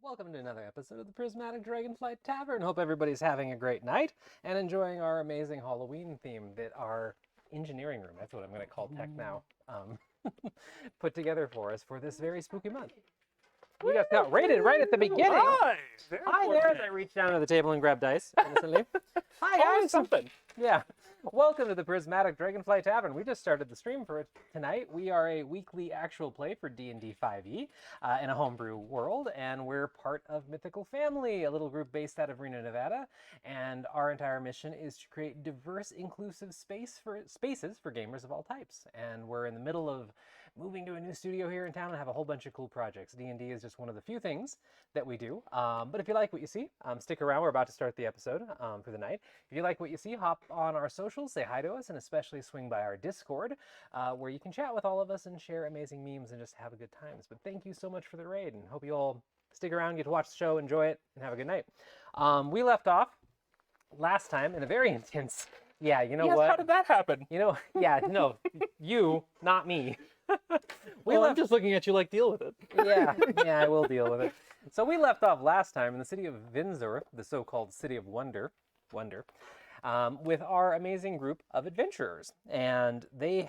Welcome to another episode of the Prismatic Dragonfly Tavern. Hope everybody's having a great night and enjoying our amazing Halloween theme that our engineering room, that's what I'm going to call tech now, put together for us for this very spooky month. We just got rated right at the beginning. Hi there, as I reached down to the table and grabbed dice innocently. Hi, guys. Always something. Yeah. Welcome to the Prismatic Dragonfly Tavern. We just started the stream for it tonight. We are a weekly actual play for D&D 5e in a homebrew world, and we're part of Mythical Family, a little group based out of Reno, Nevada. And our entire mission is to create diverse, inclusive spaces for gamers of all types. And we're in the middle of moving to a new studio here in town and have a whole bunch of cool projects. D&D is just one of the few things that we do. But if you like what you see, stick around. We're about to start the episode for the night. If you like what you see, hop on our socials, say hi to us, and especially swing by our Discord, where you can chat with all of us and share amazing memes and just have a good times. But thank you so much for the raid, and hope you all stick around, get to watch the show, enjoy it, and have a good night. We left off last time in a very intense... Yeah, you know what? How did that happen? You know, yeah, no, you, not me. I'm just looking at you like, deal with it. Yeah, I will deal with it. So we left off last time in the city of Windsor, the so-called City of Wonder, with our amazing group of adventurers. And they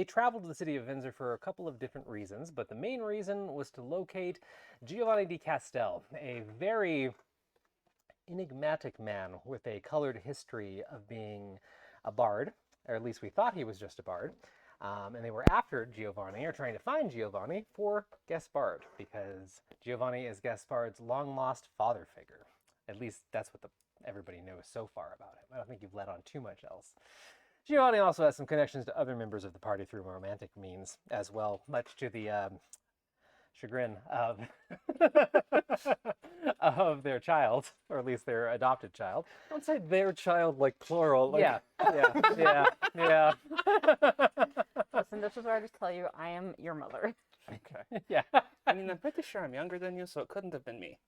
traveled to the city of Windsor for a couple of different reasons, but the main reason was to locate Giovanni di Castel, a very enigmatic man with a colored history of being a bard, or at least we thought he was just a bard. And they were after Giovanni, or trying to find Giovanni for Gaspard, because Giovanni is Gaspard's long-lost father figure. At least that's what everybody knows so far about him. I don't think you've let on too much else. Giovanni also has some connections to other members of the party through romantic means as well, much to the chagrin of of their child, or at least their adopted child. Don't say their child like plural. Like... Yeah. Listen, this is where I just tell you I am your mother. Okay. Yeah. I mean, I'm pretty sure I'm younger than you, so it couldn't have been me.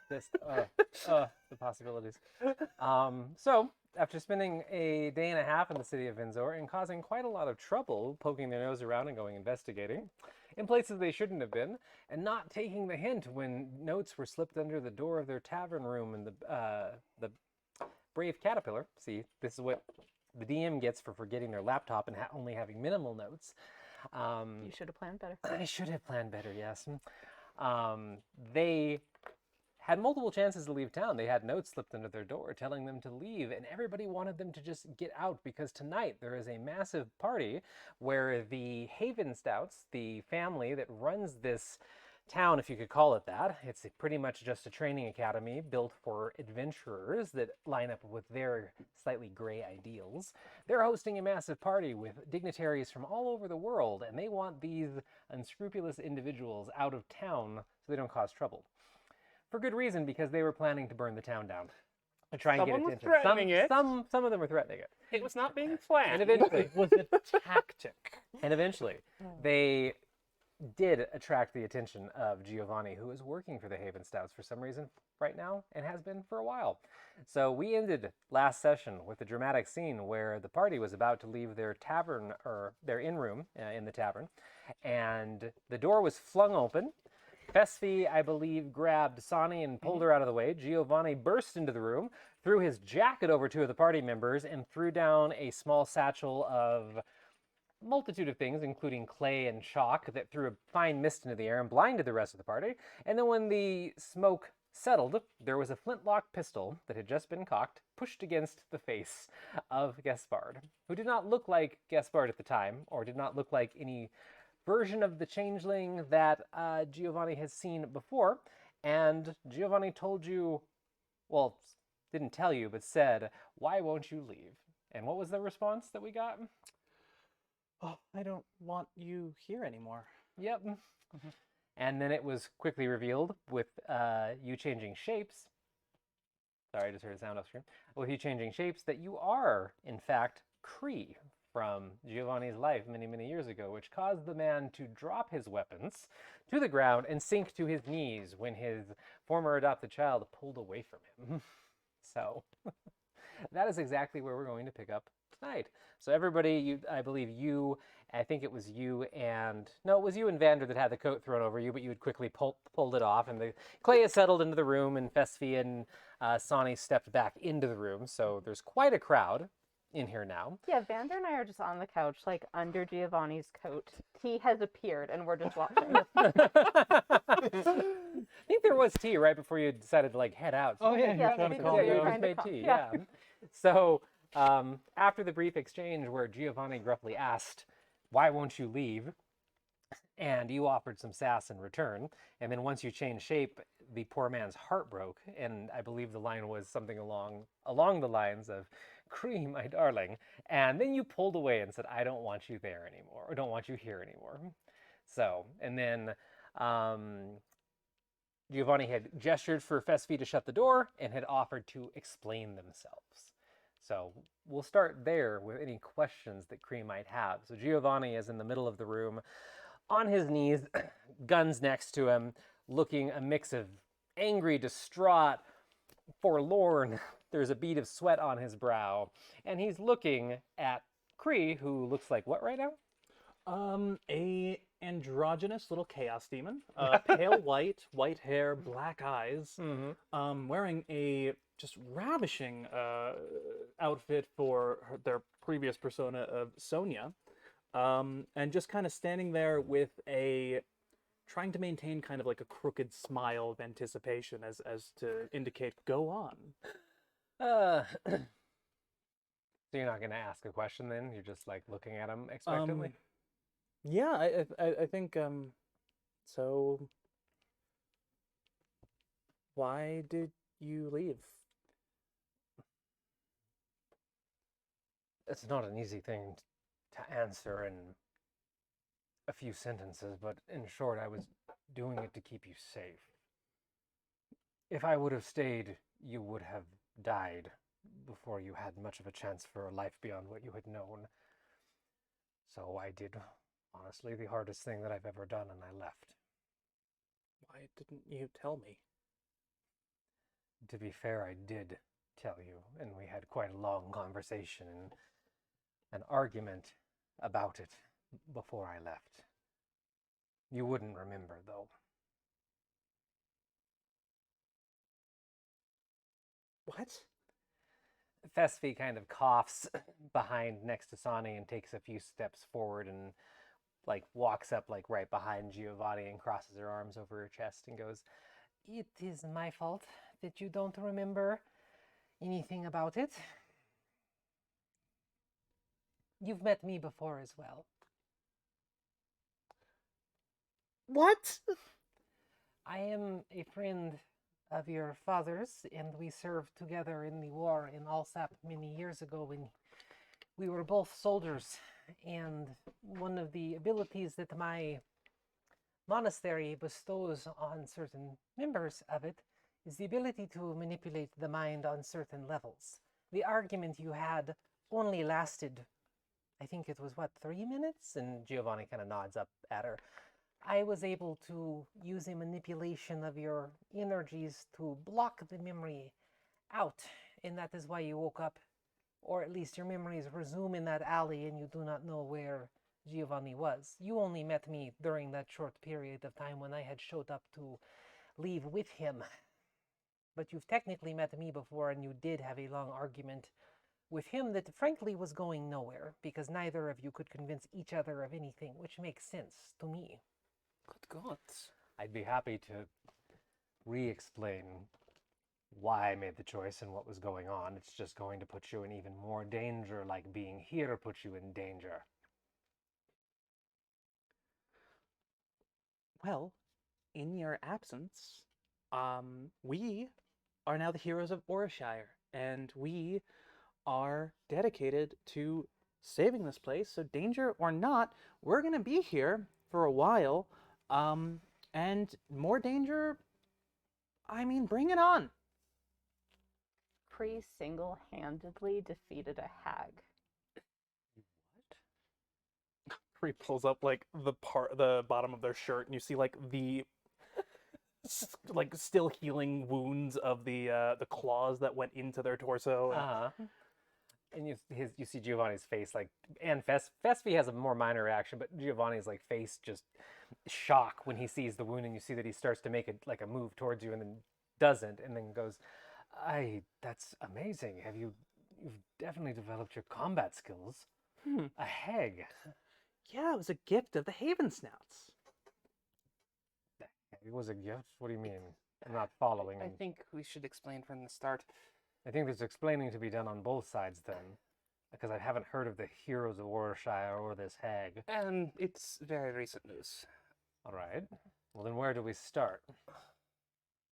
Just the possibilities. So, after spending a day and a half in the city of Vinzor and causing quite a lot of trouble poking their nose around and going investigating in places they shouldn't have been, and not taking the hint when notes were slipped under the door of their tavern room and the brave caterpillar, see, this is what the DM gets for forgetting their laptop and only having minimal notes. You should have planned better. I should have planned better, yes. They had multiple chances to leave town. They had notes slipped under their door telling them to leave, and everybody wanted them to just get out because tonight there is a massive party where the Haven Stouts, the family that runs this town, if you could call it that, it's pretty much just a training academy built for adventurers that line up with their slightly gray ideals. They're hosting a massive party with dignitaries from all over the world, and they want these unscrupulous individuals out of town so they don't cause trouble. For good reason, because they were planning to burn the town down. To try and Someone get was attention. threatening it. Some of them were threatening it. It was not being planned. And eventually, Was it tactic? and eventually, they did attract the attention of Giovanni, who is working for the Haven Stouts for some reason right now and has been for a while. So we ended last session with a dramatic scene where the party was about to leave their tavern, or their inn room in the tavern, and the door was flung open. Fesfi, I believe, grabbed Sani and pulled her out of the way. Giovanni burst into the room, threw his jacket over two of the party members, and threw down a small satchel of multitude of things, including clay and chalk, that threw a fine mist into the air and blinded the rest of the party. And then when the smoke settled, there was a flintlock pistol that had just been cocked, pushed against the face of Gaspard, who did not look like Gaspard at the time, or did not look like any version of the changeling that Giovanni has seen before. And Giovanni told you, well, didn't tell you, but said, "Why won't you leave?" And what was the response that we got? Oh, I don't want you here anymore. Yep. And then it was quickly revealed with you changing shapes. Sorry, I just heard a sound off screen. With you changing shapes, that you are, in fact, Cree from Giovanni's life many, many years ago, which caused the man to drop his weapons to the ground and sink to his knees when his former adopted child pulled away from him. So that is exactly where we're going to pick up tonight. So everybody, I believe I think it was you and, no, it was you and Vander that had the coat thrown over you, but you had quickly pulled it off, and the clay has settled into the room, and Fesfi and Sani stepped back into the room, so there's quite a crowd in here now. Yeah, Vander and I are just on the couch, like under Giovanni's coat. Tea has appeared, and we're just watching. I think there was tea right before you decided to like head out. Oh yeah, Yeah, trying to maybe- calm Yeah, you down. just made tea. Yeah. Yeah. So after the brief exchange where Giovanni gruffly asked, "Why won't you leave?" and you offered some sass in return, and then once you changed shape, the poor man's heart broke, and I believe the line was something along the lines of, "Cree, my darling," and then you pulled away and said, "I don't want you there anymore, or don't want you here anymore." So, and then Giovanni had gestured for Fesfi to shut the door and had offered to explain themselves. So we'll start there with any questions that Cree might have. So Giovanni is in the middle of the room, on his knees, guns next to him, looking a mix of angry, distraught, forlorn. There's a bead of sweat on his brow, and he's looking at Cree, who looks like what right now? A androgynous little chaos demon, pale white hair, black eyes, wearing a just ravishing outfit for their previous persona of Sonia, and just kind of standing there with trying to maintain kind of like a crooked smile of anticipation as to indicate, go on. So you're not going to ask a question then? You're just like looking at him expectantly? Yeah, I think so. Why did you leave? It's not an easy thing to answer in a few sentences, but in short, I was doing it to keep you safe. If I would have stayed, you would have died before you had much of a chance for a life beyond what you had known. So I did, honestly, the hardest thing that I've ever done, and I left. Why didn't you tell me? To be fair, I did tell you, and we had quite a long conversation and an argument about it before I left. You wouldn't remember, though. What? Fesfi kind of coughs behind next to Sonny and takes a few steps forward and like walks up like right behind Giovanni and crosses her arms over her chest and goes, "It is my fault that you don't remember anything about it. You've met me before as well. What? I am a friend of your father's, and we served together in the war in Alsap many years ago when we were both soldiers. And one of the abilities that my monastery bestows on certain members of it is the ability to manipulate the mind on certain levels. The argument you had only lasted, I think it was, what, 3 minutes? And Giovanni kind of nods up at her. I was able to use a manipulation of your energies to block the memory out, and that is why you woke up, or at least your memories resume in that alley and you do not know where Giovanni was. You only met me during that short period of time when I had showed up to leave with him. But you've technically met me before, and you did have a long argument with him that frankly was going nowhere, because neither of you could convince each other of anything, which makes sense to me. Good God. I'd be happy to re-explain why I made the choice and what was going on. It's just going to put you in even more danger, like being here puts you in danger. Well, in your absence, we are now the heroes of Orishire, and we are dedicated to saving this place. So danger or not, we're gonna be here for a while. And more danger, I mean, bring it on. Cree single-handedly defeated a hag. He pulls up like the bottom of their shirt, and you see like the like still healing wounds of the claws that went into their torso. And you see Giovanni's face, like, and Fespi has a more minor reaction, but Giovanni's like face just shock when he sees the wound, and you see that he starts to make a move towards you, and then doesn't, and then goes, that's amazing. You've definitely developed your combat skills. A hag. Yeah, it was a gift of the Haven Snouts. It was a gift? What do you mean? I'm not following. I think we should explain from the start. I think there's explaining to be done on both sides then, because I haven't heard of the heroes of Warshire or this hag. And it's very recent news. All right. Well, then where do we start?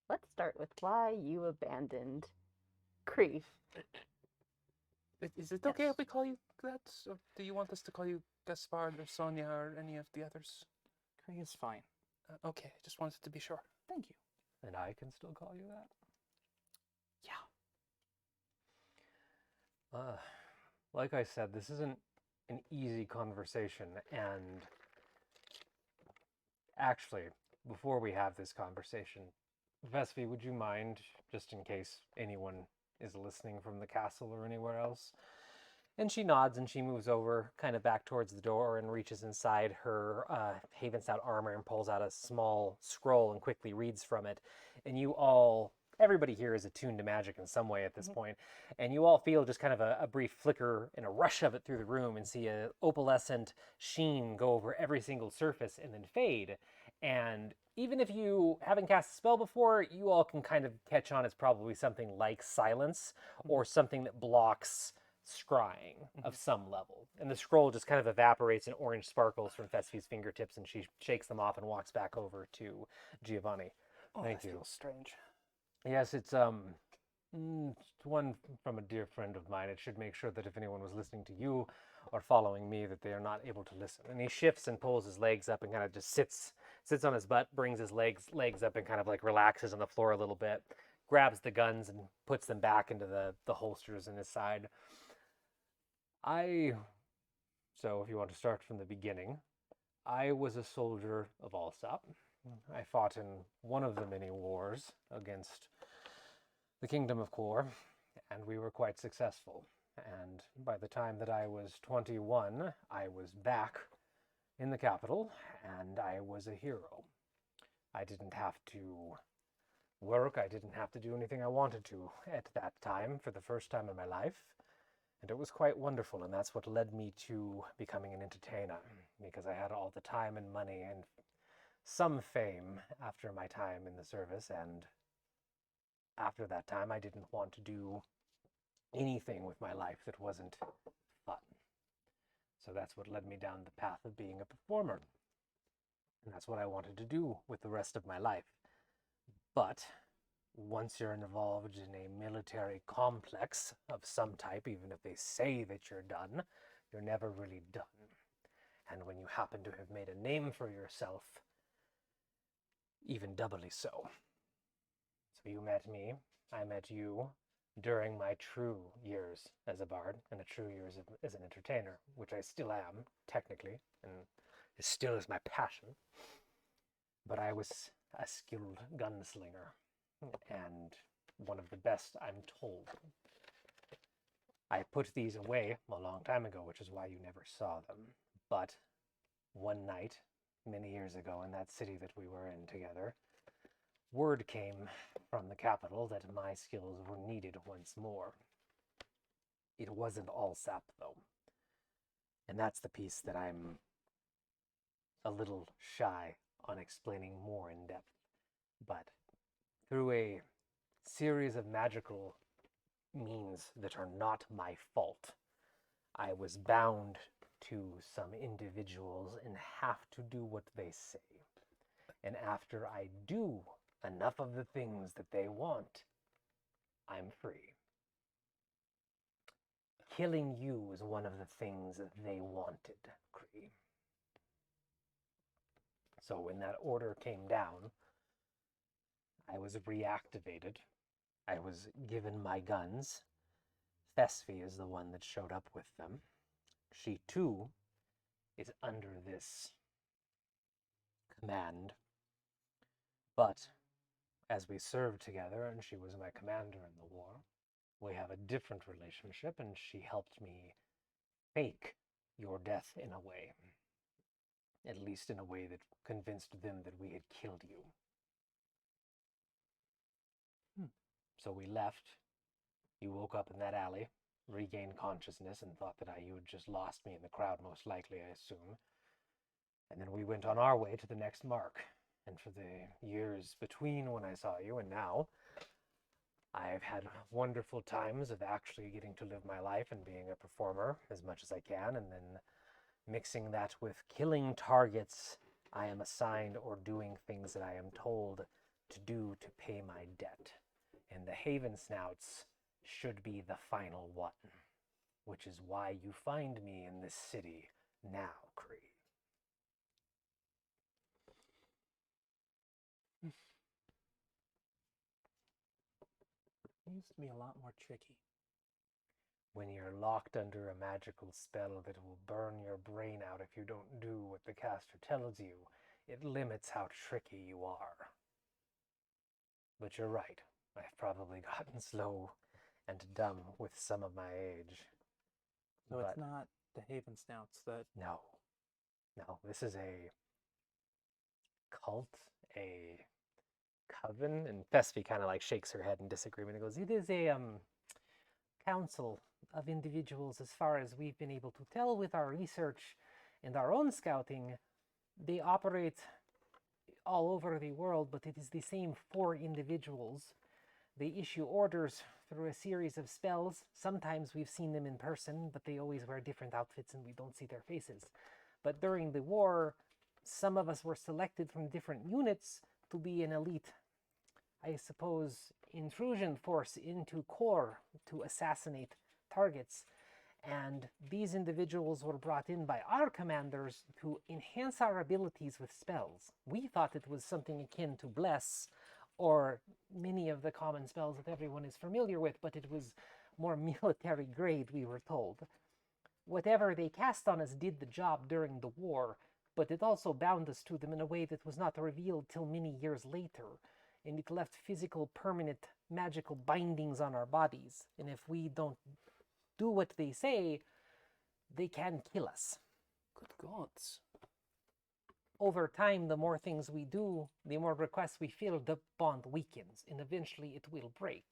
Let's start with why you abandoned Cree. Is it okay if we call you that? Or do you want us to call you Gaspard or Sonia or any of the others? Cree is fine. Okay, just wanted to be sure. Thank you. And I can still call you that? Yeah. Like I said, this isn't an easy conversation, and actually, before we have this conversation, Vespi, would you mind, just in case anyone is listening from the castle or anywhere else? And she nods and she moves over kind of back towards the door and reaches inside her Haven Stout armor and pulls out a small scroll and quickly reads from it. And you all, everybody here is attuned to magic in some way at this point, and you all feel just kind of a brief flicker and a rush of it through the room and see a opalescent sheen go over every single surface and then fade. And even if you haven't cast a spell before, you all can kind of catch on it's probably something like silence or something that blocks scrying of some level. And the scroll just kind of evaporates and orange sparkles from Fesfi's fingertips, and she shakes them off and walks back over to Giovanni. Oh, Thank that you. feels strange. Yes, it's one from a dear friend of mine. It should make sure that if anyone was listening to you or following me, that they are not able to listen. And he shifts and pulls his legs up and kind of just sits on his butt, brings his legs up and kind of like relaxes on the floor a little bit, grabs the guns and puts them back into the holsters in his side. So if you want to start from the beginning, I was a soldier of Alsop. I fought in one of the many wars against the Kingdom of Kor, and we were quite successful. And by the time that I was 21, I was back in the capital, and I was a hero. I didn't have to work, I didn't have to do anything I wanted to at that time for the first time in my life. And it was quite wonderful, and that's what led me to becoming an entertainer, because I had all the time and money and some fame after my time in the service, and after that time I didn't want to do anything with my life that wasn't fun. So that's what led me down the path of being a performer. And that's what I wanted to do with the rest of my life. But once you're involved in a military complex of some type, even if they say that you're done, you're never really done. And when you happen to have made a name for yourself, even doubly so. So you met me, I met you during my true years as a bard and a true years as an entertainer, which I still am, technically, and it still is my passion. But I was a skilled gunslinger, and one of the best, I'm told. I put these away a long time ago, which is why you never saw them. But one night, many years ago, in that city that we were in together, word came from the capital that my skills were needed once more. It wasn't all sap, though. And that's the piece that I'm a little shy on explaining more in depth. But through a series of magical means that are not my fault, I was bound to some individuals and have to do what they say. And after I do enough of the things that they want, I'm free. Killing you was one of the things that they wanted, Cree. So when that order came down, I was reactivated. I was given my guns. Thesfi is the one that showed up with them. She, too, is under this command. But as we served together, and she was my commander in the war, we have a different relationship, and she helped me fake your death in a way. At least in a way that convinced them that we had killed you. So we left. You woke up in that alley, regained consciousness, and thought that you had just lost me in the crowd, most likely, I assume. And then we went on our way to the next mark. And for the years between when I saw you and now, I've had wonderful times of actually getting to live my life and being a performer as much as I can, and then mixing that with killing targets I am assigned or doing things that I am told to do to pay my debt. And the Haven Snouts should be the final one, which is why you find me in this city now, Cree. It used to be a lot more tricky. When you're locked under a magical spell that will burn your brain out if you don't do what the caster tells you, it limits how tricky you are. But you're right. I've probably gotten slow and dumb with some of my age. So but it's not the Haven Snouts that... No. No, this is a cult, a coven, and Thespi kind of like shakes her head in disagreement and goes, it is a council of individuals, as far as we've been able to tell with our research and our own scouting. They operate all over the world, but it is the same 4 individuals. They issue orders through a series of spells. Sometimes we've seen them in person, but they always wear different outfits and we don't see their faces. But during the war, some of us were selected from different units to be an elite, I suppose, intrusion force into Kor to assassinate targets. And these individuals were brought in by our commanders to enhance our abilities with spells. We thought it was something akin to Bless, or many of the common spells that everyone is familiar with, but it was more military grade, we were told. Whatever they cast on us did the job during the war, but it also bound us to them in a way that was not revealed till many years later. and it left physical, permanent, magical bindings on our bodies. And if we don't do what they say, they can kill us. Good gods. Over time, the more things we do, the more requests we fill, the bond weakens, and eventually it will break.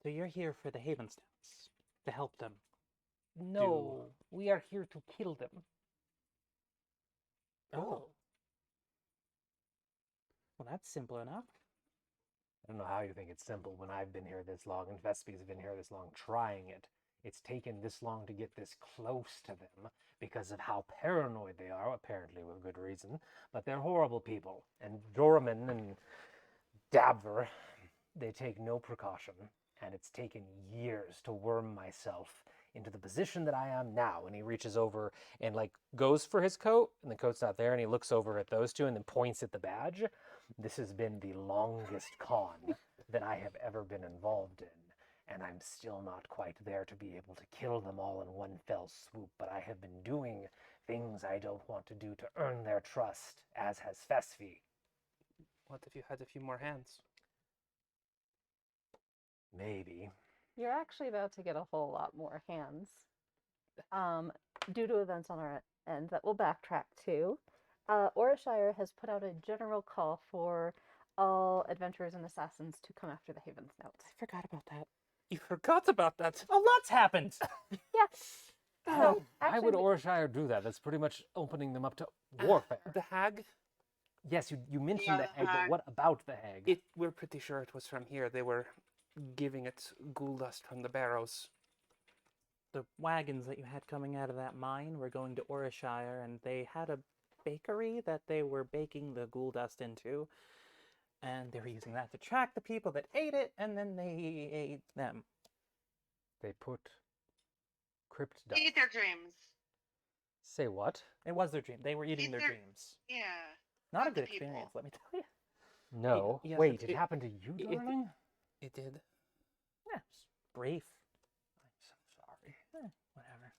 So you're here for the Haven Snouts, to help them. No, we are here to kill them. Oh. Well, that's simple enough. I don't know how you think it's simple when I've been here this long and Vespi's been here this long trying it. It's taken this long to get this close to them because of how paranoid they are, apparently with good reason. But they're horrible people. And Doraman and Dabver, they take no precaution. And it's taken years to worm myself into the position that I am now. And he reaches over and like goes for his coat, and the coat's not there, and he looks over at those two and then points at the badge. This has been the longest con that I have ever been involved in. And I'm still not quite there to be able to kill them all in one fell swoop, but I have been doing things I don't want to do to earn their trust, as has Fesfi. What if you had a few more hands? Maybe. You're actually about to get a whole lot more hands. Due to events on our end that we'll backtrack to, Orishire has put out a general call for all adventurers and assassins to come after the Haven Snouts. I forgot about that. You forgot about that. A lot's happened! Yeah. How, why actually, would Orishire do that? That's pretty much opening them up to warfare. The hag? Yes, you mentioned Yeah, the the hag, but hag. what about the hag? We're pretty sure it was from here. They were giving it ghoul dust from the barrows. The wagons that you had coming out of that mine were going to Orishire, and they had a bakery that they were baking the ghoul dust into. And they were using that to track the people that ate it, and then they ate them. They put crypt dust. Eat their dreams. Say what? It was their dream. They were eating Eat their their- dreams. Yeah. Not a not the good experience, people. let me tell you. No. yeah, Wait, it- it happened to you, it- darling? It did. Yeah, it's brief. I'm so sorry. Whatever.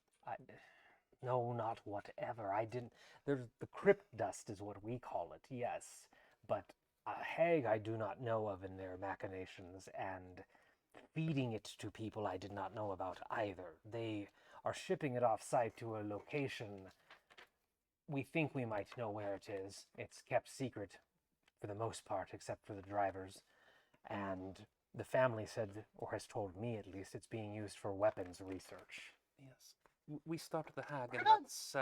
No, not whatever. I didn't. There's the crypt dust is what we call it. Yes, but a hag I do not know of in their machinations, and feeding it to people I did not know about either. They are shipping it off-site to a location. We think we might know where it is. It's kept secret for the most part, except for the drivers. And the family said, or has told me at least, it's being used for weapons research. Yes. We stopped the hag, and that's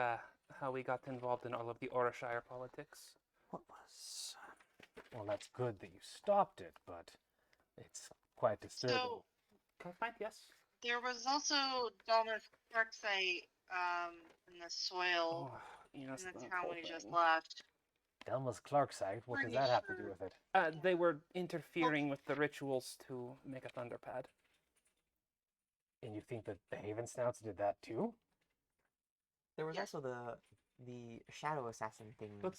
how we got involved in all of the Orishire politics. What was... Well, that's good that you stopped it, but it's quite disturbing. So Fine, yes. there was also Dalmas Parksite in the soil Oh, yes, in the that town whole we just thing. left. Delma's Clarkside, what does Pretty that have to do sure. with it? They were interfering with the rituals to make a thunderpad. And you think that the Haven Snouts did that too? There was Yes. also the shadow assassin things But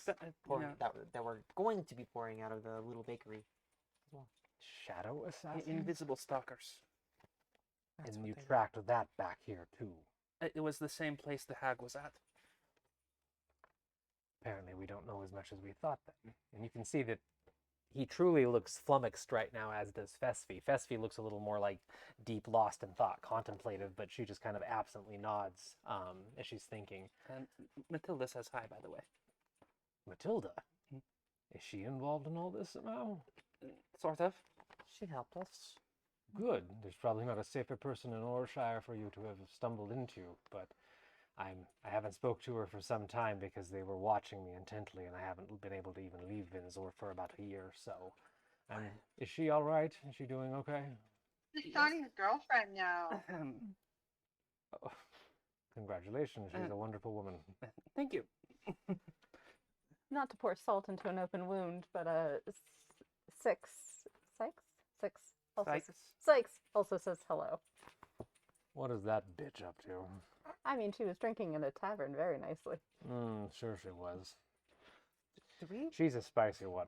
pouring, yeah, that were going to be pouring out of the little bakery as well. Shadow Assassin? invisible stalkers. That's And what you they were. tracked that back here too. It was the same place the hag was at. Apparently we don't know as much as we thought then. And you can see that he truly looks flummoxed right now, as does Fesfi. Fesfi looks a little more like deep lost in thought, contemplative, but she just kind of absently nods as she's thinking. And Matilda says hi, by the way. Matilda? Hmm. Is she involved in all this somehow? Sort of. She helped us. Good. There's probably not a safer person in Orshire for you to have stumbled into, but I haven't spoke to her for some time because they were watching me intently, and I haven't been able to even leave Vinzor for about a year. So, is she all right? Is she doing okay? She's Sonny's girlfriend now. Oh, congratulations. She's Uh, a wonderful woman. Thank you. Not to pour salt into an open wound, but Sykes also Sykes. Sykes also says hello. What is that bitch up to? I mean, she was drinking in a tavern very nicely. Sure she was. Do we? She's a spicy one.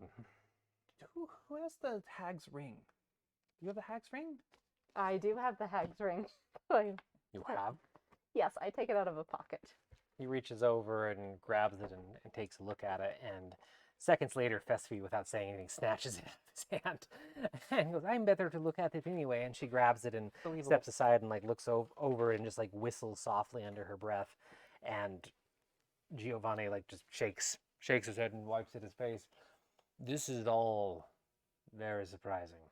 Who has the hag's ring? Do you have the hag's ring? I do have the hag's ring. I- You have? yes, I take it out of a pocket. He reaches over and grabs it and takes a look at it, and Seconds later, Fesfi, without saying anything, snatches it out of his hand and goes, "I'm better to look at it anyway." And she grabs it and Believable. steps aside and like looks over and just like whistles softly under her breath. And Giovanni like just shakes his head and wipes at his face. "This is all very surprising.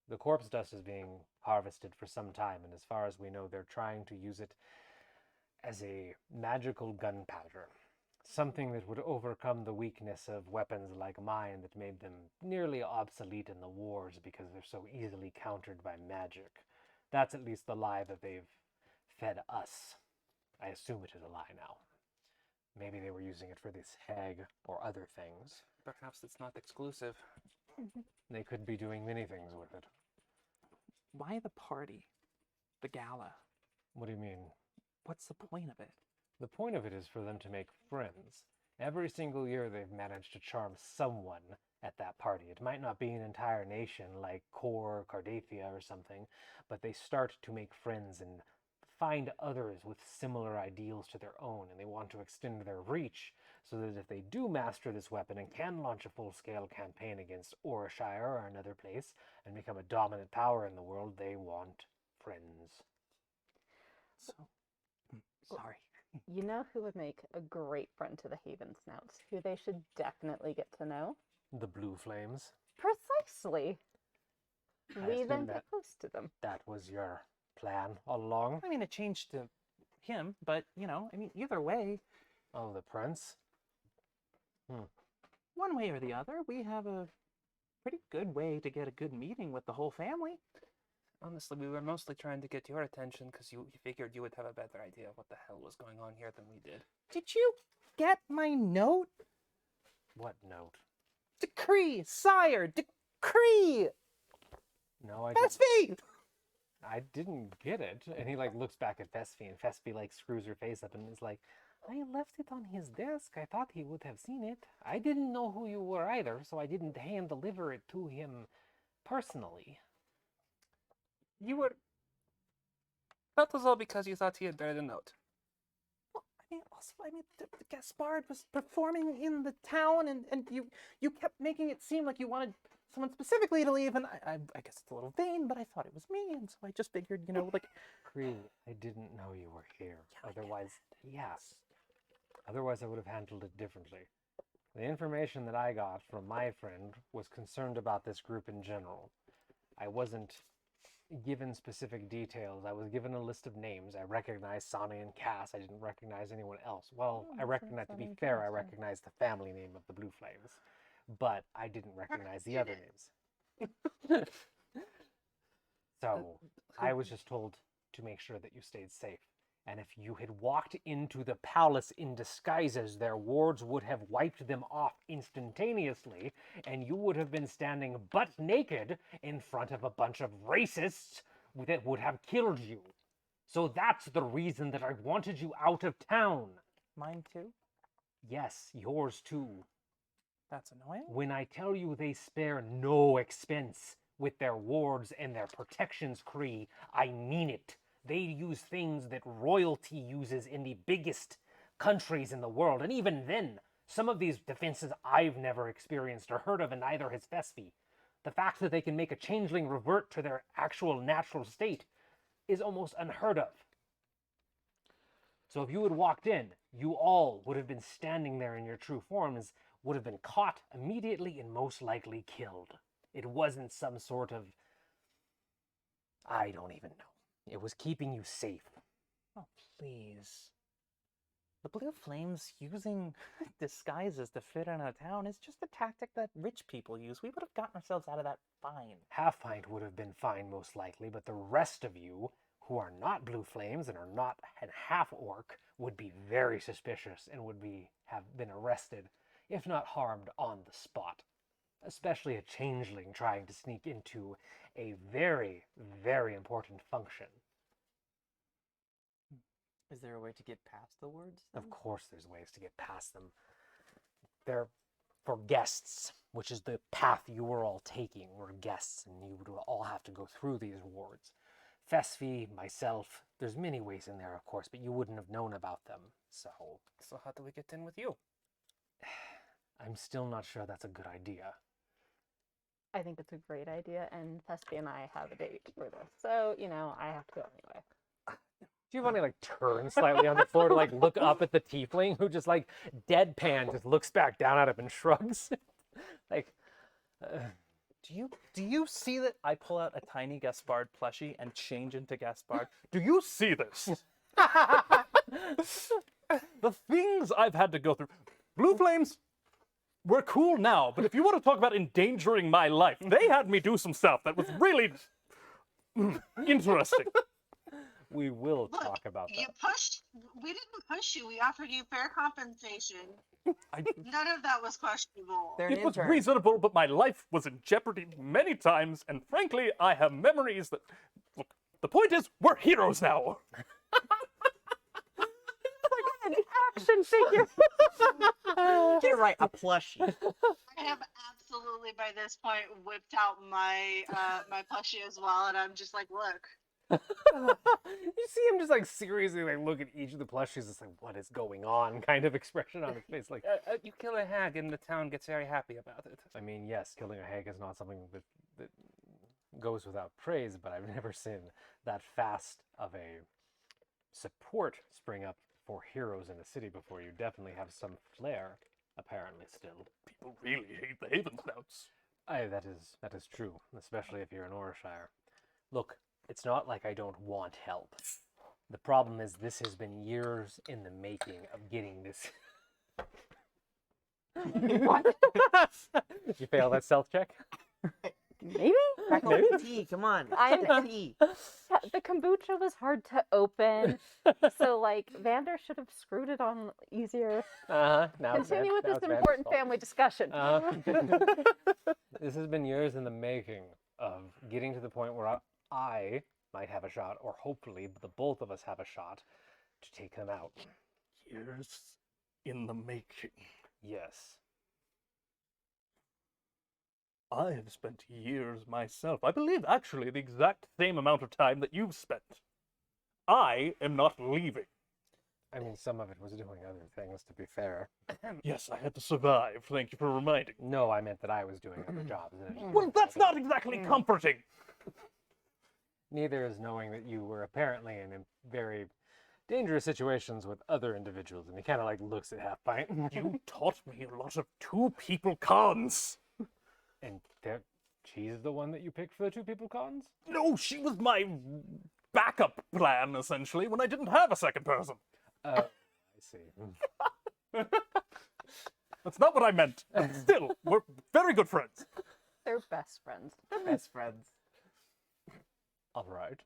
The corpse dust is being harvested for some time, and as far as we know, they're trying to use it as a magical gunpowder. Something that would overcome the weakness of weapons like mine that made them nearly obsolete in the wars because they're so easily countered by magic. That's at least the lie that they've fed us. I assume it is a lie now. Maybe they were using it for this hag or other things. Perhaps it's not exclusive. They could be doing many things with it." Why the party? The gala? "What do you mean?" What's the point of it? "The point of it is for them to make friends. Every single year they've managed to charm someone at that party. It might not be an entire nation like Kor, Cardathia or something, but they start to make friends and find others with similar ideals to their own, and they want to extend their reach so that if they do master this weapon and can launch a full-scale campaign against Orishire or another place and become a dominant power in the world, they want friends." So, sorry. You know who would make a great friend to the Haven Snouts, who they should definitely get to know? The Blue Flames. Precisely. I We assume then get that close to them. that was your plan all along. I mean, it changed to him, but, you know, I mean, either way, Oh, the prince? one way or the other, we have a pretty good way to get a good meeting with the whole family. Honestly, we were mostly trying to get your attention because you figured you would have a better idea of what the hell was going on here than we did. Did you get my note? What note? Decree, sire, decree! No, I didn't get it. And he like looks back at Fesfi, and Fesfi like screws her face up and is like, "I left it on his desk. I thought he would have seen it. I didn't know who you were either, so I didn't hand deliver it to him personally." You were... That was all because you thought he had read a note. Well, I mean, Gaspard was performing in the town, and you kept making it seem like you wanted someone specifically to leave, and I guess it's a little vain, but I thought it was me, and so I just figured, you know, like... Cree, I didn't know you were here. Yeah, I get Otherwise, yes. Otherwise, I would have handled it differently. The information that I got from my friend was concerned about this group in general. I wasn't given specific details. I was given a list of names. I recognized Sonny and Cass. I didn't recognize anyone else. Well, Oh, I so recognized, to Sonny be and fair, Cass, I yeah. recognized the family name of the Blue Flames. But I didn't recognize the other names. So, I was just told to make sure that you stayed safe. And if you had walked into the palace in disguises, their wards would have wiped them off instantaneously, and you would have been standing butt naked in front of a bunch of racists that would have killed you. So that's the reason that I wanted you out of town. Mine too? Yes, yours too. That's annoying. When I tell you they spare no expense with their wards and their protections, Kree, I mean it. They use things that royalty uses in the biggest countries in the world. And even then, some of these defenses I've never experienced or heard of, and neither has Fesfi. The fact that they can make a changeling revert to their actual natural state is almost unheard of. So if you had walked in, you all would have been standing there in your true forms, would have been caught immediately and most likely killed. It wasn't some sort of... I don't even know. It was keeping you safe. Oh, please. The Blue Flames using disguises to fit in a town is just a tactic that rich people use. We would have gotten ourselves out of that fine. Half-Pint would have been fine, most likely, but the rest of you, who are not Blue Flames and are not an half-orc, would be very suspicious and would have been arrested, if not harmed on the spot. Especially a changeling trying to sneak into a very, very important function. Is there a way to get past the words? Of course there's ways to get past them. They're for guests, which is the path you were all taking. We're guests, and you would all have to go through these wards. Fesfi, myself, there's many ways in there, of course, but you wouldn't have known about them, so... So how do we get in with you? I'm still not sure that's a good idea. I think it's a great idea, and Thespy and I have a date for this. So, I have to go anyway. Giovanni like turns slightly on the floor to like look up at the tiefling who just like deadpan just looks back down at him and shrugs. Like, Do you see that I pull out a tiny Gaspard plushie and change into Gaspard? Do you see this? The things I've had to go through. Blue Flames, we're cool now, but if you want to talk about endangering my life, they had me do some stuff that was really interesting. we will Look, talk about you that. pushed. We didn't push you. We offered you fair compensation. I, None of that was questionable. They're an it was intern. reasonable, but my life was in jeopardy many times, and frankly, I have memories that. Look, the point is, we're heroes now. An action figure. You're right, a plushie. I have absolutely by this point whipped out my my plushie as well, and I'm just like, look. You see him just like seriously like look at each of the plushies. It's like, what is going on? Kind of expression on his face. Like, You kill a hag and the town gets very happy about it. I mean, yes, killing a hag is not something that goes without praise, but I've never seen that fast of a support spring up for heroes in a city before. You definitely have some flair, apparently, still. People really hate the Haven Snouts. That is true, especially if you're in Orishire. Look, it's not like I don't want help. The problem is this has been years in the making of getting this. What? Did you fail that stealth check? Maybe? Crack open the tea, come on. I'm- Get tea. The kombucha was hard to open, so Vander should have screwed it on easier. Now Continue with now this it's Vander's important fault. family discussion. This has been years in the making of getting to the point where I might have a shot, or hopefully the both of us have a shot, to take them out. Years in the making. Yes. I have spent years myself. I believe actually the exact same amount of time that you've spent. I am not leaving. I mean, some of it was doing other things, to be fair. Yes, I had to survive. Thank you for reminding. No, I meant that I was doing other jobs. and it- Well, that's not exactly comforting. Neither is knowing that you were apparently in very dangerous situations with other individuals. And he kind of looks at Half Pint. You taught me a lot of two-people cons. And she's the one that you picked for the two people cons? No, she was my backup plan, essentially, when I didn't have a second person. I see. That's not what I meant. Still, we're very good friends. They're best friends. Best friends. All right.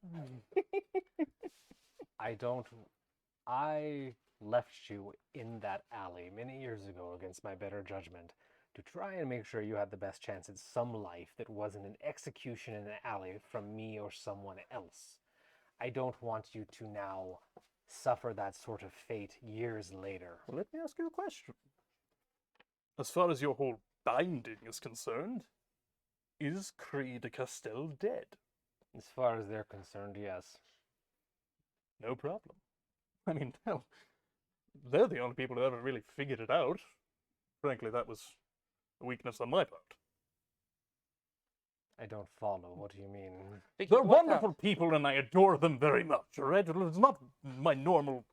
I left you in that alley many years ago against my better judgment to try and make sure you had the best chance at some life that wasn't an execution in an alley from me or someone else. I don't want you to now suffer that sort of fate years later. Well, let me ask you a question. As far as your whole binding is concerned, is Cree de Castel dead? As far as they're concerned, yes. No problem. I mean, hell, they're the only people who ever really figured it out. Frankly, that was a weakness on my part. I don't follow. What do you mean? They're wonderful people and I adore them very much, alright? It's not my normal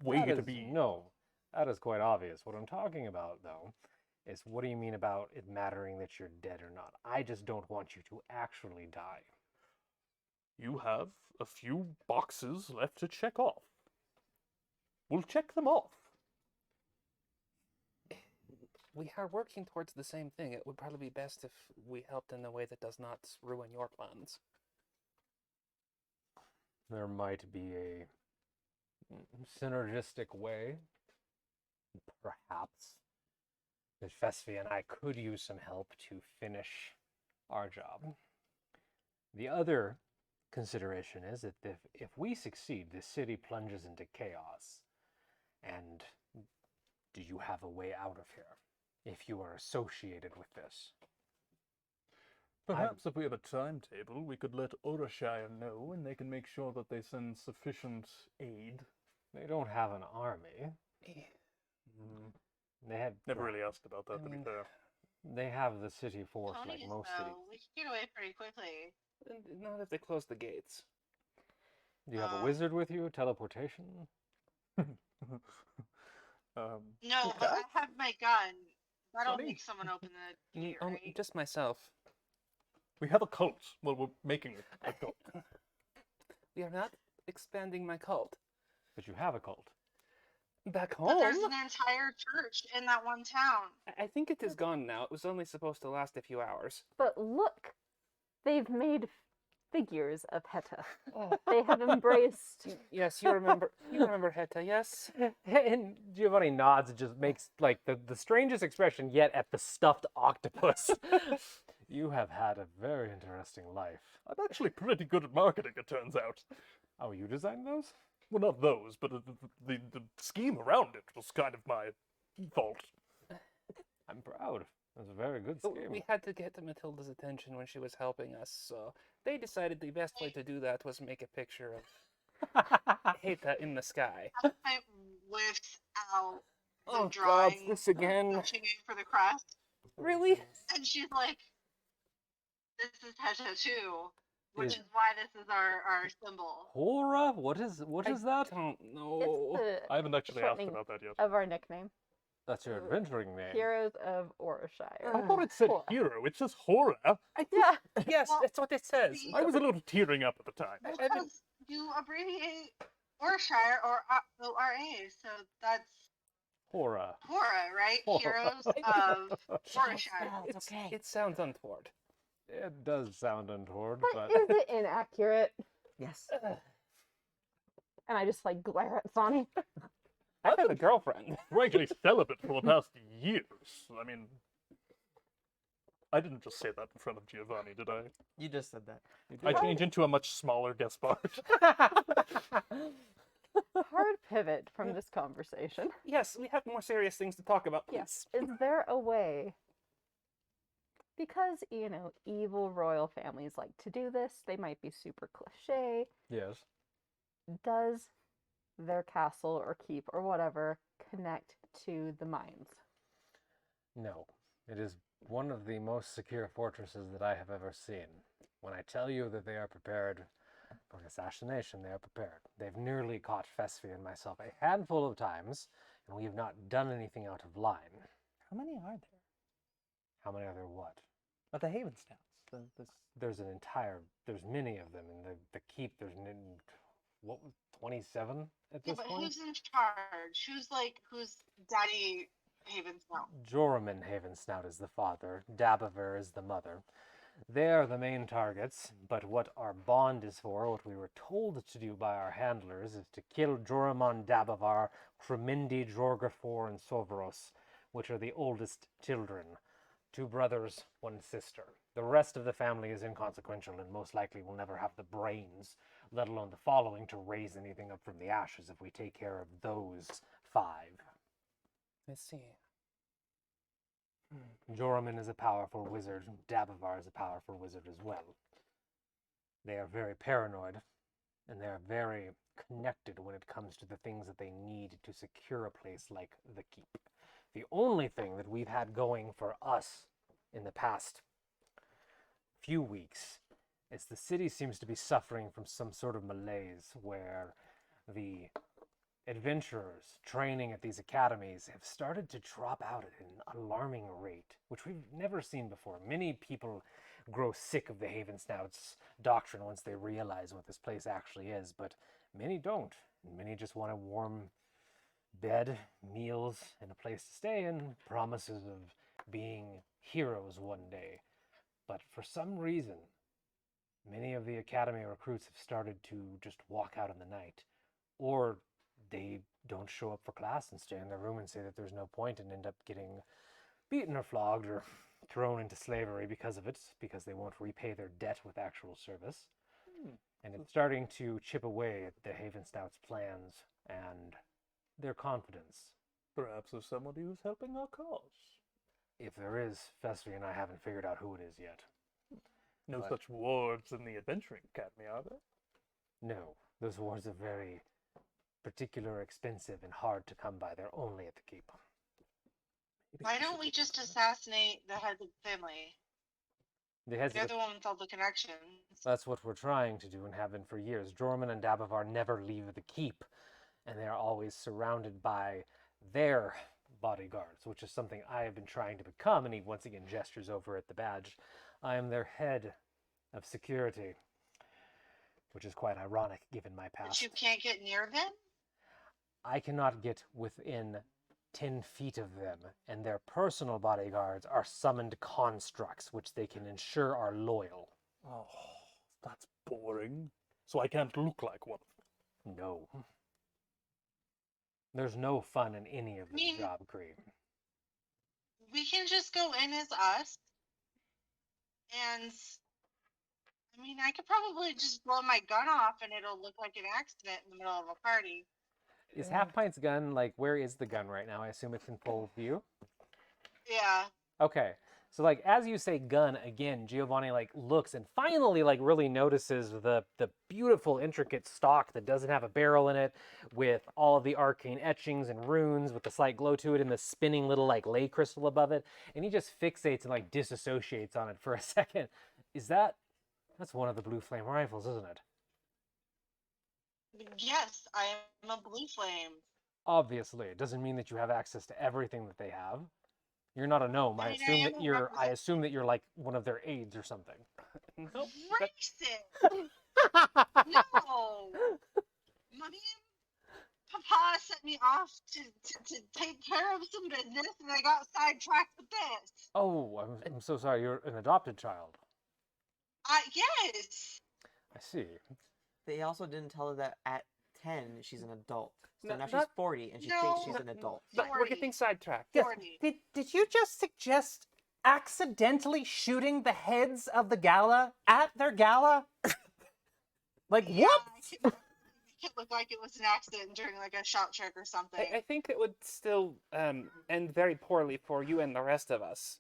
way That to is- be. No, that is quite obvious. What I'm talking about, though, is what do you mean about it mattering that you're dead or not? I just don't want you to actually die. You have a few boxes left to check off. We'll check them off. We are working towards the same thing. It would probably be best if we helped in a way that does not ruin your plans. There might be a synergistic way, perhaps, that Fesfi and I could use some help to finish our job. The other consideration is that if we succeed, the city plunges into chaos. And do you have a way out of here if you are associated with this? Perhaps if we have a timetable, we could let Orishire know and they can make sure that they send sufficient aid. They don't have an army. They have Never really asked about that, to be mean, fair. They have the city force like Ponies, most cities. though, we can get away pretty quickly. not if they close the gates. Do you have a Um, wizard with you? Teleportation? No, but I have my gun. That'll Sonny? make someone open the gate, right? Just myself. we have a cult. Well, we're making a cult. We are not expanding my cult. But you have a cult. Back But home? there's an entire church in that one town. I think it is gone now. It was only supposed to last a few hours. But look, they've made figures of Heta. They have embraced. Yes, you remember. You remember Heta, yes? And Giovanni nods and just makes like the strangest expression yet at the stuffed octopus. You have had a very interesting life. I'm actually pretty good at marketing, it turns out. Oh, you designed those? Well, not those, but the scheme around it was kind of my fault. I'm proud. That's a very good But scheme. we had to get Matilda's attention when she was helping us, so they decided the best way to do that was make a picture of Heta in the sky. I whiffed out the Oh, God, drawing this again. touching it for the crest. Really? And she's like, this is Heta too, which Is- is why this is our symbol. Hora? What is that? I don't It's know. the I haven't actually asked shortening about that yet. of our nickname, That's your adventuring name. Heroes of Orashire. I thought it said Hora. hero. It says horror. Yeah. Yes, Well, that's what it says. the- I was a little tearing up at the time. Because you abbreviate Orshire or ORA, so that's Hora. Hora, right? Hora. Heroes of Orshire. It's okay. It sounds untoward. It does sound untoward, But but is it inaccurate? Yes. And I just like glare at Sonny. I have a girlfriend. Frankly, celibate for the past years. I mean, I didn't just say that in front of Giovanni, did I? You just said that. I changed into a much smaller guest part. Hard pivot from this conversation. Yes, we have more serious things to talk about. Yes. Is there a way? Because, you know, evil royal families like to do this, they might be super cliche. yes. Does their castle or keep or whatever connect to the mines? No. It is one of the most secure fortresses that I have ever seen. When I tell you that they are prepared for assassination, they are prepared. They've nearly caught Fesfi and myself a handful of times, and we have not done anything out of line. How many are there? How many are there what? At the Haven Snouts. There's many of them in the keep. What, 27 at Yeah, this but point? who's in charge? Who's Daddy Haven's now? Joraman Havensnout is the father, Dabaver is the mother. They are the main targets, but what our bond is for, what we were told to do by our handlers, is to kill Joraman, Dabavar, Cremindi, Jorgafor, and Soveros, which are the oldest children. 2 brothers, 1 sister. The rest of the family is inconsequential and most likely will never have the brains, let alone the following, to raise anything up from the ashes if we take care of those 5. I see. Joraman is a powerful wizard. Dabavar is a powerful wizard as well. They are very paranoid, and they are very connected when it comes to the things that they need to secure a place like the keep. The only thing that we've had going for us in the past few weeks is the city seems to be suffering from some sort of malaise where the adventurers training at these academies have started to drop out at an alarming rate, which we've never seen before. Many people grow sick of the Haven Snouts doctrine once they realize what this place actually is, but many don't. And many just want a warm bed, meals, and a place to stay, and promises of being heroes one day. But for some reason, many of the academy recruits have started to just walk out in the night, or they don't show up for class and stay in their room and say that there's no point and end up getting beaten or flogged or thrown into slavery because of it, because they won't repay their debt with actual service. And it's starting to chip away at the Haven Snouts' plans and their confidence. Perhaps there's somebody who's helping our cause. If there is, Fesvi and I haven't figured out who it is yet. No But- such wards in the Adventuring Academy, are there? No, those wards are very particular, expensive, and hard to come by. They're only at the keep. Why don't we just assassinate the head of the family? The heads They're of the, the one with all the connections. that's what we're trying to do and have been for years. Jorman and Dabavar never leave the keep, and they are always surrounded by their bodyguards, which is something I have been trying to become. And he once again gestures over at the badge. I am their head of security, which is quite ironic given my But past. you can't get near them? I cannot get within 10 feet of them, and their personal bodyguards are summoned constructs, which they can ensure are loyal. Oh, that's boring. So I can't look like one. No. There's no fun in any of this mean- job, Cream. We can just go in as us. And I mean, I could probably just blow my gun off and it'll look like an accident in the middle of a party. Is Half Pint's gun, like, where is the gun right now? I assume it's in full view? Yeah. Okay. So, like, as you say gun again, Giovanni, like, looks and finally, like, really notices the beautiful, intricate stock that doesn't have a barrel in it, with all of the arcane etchings and runes with the slight glow to it and the spinning little, like, ley crystal above it. And he just fixates and, like, disassociates on it for a second. That's one of the blue flame rifles, isn't it? Yes, I am a blue flame. Obviously, it doesn't mean that you have access to everything that they have. You're not a gnome. I mean, I am a I assume that you're like one of their aides or something. Nope. Racist! No! Mommy and Papa sent me off to take care of some business and I got sidetracked with this. Oh, I'm so sorry. You're an adopted child. Yes! I see. They also didn't tell her that at 10 she's an adult. So No, now she's not- 40 and she thinks she's No. an adult. But we're 40. getting sidetracked. Yes. 40. Did you just suggest accidentally shooting the heads of the gala at their gala? Like Yeah, what? I it looked like it was an accident during like a shot trick or something. I think it would still end very poorly for you and the rest of us.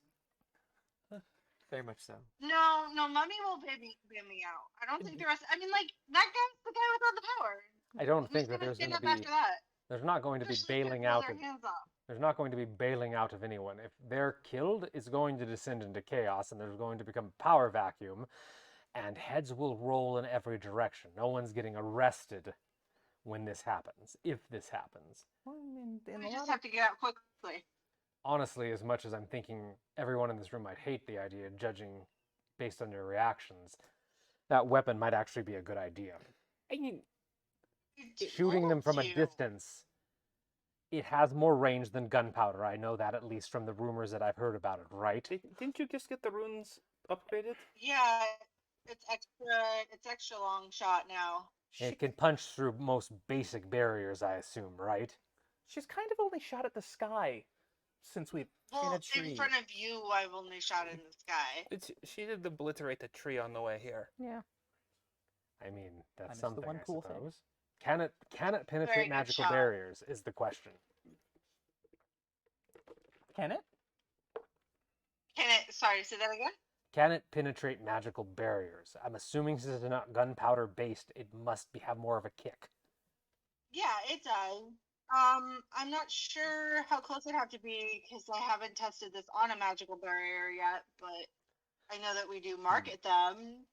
Very much so. No, Mummy will bail me out. I don't think the rest. I mean, like that guy's the guy with all the power. I don't Who's think that gonna there's stand going to up be after that? there's not going to be Especially if they bailing blow out their of hands off. there's not going to be bailing out of anyone. If they're killed, it's going to descend into chaos and there's going to become a power vacuum and heads will roll in every direction. No one's getting arrested when this happens, if this happens. Well, in We a just lot have to get out quickly. Honestly, as much as I'm thinking everyone in this room might hate the idea, judging based on your reactions, that weapon might actually be a good idea. I mean, Shooting them Told from a you. distance, it has more range than gunpowder. I know that at least from the rumors that I've heard about it, right? didn't you just get the runes upgraded? Yeah, it's extra long shot now. It can punch through most basic barriers, I assume, right? She's kind of only shot at the sky since we've Well, a tree. in front of you, I've only shot in the sky. She did obliterate the tree on the way here. Yeah. I mean, that's missed the something, one I cool thing. suppose. Can it penetrate Very good magical shot. barriers is the question. Can it? Sorry, say that again? Can it penetrate magical barriers? I'm assuming since it's not gunpowder based, it must have more of a kick. Yeah, it does. I'm not sure how close I'd have to be because I haven't tested this on a magical barrier yet, but I know that we do market them.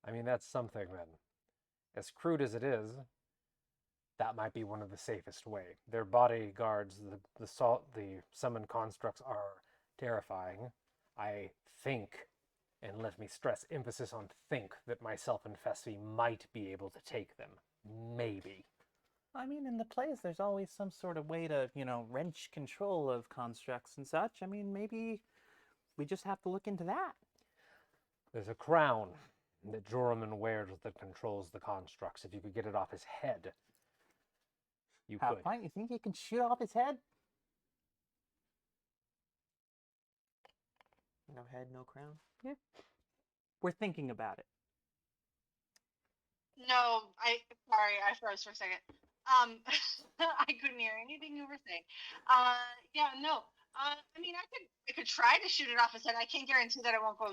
I mean, that's something then. As crude as it is, that might be one of the safest way. Their bodyguards, the summoned constructs are terrifying. I think, and let me stress emphasis on think, that myself and Fessy might be able to take them. Maybe. I mean, in the plays, there's always some sort of way to, wrench control of constructs and such. I mean, maybe we just have to look into that. There's a crown that Jorman wears that controls the constructs. If you could get it off his head, you could. Half pint, you think you can shoot off his head? No head, no crown. We're thinking about it. No, sorry, I froze for a second. I couldn't hear anything you were saying. Yeah, no. I mean, I could try to shoot it off his head. I can't guarantee that it won't go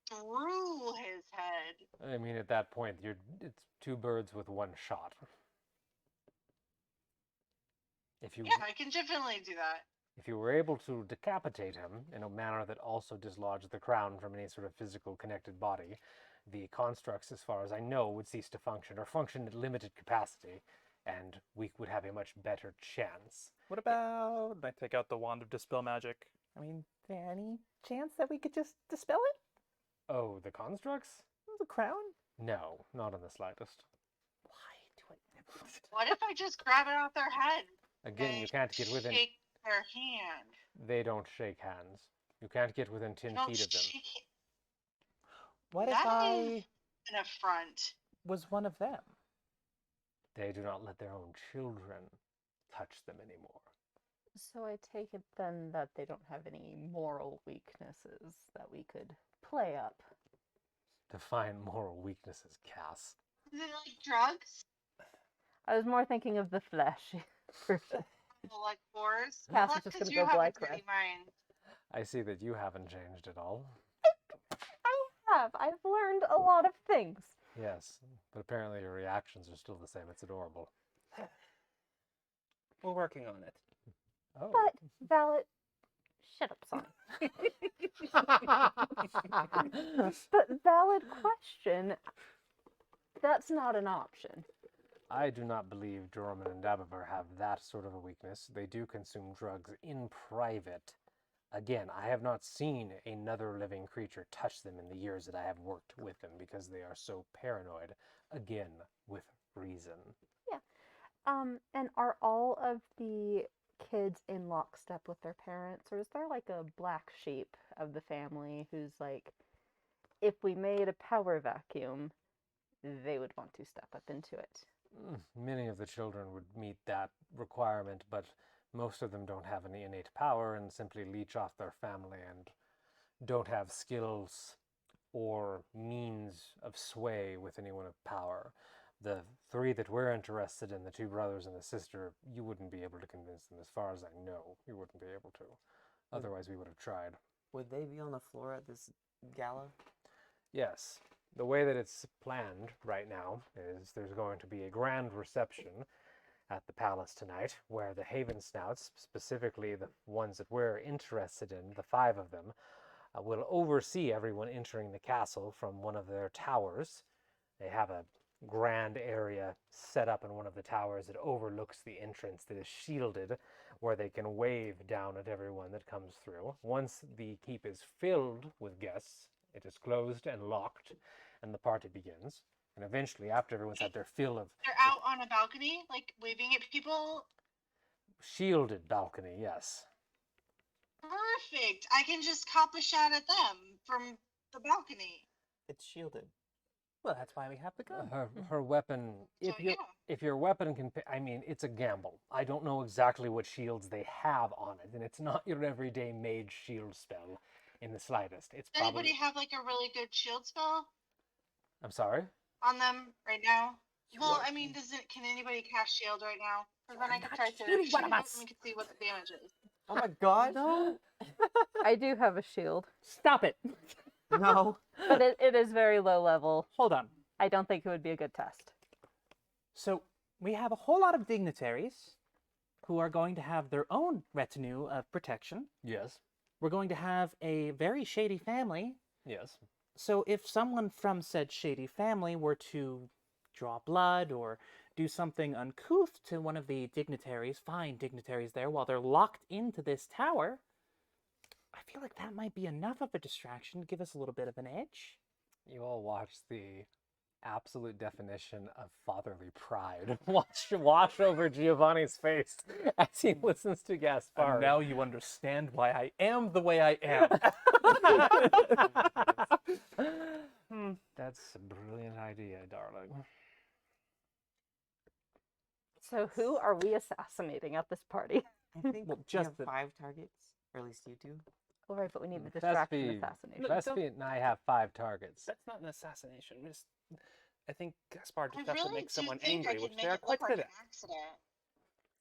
through his head. I mean, at that point, it's two birds with one shot. If you Yeah, I can definitely do that. If you were able to decapitate him in a manner that also dislodged the crown from any sort of physical connected body, the constructs, as far as I know, would cease to function or function at limited capacity, and we would have a much better chance. What about I take out the wand of dispel magic? I mean, is there any chance that we could just dispel it? Oh, the constructs? The crown? No, not in the slightest. Why do I never? What if I just grab it off their head? Again, you can't get within. Shake their hand. They don't shake hands. You can't get within 10 Don't feet of them. shake it. What if That I is an affront. was one of them? They do not let their own children touch them anymore. So I take it then that they don't have any moral weaknesses that we could play up. Define moral weaknesses, Cass. Is it like drugs? I was more thinking of the flesh. version. Like wars? Cass Well, is that's just 'cause gonna you go have a black dirty red. mind. I see that you haven't changed at all. I've learned a lot of things. Yes, but apparently your reactions are still the same. It's adorable. We're working on it. Oh. But valid. Shut up, son. But valid question. That's not an option. I do not believe Jorman and Dabaver have that sort of a weakness. They do consume drugs in private. Again, I have not seen another living creature touch them in the years that I have worked with them because they are so paranoid. Again, with reason. And are all of the kids in lockstep with their parents, or is there like a black sheep of the family who's like, if we made a power vacuum, they would want to step up into it? Many of the children would meet that requirement, but most of them don't have any innate power and simply leech off their family and don't have skills or means of sway with anyone of power. The three that we're interested in, the two brothers and the sister, you wouldn't be able to convince them. As far as I know, you wouldn't be able to. Otherwise, we would have tried. Would they be on the floor at this gala? Yes. The way that it's planned right now is there's going to be a grand reception at the palace tonight where the Haven Snouts, specifically the ones that we're interested in, the 5 of them, will oversee everyone entering the castle from one of their towers. They have a grand area set up in one of the towers that overlooks the entrance that is shielded, where they can wave down at everyone that comes through. Once the keep is filled with guests, it is closed and locked, and the party begins. And eventually, after everyone's had their fill of They're out on a balcony, like waving at people. shielded balcony, yes. Perfect. I can just cop a shot at them from the balcony. It's shielded. Well, that's why we have the gun. Her weapon, So, yeah. if your weapon can, I mean, it's a gamble. I don't know exactly what shields they have on it, and it's not your everyday mage shield spell in the slightest. It's Does anybody probably. have like a really good shield spell I'm sorry. on them right now? You Well, are- I mean, can anybody cast shield right now? Because then I could not try to shooting shoot one of it us. and we could see what the damage is. Oh my god! No. I do have a shield, Stop it. No. but it is very low level. Hold on. I don't think it would be a good test. So we have a whole lot of dignitaries who are going to have their own retinue of protection. Yes. We're going to have a very shady family. Yes. So if someone from said shady family were to draw blood or do something uncouth to one of the dignitaries, fine dignitaries there, while they're locked into this tower, I feel like that might be enough of a distraction to give us a little bit of an edge. You all watched the absolute definition of fatherly pride wash over Giovanni's face as he listens to Gaspar. And now you understand why I am the way I am. That's a brilliant idea, darling. So who are we assassinating at this party? I think Well, we just have the- 5 targets, or at least you do. All right, but we need the distraction Vespi, assassination. Vespi and I have 5 targets. That's not an assassination. I think Gaspar I just has to really make do someone think I angry, could which make they are it quite look like good an at. accident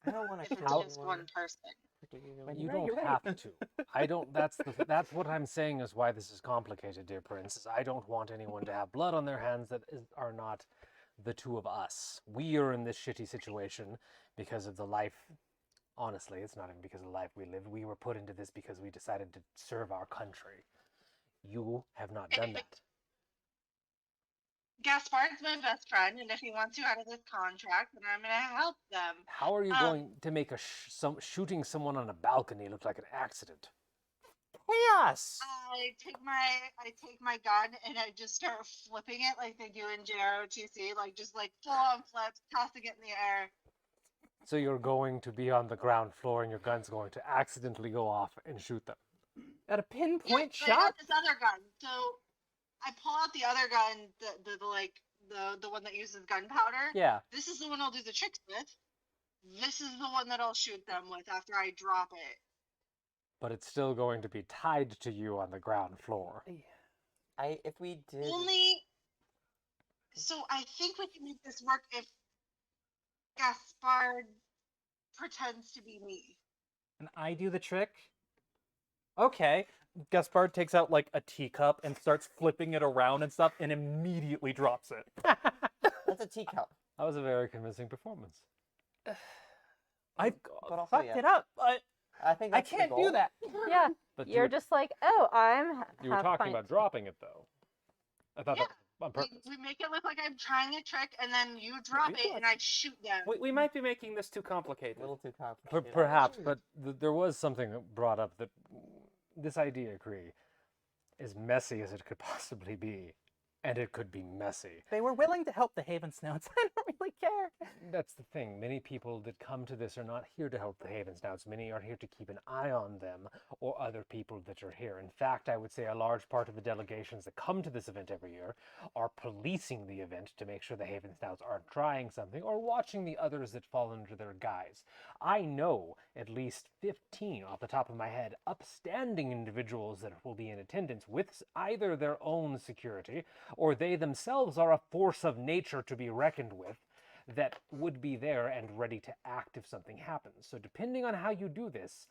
I don't want if to it's kill just anyone one person. particularly. You Right, don't you're right. have to. I don't. That's what I'm saying is why this is complicated, dear Prince. Is I don't want anyone to have blood on their hands that are not the 2 of us. We are in this shitty situation because of the life honestly, it's not even because of the life we live. We were put into this because we decided to serve our country. You have not done that. Gaspard's my best friend, and if he wants you out of this contract, then I'm gonna help them. How are you going to make shooting someone on a balcony look like an accident? Chaos! I take my gun and I just start flipping it like they do in JROTC, like just like full on flips, tossing it in the air. So you're going to be on the ground floor and your gun's going to accidentally go off and shoot them. At a Yeah, pinpoint but I got shot? this other gun, so I pull out the other gun, the one that uses gunpowder. Yeah. This is the one I'll do the tricks with. This is the one that I'll shoot them with after I drop it. But it's still going to be tied to you on the ground floor. If we did, Only. So I think we can make this work if Gaspard pretends to be me. And I do the trick? Okay. Gaspard takes out like a teacup and starts flipping it around and stuff and immediately drops it. that's a teacup. That was a very convincing performance. I But also, fucked yeah. it up. I think I that's the can't do goal. that. Yeah, But you're just like, oh, I'm you were half talking pint. about dropping it, though. I thought Yeah. that was on purpose. We make it look like I'm trying a trick, and then you drop you it, do and I shoot them. We might be making this too A complicated. little too complicated. Perhaps, but there was something that brought up that this idea, Cree, as messy as it could possibly be, and it could be messy. They were willing to help the Haven Snouts. I don't really care. That's the thing. Many people that come to this are not here to help the Haven Snouts. Many are here to keep an eye on them or other people that are here. In fact, I would say a large part of the delegations that come to this event every year are policing the event to make sure the Haven Snouts aren't trying something or watching the others that fall under their guise. I know at least 15 off the top of my head upstanding individuals that will be in attendance with either their own security or they themselves are a force of nature to be reckoned with that would be there and ready to act if something happens. So depending on how you do this,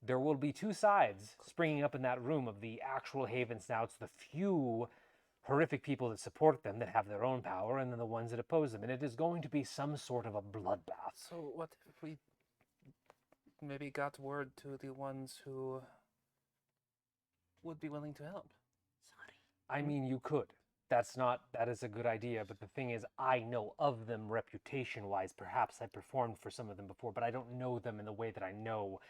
there will be two sides springing up in that room of the actual Haven Snouts, the few horrific people that support them that have their own power, and then the ones that oppose them. And it is going to be some sort of a bloodbath. So what if we maybe got word to the ones who would be willing to help? I mean, you could. That is a good idea, but the thing is, I know of them reputation-wise. Perhaps I performed for some of them before, but I don't know them in the way that I know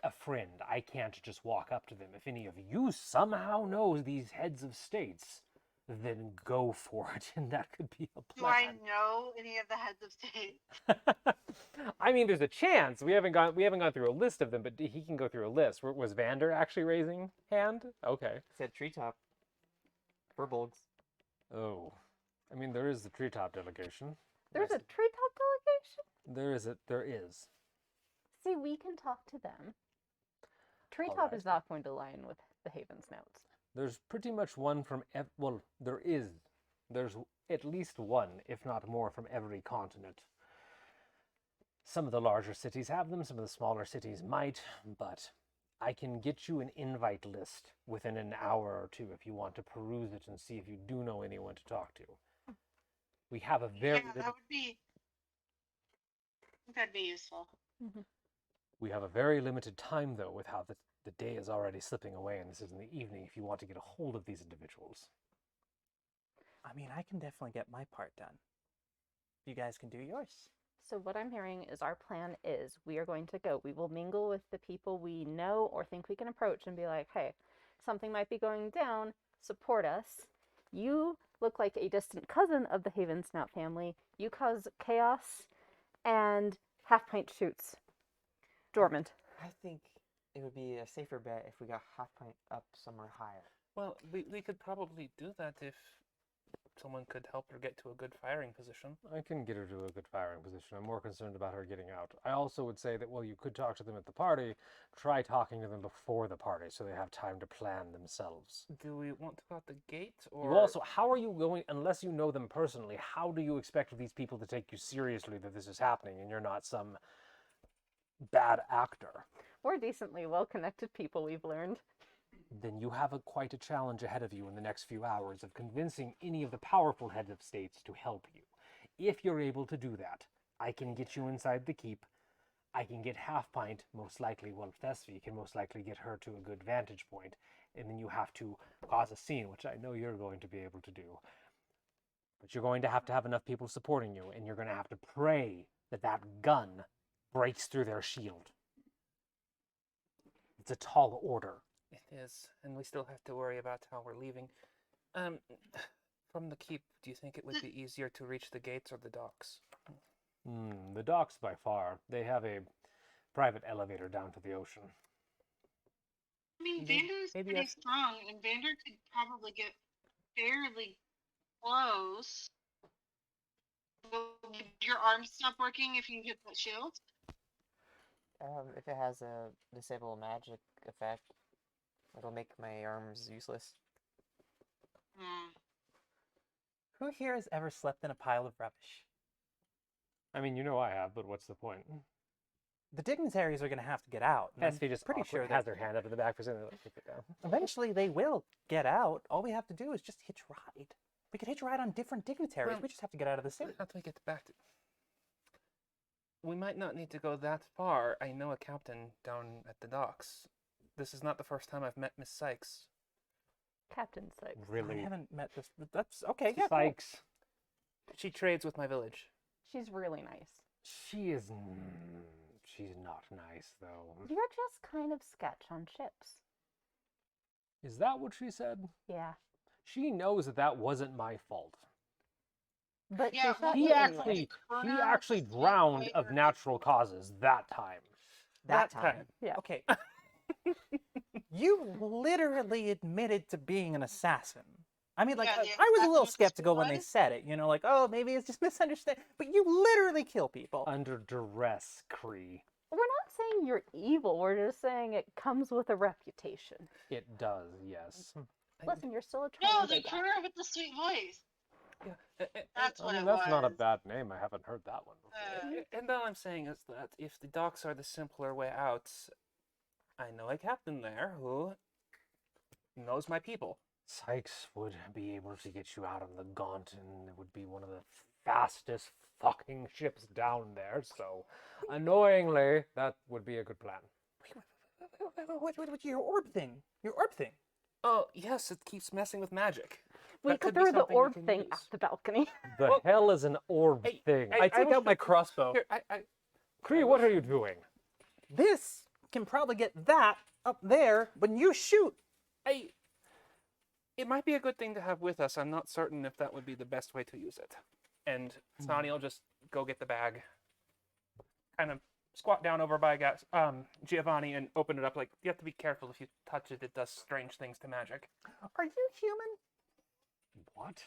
a friend. I can't just walk up to them. If any of you somehow know these heads of states, then go for it, and that could be a Do I plan. know any of the heads of state? I mean, there's a chance. We haven't gone through a list of them, but he can go through a list. Was Vander actually raising hand? Okay. Said treetop. Furbolgs. Oh, I mean, there is the treetop delegation. There's a treetop delegation? There is. See, we can talk to them. Treetop Alright. is not going to line with the Haven Snouts. There's pretty much one from there's at least one, if not more, from every continent. Some of the larger cities have them, some of the smaller cities might, but I can get you an invite list within an hour or two if you want to peruse it and see if you do know anyone to talk to. We have a very Yeah, that'd be useful. We have a very limited time, though, with how the day is already slipping away, and this is in the evening, if you want to get a hold of these individuals. I mean, I can definitely get my part done. You guys can do yours. So what I'm hearing is our plan is we are going to go. We will mingle with the people we know or think we can approach and be like, hey, something might be going down. Support us. You look like a distant cousin of the Haven Snout family. You cause chaos and half pint shoots. Dormant. I think it would be a safer bet if we got half pint up somewhere higher. Well, we could probably do that if someone could help her get to a good firing position. I can get her to a good firing position. I'm more concerned about her getting out. I also would say that, well, you could talk to them at the party. Try talking to them before the party so they have time to plan themselves. Do we want to go out the gate, or You also, how are you going, unless you know them personally, how do you expect these people to take you seriously that this is happening and you're not some bad actor? We're decently well-connected people, we've learned. Then you have quite a challenge ahead of you in the next few hours of convincing any of the powerful heads of states to help you. If you're able to do that, I can get you inside the keep. I can get half pint, most likely, well, Thesvi can most likely get her to a good vantage point, and then you have to cause a scene, which I know you're going to be able to do. But you're going to have enough people supporting you, and you're going to have to pray that that gun breaks through their shield. It's a tall order. It is, and we still have to worry about how we're leaving. From the keep, do you think it would be easier to reach the gates or the docks? The docks by far. They have a private elevator down to the ocean. I mean, Maybe- Vander's maybe pretty that's- strong, and Vander could probably get fairly close. Would your arms stop working if you hit that shield? If it has a disable magic effect, it'll make my arms useless. Hmm. Who here has ever slept in a pile of rubbish? I mean, you know I have, but what's the point? The dignitaries are going to have to get out. and I'm Thesvi just pretty sure has that their hand up in the back for something like, take it down. eventually they will get out. All we have to do is just hitch ride. We could hitch ride on different dignitaries. Well, We just have to get out of the city. How do we get back to... We might not need to go that far. I know a captain down at the docks. This is not the first time I've met Miss Sykes. Captain Sykes. I Really? haven't met this, but that's okay. Yeah, cool. Sykes. She trades with my village. She's really nice. She is... she's not nice, though. You're just kind of sketch on ships. Is that what she said? Yeah. She knows that that wasn't my fault. But Yeah, she's not He anyway. actually, he Burner, actually Sweet drowned of Waiter. natural causes that time. That time. Yeah. Okay. You literally admitted to being an assassin. I mean, like, Yeah, the I was a little assassin skeptical when they squad. said it. You know, like, oh, maybe it's just misunderstanding. But you literally kill people. Under duress, Cree. We're not saying you're evil. We're just saying it comes with a reputation. It does, yes. Listen, you're still a No, trial. the crooner with the sweet voice. Yeah. That's I what mean, it that's not a was. bad name. I haven't heard that one before. And all I'm saying is that if the docks are the simpler way out, I know a captain there who knows my people. Sykes would be able to get you out on the Gaunt, and it would be one of the fastest fucking ships down there, so annoyingly, that would be a good plan. Wait, your orb thing. Your orb thing. Oh, yes, it keeps messing with magic. We That could could be throw the something we orb can thing use. out the balcony. The Well, hell is an orb hey, thing? hey, I take was out my crossbow. Here, Cree, what are you doing? This can probably get that up there when you shoot. It might be a good thing to have with us. I'm not certain if that would be the best way to use it. And Sonny will just go get the bag, kind of squat down over by Giovanni and open it up. Like, you have to be careful if you touch it. It does strange things to magic. Are you human? What?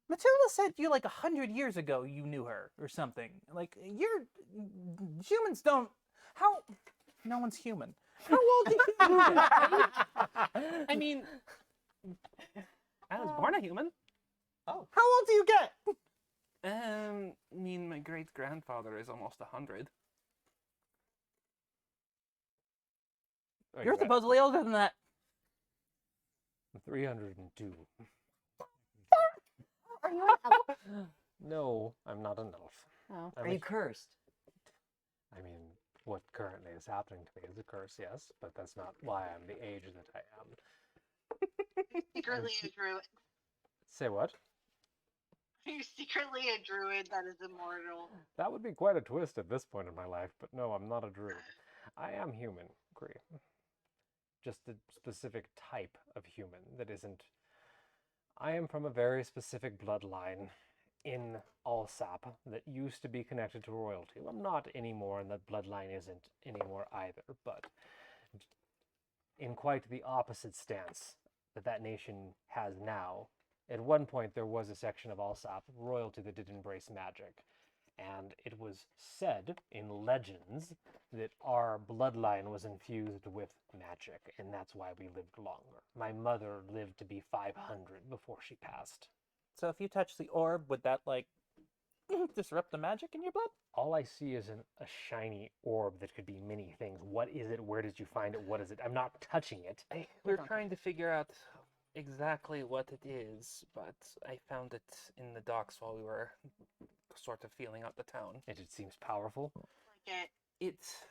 Matilda said you like 100 years ago you knew her or something. Like humans don't. How? No one's human. How old do you get? I mean, I was born a human. How old do you get? I mean, my great grandfather is almost 100. Oh, You're at supposedly older than that. 302. Are you an elf? No, I'm not an elf. Oh. I'm Are a you cursed? I mean, what currently is happening to me is a curse, yes, but that's not why I'm the age that I am. Secretly a druid. Say what? You're secretly a druid that is immortal. That would be quite a twist at this point in my life, but no, I'm not a druid. I am human, Cree. Just a specific type of human that isn't... I am from a very specific bloodline in Alsap that used to be connected to royalty. I'm not anymore, and that bloodline isn't anymore either, but in quite the opposite stance that that nation has now. At one point, there was a section of Alsap royalty that did embrace magic, and it was said in legends that our bloodline was infused with magic, and that's why we lived longer. My mother lived to be 500 before she passed. So if you touch the orb, would that like disrupt the magic in your blood? All I see is a shiny orb that could be many things. What is it? Where did you find it? What is it? I'm not touching it. We're trying to figure out exactly what it is, but I found it in the docks while we were sort of feeling out the town. It seems powerful. Like it. It's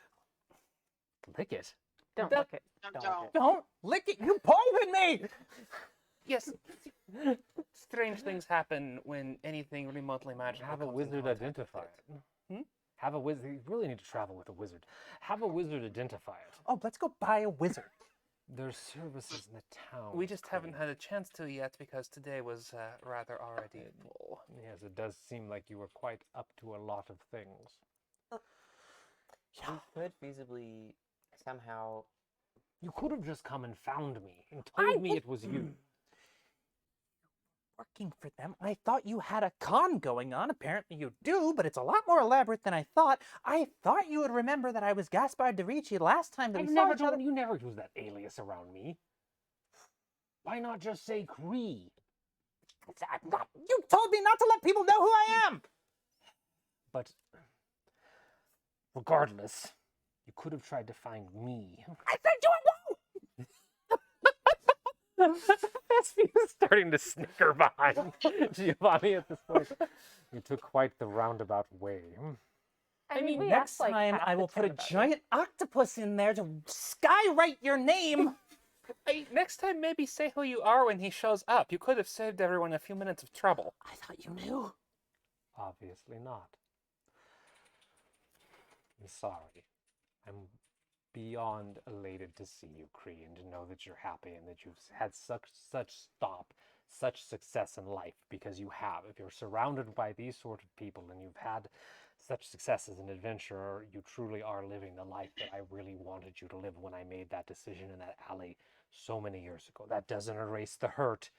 Lick it. Don't That- look it. No, Don't don't. look Don't lick it! You poisoned me! yes. Strange things happen when anything remotely magical. Have a comes in wizard contact with identify it. it. Have a wizard. You really need to travel with a wizard. Have a wizard identify it. Oh, let's go buy a wizard. There's services in the town. We just haven't Cree. had a chance to yet because today was rather already full. Yes, it does seem like you were quite up to a lot of things. We could feasibly somehow. You could have just come and found me and told me it was you. Working for them. I thought you had a con going on. Apparently you do, but it's a lot more elaborate than I thought. I thought you would remember that I was Gaspard de Ricci last time that I've we saw never each other. told you never use that alias around me. Why not just say Cree? You told me not to let people know who I am! But regardless, you could have tried to find me. I said you would know! Thespia's starting to snicker behind Giovanni at this point. You took quite the roundabout way. I mean, we next asked, like, time half I the will put town a about you. giant octopus in there to skywrite your name. Hey, next time maybe say who you are when he shows up. You could have saved everyone a few minutes of trouble. I thought you knew. Obviously not. I'm sorry. I'm beyond elated to see you, Cree, and to know that you're happy and that you've had such success in life, because you have. If you're surrounded by these sort of people and you've had such success as an adventurer, you truly are living the life that I really wanted you to live when I made that decision in that alley so many years ago. That doesn't erase the hurt,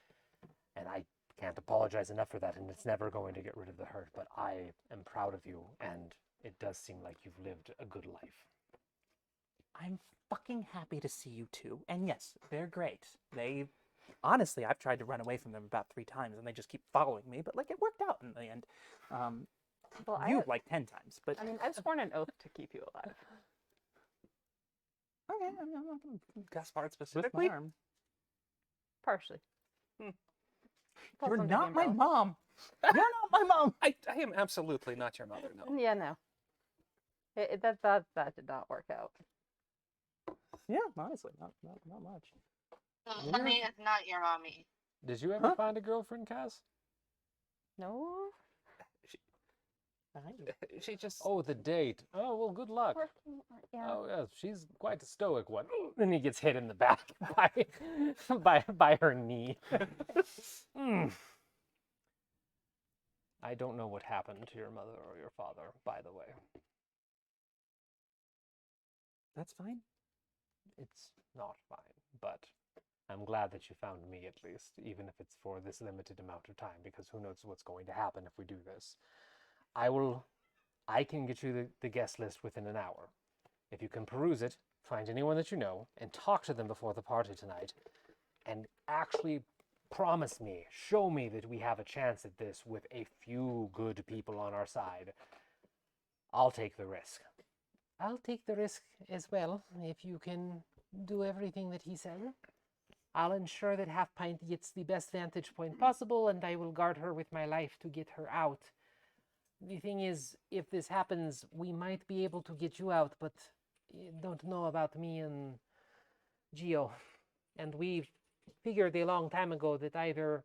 and I can't apologize enough for that, and it's never going to get rid of the hurt, but I am proud of you, and it does seem like you've lived a good life. I'm fucking happy to see you two. And yes, they're great. Honestly, I've tried to run away from them about 3 times and they just keep following me, but like it worked out in the end. Well, You like 10 times, but I mean, I've sworn an oath to keep you alive. okay, I'm not gonna Gaspard twist my specifically? arm. Partially. Hmm. Falls You're under not the my umbrella. mom. You're not my mom. I am absolutely not your mother, no. Yeah, no. That did not work out. Yeah, honestly, not much. So Honey is not your mommy. Did you ever Huh? find a girlfriend, Kaz? No. Behind you. She just... Oh, the date. Oh, well, good luck. Working. Yeah. Oh, yeah, she's quite a stoic one. Then he gets hit in the back by her knee. Mm. I don't know what happened to your mother or your father, by the way. That's fine. It's not fine, but I'm glad that you found me at least, even if it's for this limited amount of time, because who knows what's going to happen if we do this. I can get you the guest list within an hour. If you can peruse it, find anyone that you know, and talk to them before the party tonight, and actually promise me, show me that we have a chance at this with a few good people on our side, I'll take the risk. I'll take the risk as well, if you can do everything that he said. I'll ensure that Half Pint gets the best vantage point possible, and I will guard her with my life to get her out. The thing is, if this happens, we might be able to get you out, but you don't know about me and Gio. And we figured a long time ago that either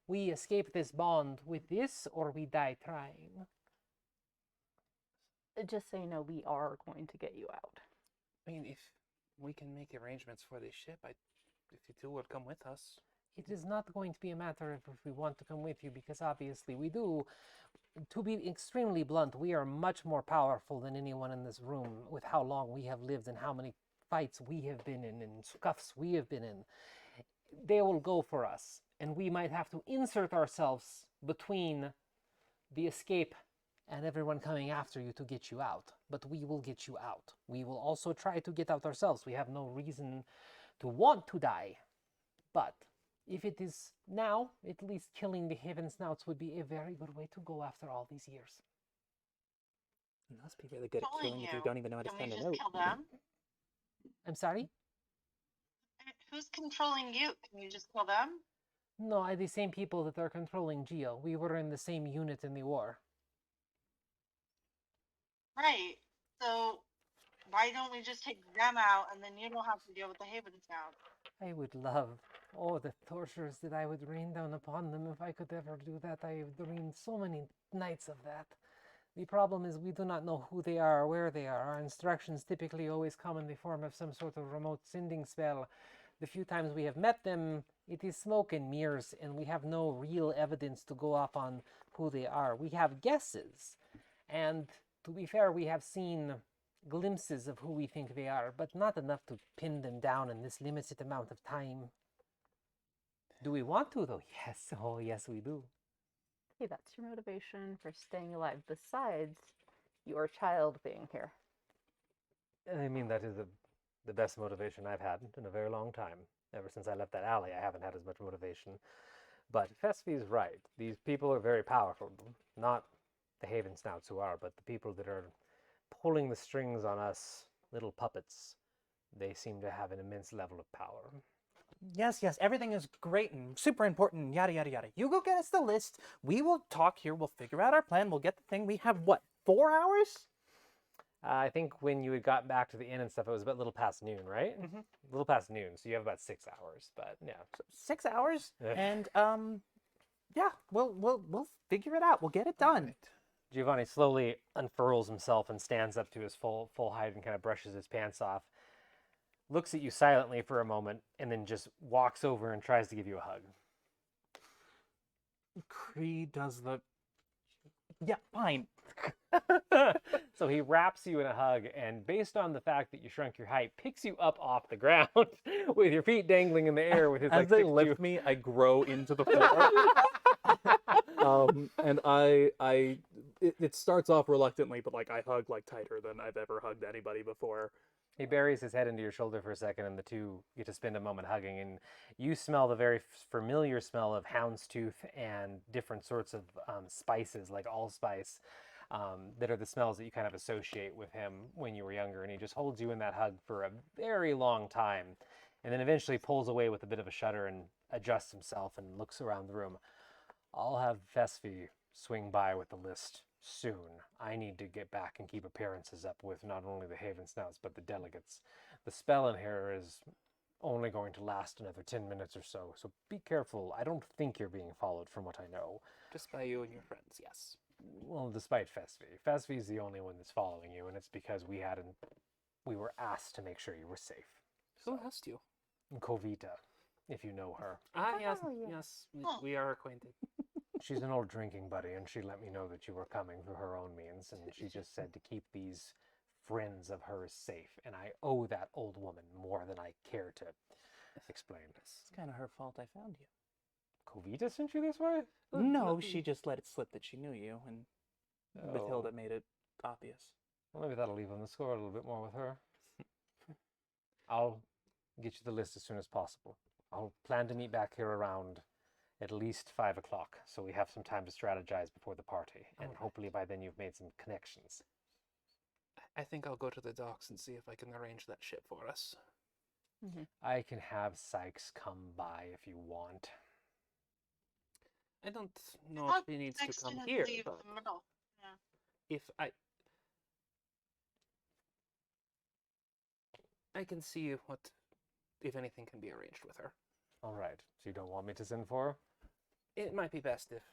we escape this bond with this, or we die trying. Just so you know, we are going to get you out. I mean, if we can make arrangements for this ship, if you two would come with us. It is not going to be a matter of if we want to come with you, because obviously we do. To be extremely blunt, we are much more powerful than anyone in this room with how long we have lived and how many fights we have been in and scuffs we have been in. They will go for us, and we might have to insert ourselves between the escape and everyone coming after you to get you out. But we will get you out. We will also try to get out ourselves. We have no reason to want to die. But if it is now, at least killing the Haven Snouts would be a very good way to go after all these years. You must be really good at Calling killing if you you. don't even know how to Can we send a just note. kill them? I'm sorry? Who's controlling you? Can you just kill them? No, the same people that are controlling Geo. We were in the same unit in the war. Right. So why don't we just take them out and then you don't have to deal with the Havens now? I would love, oh, the tortures that I would rain down upon them if I could ever do that. I have dreamed so many nights of that. The problem is we do not know who they are or where they are. Our instructions typically always come in the form of some sort of remote sending spell. The few times we have met them, it is smoke and mirrors, and we have no real evidence to go off on who they are. We have guesses, and to be fair, we have seen glimpses of who we think they are, but not enough to pin them down in this limited amount of time. Do we want to, though? Yes. Oh, yes, we do. Hey, that's your motivation for staying alive, besides your child being here. I mean, that is the best motivation I've had in a very long time. Ever since I left that alley, I haven't had as much motivation. But Fesvy's right. These people are very powerful. Not the Haven Snouts who are, but the people that are pulling the strings on us, little puppets. They seem to have an immense level of power. Yes, yes, everything is great and super important, yada, yada, yada. You go get us the list. We will talk here. We'll figure out our plan. We'll get the thing. We have, what, 4 hours? I think when you had got back to the inn and stuff, it was about a little past noon, right? Mm-hmm. A little past noon, so you have about 6 hours. But yeah, 6 hours? Yeah. And, yeah, we'll figure it out. We'll get it done. Giovanni slowly unfurls himself and stands up to his full height and kind of brushes his pants off. Looks at you silently for a moment, and then just walks over and tries to give you a hug. Cree does the... Yeah, fine. So he wraps you in a hug, and based on the fact that you shrunk your height, picks you up off the ground with your feet dangling in the air with his As like they 6'2". lift me, I grow into the floor. And it starts off reluctantly, but like I hug like tighter than I've ever hugged anybody before. He buries his head into your shoulder for a second, and the two get to spend a moment hugging. And you smell the very familiar smell of houndstooth and different sorts of spices, like allspice, that are the smells that you kind of associate with him when you were younger. And he just holds you in that hug for a very long time, and then eventually pulls away with a bit of a shudder and adjusts himself and looks around the room. I'll have Fesvy swing by with the list soon. I need to get back and keep appearances up with not only the Haven Snouts, but the delegates. The spell in here is only going to last another 10 minutes or so, so be careful. I don't think you're being followed from what I know. Just by you and your friends, yes. Well, despite Fesvy. Fesvy's the only one that's following you, and it's because we were asked to make sure you were safe. Who asked you? Kovita, if you know her. Ah, yes, Oh, yeah. yes, we are acquainted. She's an old drinking buddy, and she let me know that you were coming through her own means, and she just said to keep these friends of hers safe, and I owe that old woman more than I care to explain. It's kind of her fault I found you. Kovita sent you this way? No, she just let it slip that she knew you, and with Oh. Hilda made it obvious. Well, maybe that'll leave on the score a little bit more with her. I'll get you the list as soon as possible. I'll plan to meet back here around at least 5 o'clock, so we have some time to strategize before the party, and Alright. hopefully by then you've made some connections. I think I'll go to the docks and see if I can arrange that ship for us. I can have Sykes come by if you want. I don't know thought if he needs to Next come didn't here, leave but the middle. Yeah. if I can see what, if anything, can be arranged with her. All right, so you don't want me to send for her? It might be best if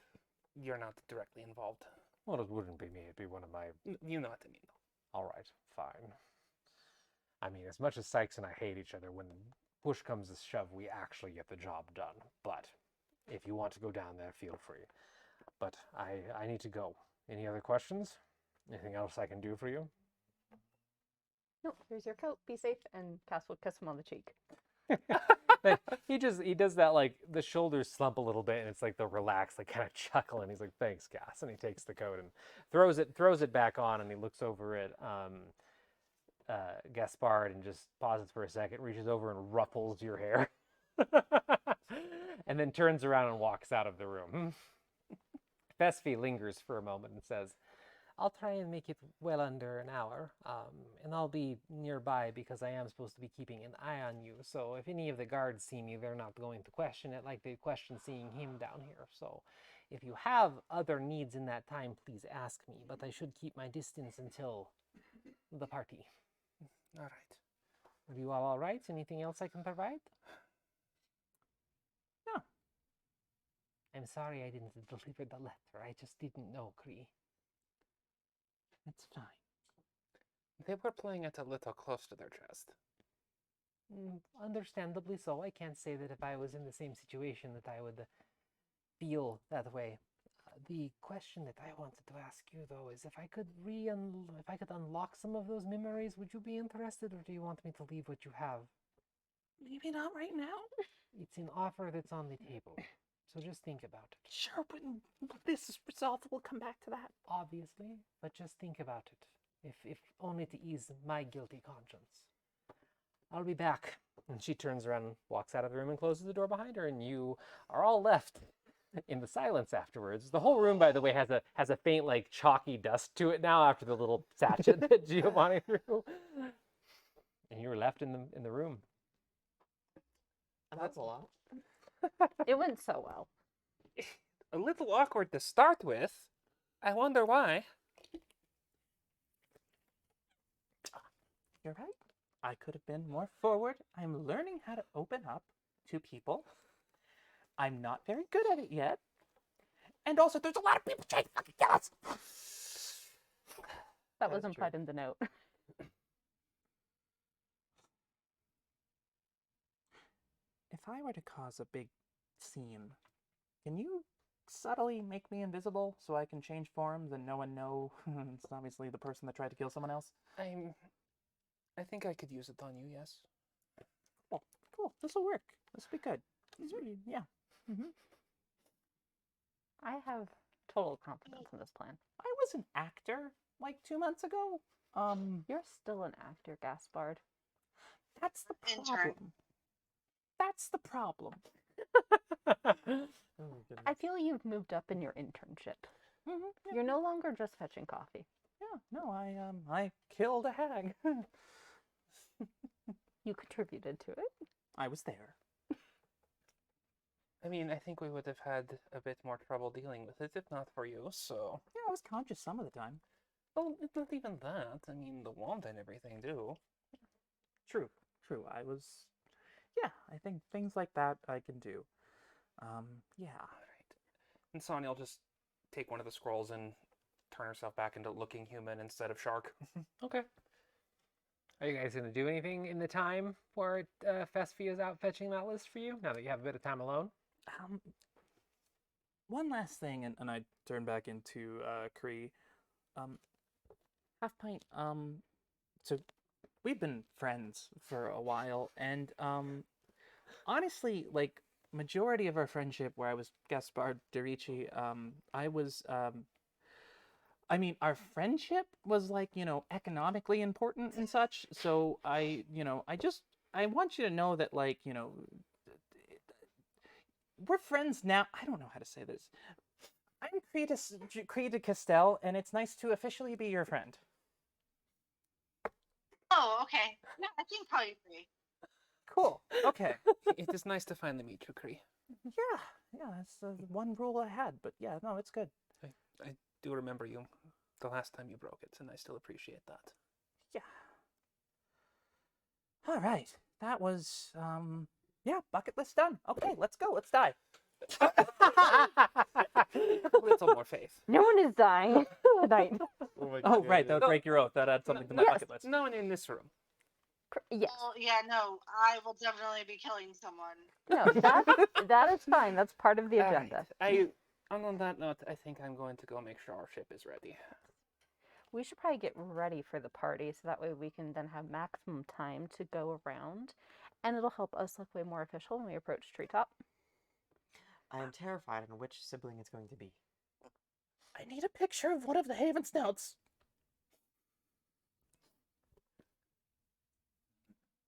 you're not directly involved. Well, it wouldn't be me. It'd be one of my... You know what I mean, though. All right, fine. I mean, as much as Sykes and I hate each other, when push comes to shove, we actually get the job done. But if you want to go down there, feel free. But I need to go. Any other questions? Anything else I can do for you? Nope, here's your coat. Be safe, and Cass will kiss him on the cheek. But he does that, like, the shoulders slump a little bit, and it's like the relaxed, like, kind of chuckle, and he's like, thanks, Cass, and he takes the coat and throws it back on, and he looks over at Gaspard and just pauses for a second, reaches over and ruffles your hair, and then turns around and walks out of the room. Fesvy lingers for a moment and says, I'll try and make it well under an hour, and I'll be nearby because I am supposed to be keeping an eye on you. So if any of the guards see me, they're not going to question it like they question seeing him down here. So if you have other needs in that time, please ask me. But I should keep my distance until the party. All right. Are you all right? Anything else I can provide? No. I'm sorry I didn't deliver the letter. I just didn't know, Cree. It's fine. They were playing it a little close to their chest. Understandably so. I can't say that if I was in the same situation that I would feel that way. The question that I wanted to ask you, though, is if I could unlock some of those memories, would you be interested, or do you want me to leave what you have? Maybe not right now. It's an offer that's on the table, so just think about it. Sure, when this is resolved, we'll come back to that. Obviously, but just think about it, if only to ease my guilty conscience. I'll be back. And she turns around and walks out of the room and closes the door behind her, and you are all left in the silence afterwards. The whole room, by the way, has a faint, like, chalky dust to it now after the little sachet that Giovanni threw. And you were left in the room. That's a lot. It went so well. A little awkward to start with. I wonder why. You're right. I could have been more forward. I'm learning how to open up to people. I'm not very good at it yet. And also, there's a lot of people trying to fucking kill us. That was That's true. implied in the note. If I were to cause a big scene, can you subtly make me invisible so I can change forms and no one know it's obviously the person that tried to kill someone else? I think I could use it on you, yes. Oh, cool. This will work. This will be good. Yeah. I have total confidence in this plan. I was an actor like 2 months ago. You're still an actor, Gaspard. That's the Intern. problem. That's the problem. Oh, goodness. I feel you've moved up in your internship. Yeah. You're no longer just fetching coffee. Yeah, no, I killed a hag. You contributed to it. I was there. I mean, I think we would have had a bit more trouble dealing with it if not for you, so... Yeah, I was conscious some of the time. Well, it's not even that. I mean, the wand and everything do. True. I was... Yeah, I think things like that I can do. Yeah. Alright. And Sonya will just take one of the scrolls and turn herself back into looking human instead of shark. Okay. Are you guys going to do anything in the time where Fesfi is out fetching that list for you, now that you have a bit of time alone? One last thing, and I turn back into Kree. Half Pint, so we've been friends for a while, and honestly, like, majority of our friendship, where I was Gaspard Derici, I mean, our friendship was, like, economically important and such, so I want you to know that, like, we're friends now. I don't know how to say this. I'm Cree de Castel, and it's nice to officially be your friend. Oh, okay. No, I think probably agree. Cool. Okay. It is nice to finally meet you, Kree. Yeah, that's the one rule I had, but yeah, no, it's good. I do remember you the last time you broke it, and I still appreciate that. Yeah. All right. That was, yeah, bucket list done. Okay, let's go. Let's die. A little more faith. No one is dying tonight. Oh, right. That would break your oath. That adds something to my Yes. bucket list. No one in this room. Yes. Well, yeah, no, I will definitely be killing someone. No, that is fine. That's part of the agenda. And on that note, I think I'm going to go make sure our ship is ready. We should probably get ready for the party so that way we can then have maximum time to go around. And it'll help us look way more official when we approach Treetop. I am terrified on which sibling it's going to be. I need a picture of one of the Haven Snouts.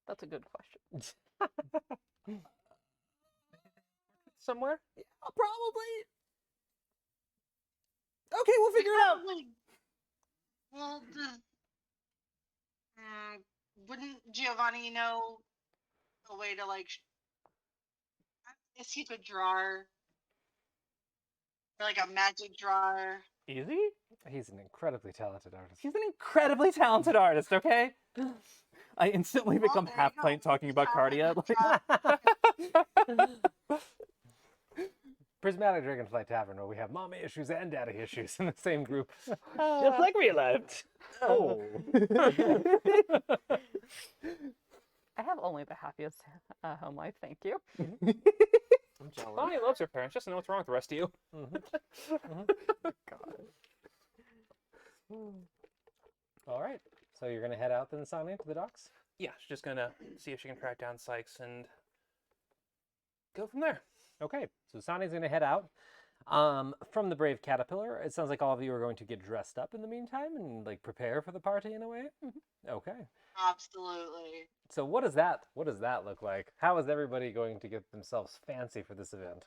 That's a good question. Somewhere? Yeah, probably. Okay, we'll figure it out. Probably. Well, wouldn't Giovanni know a way to, like, a secret drawer? Or, like, a magic drawer? Easy? He's an incredibly talented artist. He's an incredibly talented artist, okay? I instantly Well, become there you half go. pint talking about Cardia. Prismatic Dragonfly Tavern, where we have mommy issues and daddy issues in the same group. Just like real life. Oh. I have only the happiest home life, thank you. I'm jealous. Bonnie loves her parents. Just know what's wrong with the rest of you. All right. So you're going to head out then, Sonia, to the docks? Yeah, she's just gonna see if she can track down Sykes and go from there. Okay. So Sonia's going to head out. From the Brave Caterpillar, it sounds like all of you are going to get dressed up in the meantime and like prepare for the party in a way. Okay. Absolutely. So what does that look like? How is everybody going to get themselves fancy for this event?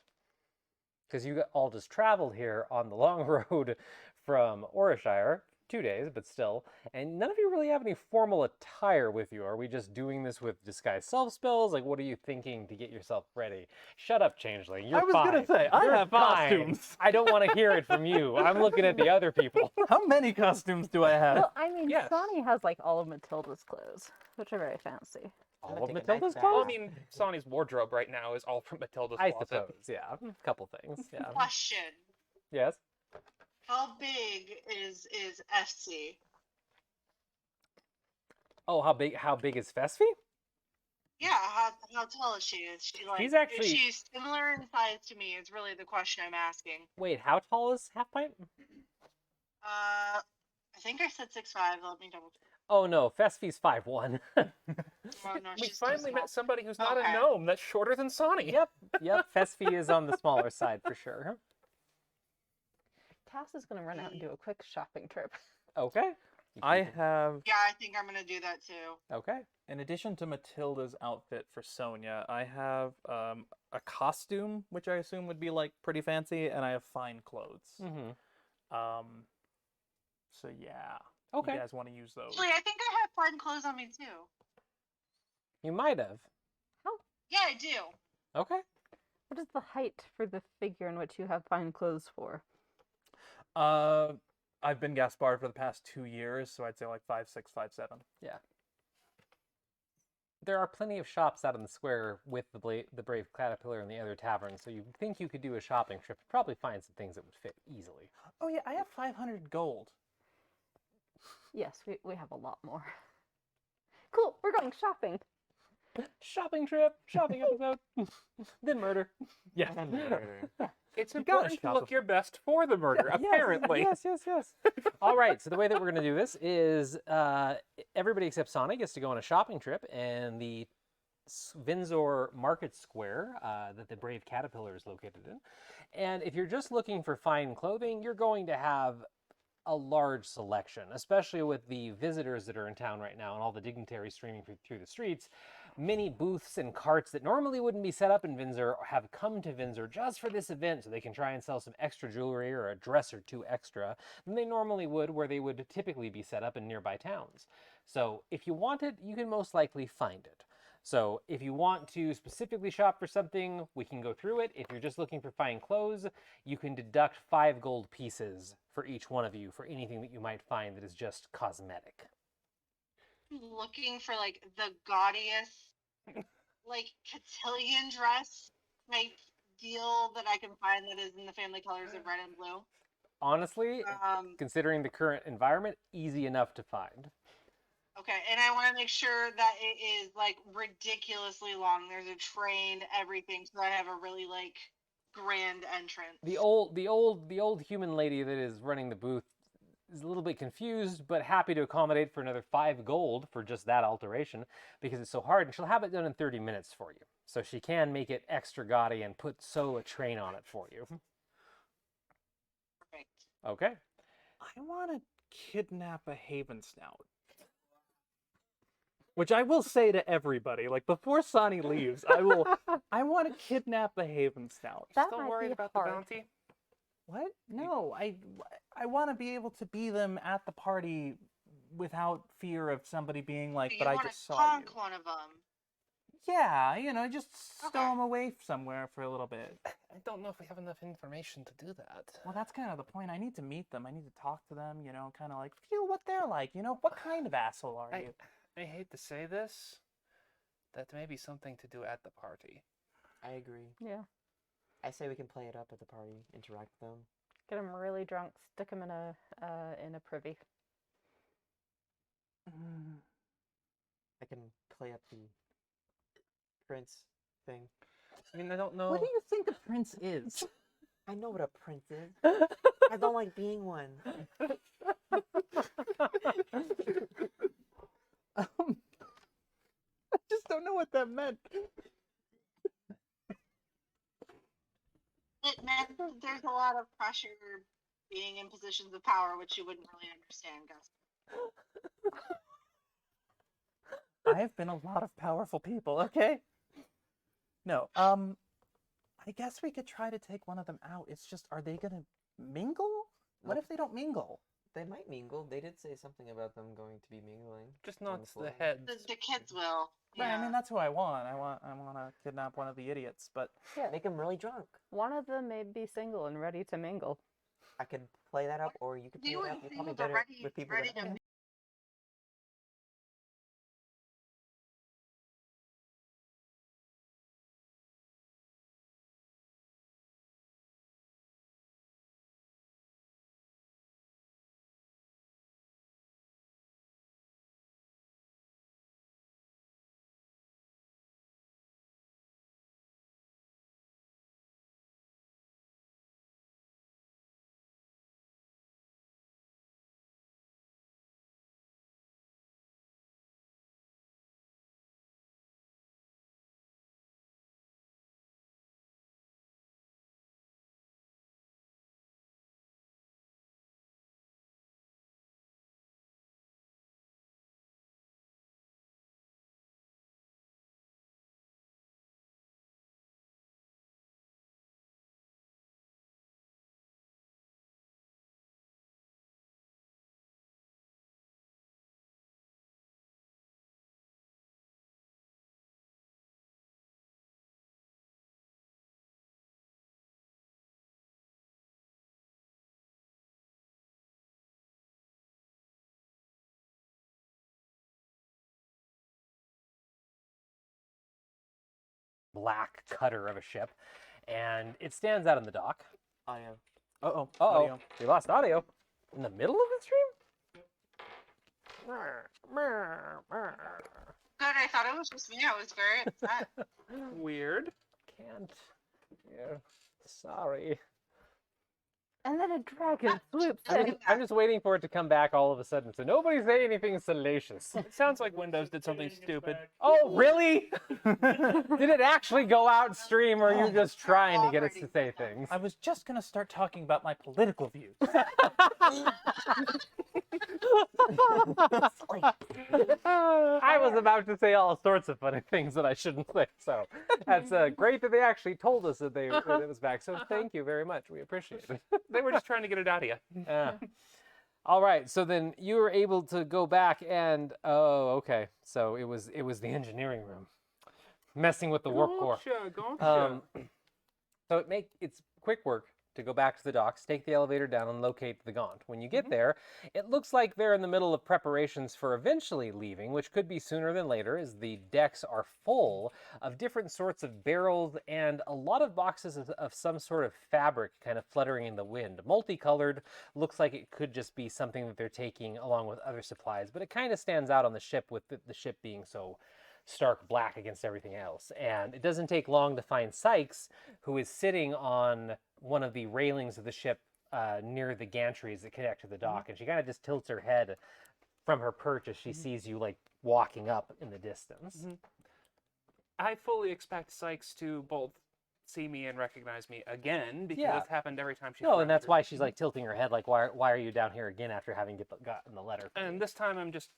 Because you all just traveled here on the long road from Orishire, 2 days, but still, and none of you really have any formal attire with you. Are we just doing this with disguised self spells? Like, what are you thinking to get yourself ready? Shut up, Changeling. You're I was fine. gonna say, I You're have fine. costumes. I don't want to hear it from you. I'm looking at the other people. How many costumes do I have? Well, I mean, Yes. Sonny has like all of Matilda's clothes, which are very fancy. All gonna of take a night Matilda's bath. Well, I clothes? mean, Sonny's wardrobe right now is all from Matilda's I closet. suppose, yeah. A couple things, yeah. Question: Yes? how big is FC? Oh, how big is Fesfi? Yeah, how tall is she? Is she like? She's actually- Is she similar in size to me? Is really the question I'm asking. Wait, how tall is Half Pint? I think I said 6'5". Let me double check. Oh no, Fesfi's 5'1". Oh, no, We she's too finally small. met somebody who's not Okay. a gnome that's shorter than Sonny. Yep, Fesfi is on the smaller side for sure. Cass is going to run out and do a quick shopping trip. Okay. I have, Yeah, I think I'm gonna do that too. Okay. in addition to Matilda's outfit for Sonia, I have a costume, which I assume would be like pretty fancy, and I have fine clothes. Mm-hmm. So yeah. Okay. You guys want to use those? Actually, I think I have fine clothes on me too. You might have. Yeah, I do. Okay. What is the height for the figure in which you have fine clothes for? I've been Gaspard for the past 2 years, so I'd say like 5'6", 5'7". There are plenty of shops out in the square with the Brave Caterpillar and the other taverns, so you think you could do a shopping trip and probably find some things that would fit easily. Oh yeah, I have 500 gold. Yes, we have a lot more. Cool, we're going shopping. Shopping trip, shopping episode, then murder. Yeah. And murder. It's gotta important to shop look your best for the murder, apparently. Yes. All right, so the way that we're going to do this is everybody except Sonic gets to go on a shopping trip, and the Vinzor Market Square that the Brave Caterpillar is located in. And if you're just looking for fine clothing, you're going to have a large selection, especially with the visitors that are in town right now and all the dignitaries streaming through the streets. Many booths and carts that normally wouldn't be set up in Vinzor have come to Vinzor just for this event, so they can try and sell some extra jewelry or a dress or two extra than they normally would where they would typically be set up in nearby towns. So if you want it, you can most likely find it. So if you want to specifically shop for something, we can go through it. If you're just looking for fine clothes, you can deduct 5 gold pieces for each one of you for anything that you might find that is just cosmetic. Looking for like the gaudiest, like cotillion dress type deal that I can find that is in the family colors of red and blue. Honestly, considering the current environment, easy enough to find. Okay, and I want to make sure that it is like ridiculously long. There's a train, everything, so I have a really like grand entrance. The old human lady that is running the booth is a little bit confused, but happy to accommodate for another 5 gold for just that alteration because it's so hard, and she'll have it done in 30 minutes for you. So she can make it extra gaudy and sew a train on it for you. Perfect. Okay. I want to kidnap a Haven Snout. Which I will say to everybody, like before Sonny leaves, I want to kidnap a Haven Snout. That Still might worried be about hard. the bounty? What? No, I want to be able to be them at the party without fear of somebody being like, You but I want just to saw you. conk one of them. Yeah, just stow Okay. them away somewhere for a little bit. I don't know if we have enough information to do that. Well, that's kind of the point. I need to meet them. I need to talk to them, kind of like feel what they're like. What kind of asshole are you? I hate to say this, that may be something to do at the party. I agree. Yeah. I say we can play it up at the party, interact with them. Get them really drunk, stick them in a privy. I can play up the prince thing. I mean, I don't know. What do you think a prince is? I know what a prince is. I don't like being one. I just don't know what that meant. It meant that there's a lot of pressure being in positions of power, which you wouldn't really understand, Gus. I have been a lot of powerful people, okay? No, I guess we could try to take one of them out. It's just, are they gonna mingle? What if they don't mingle? They might mingle. They did say something about them going to be mingling. Just on not the the floor. heads. The kids will. Right, Yeah. I mean, that's who I want. I want to kidnap one of the idiots, but Yeah. Make them really drunk. One of them may be single and ready to mingle. I could play that up, or you could play You it up. and You're probably singles are better with people ready that to Black cutter of a ship, and it stands out in the dock. audio. uh-oh, Uh-oh, audio. we lost audio in the middle of the stream? Good, I thought it was just me. I was very upset. Weird. Can't. Yeah, sorry. And then a dragon swoops I'm in. I'm just waiting for it to come back all of a sudden. So nobody say anything salacious. It sounds like Windows did something stupid. Oh, really? Did it actually go out stream, or are you just trying to get us to say things? I was just gonna start talking about my political views. I was about to say all sorts of funny things that I shouldn't say. So that's great that they actually told us that it was back. So thank you very much. We appreciate it. They were just trying to get it out of you. Yeah. All right. So then you were able to go back and okay. So it was the engineering room, messing with the warp core. Gotcha. So it's quick work to go back to the docks, take the elevator down, and locate the Gaunt. When you get there, it looks like they're in the middle of preparations for eventually leaving, which could be sooner than later, as the decks are full of different sorts of barrels and a lot of boxes of some sort of fabric kind of fluttering in the wind. Multicolored, looks like it could just be something that they're taking along with other supplies, but it kind of stands out on the ship with the ship being so stark black against everything else. And it doesn't take long to find Sykes, who is sitting on one of the railings of the ship near the gantries that connect to the dock. And she kind of just tilts her head from her perch as she sees you like walking up in the distance. I fully expect Sykes to both see me and recognize me again, because Yeah. it's happened every time she's No, and that's through. why she's like tilting her head, like, why are you down here again after having gotten the letter? from me?" And this time I'm just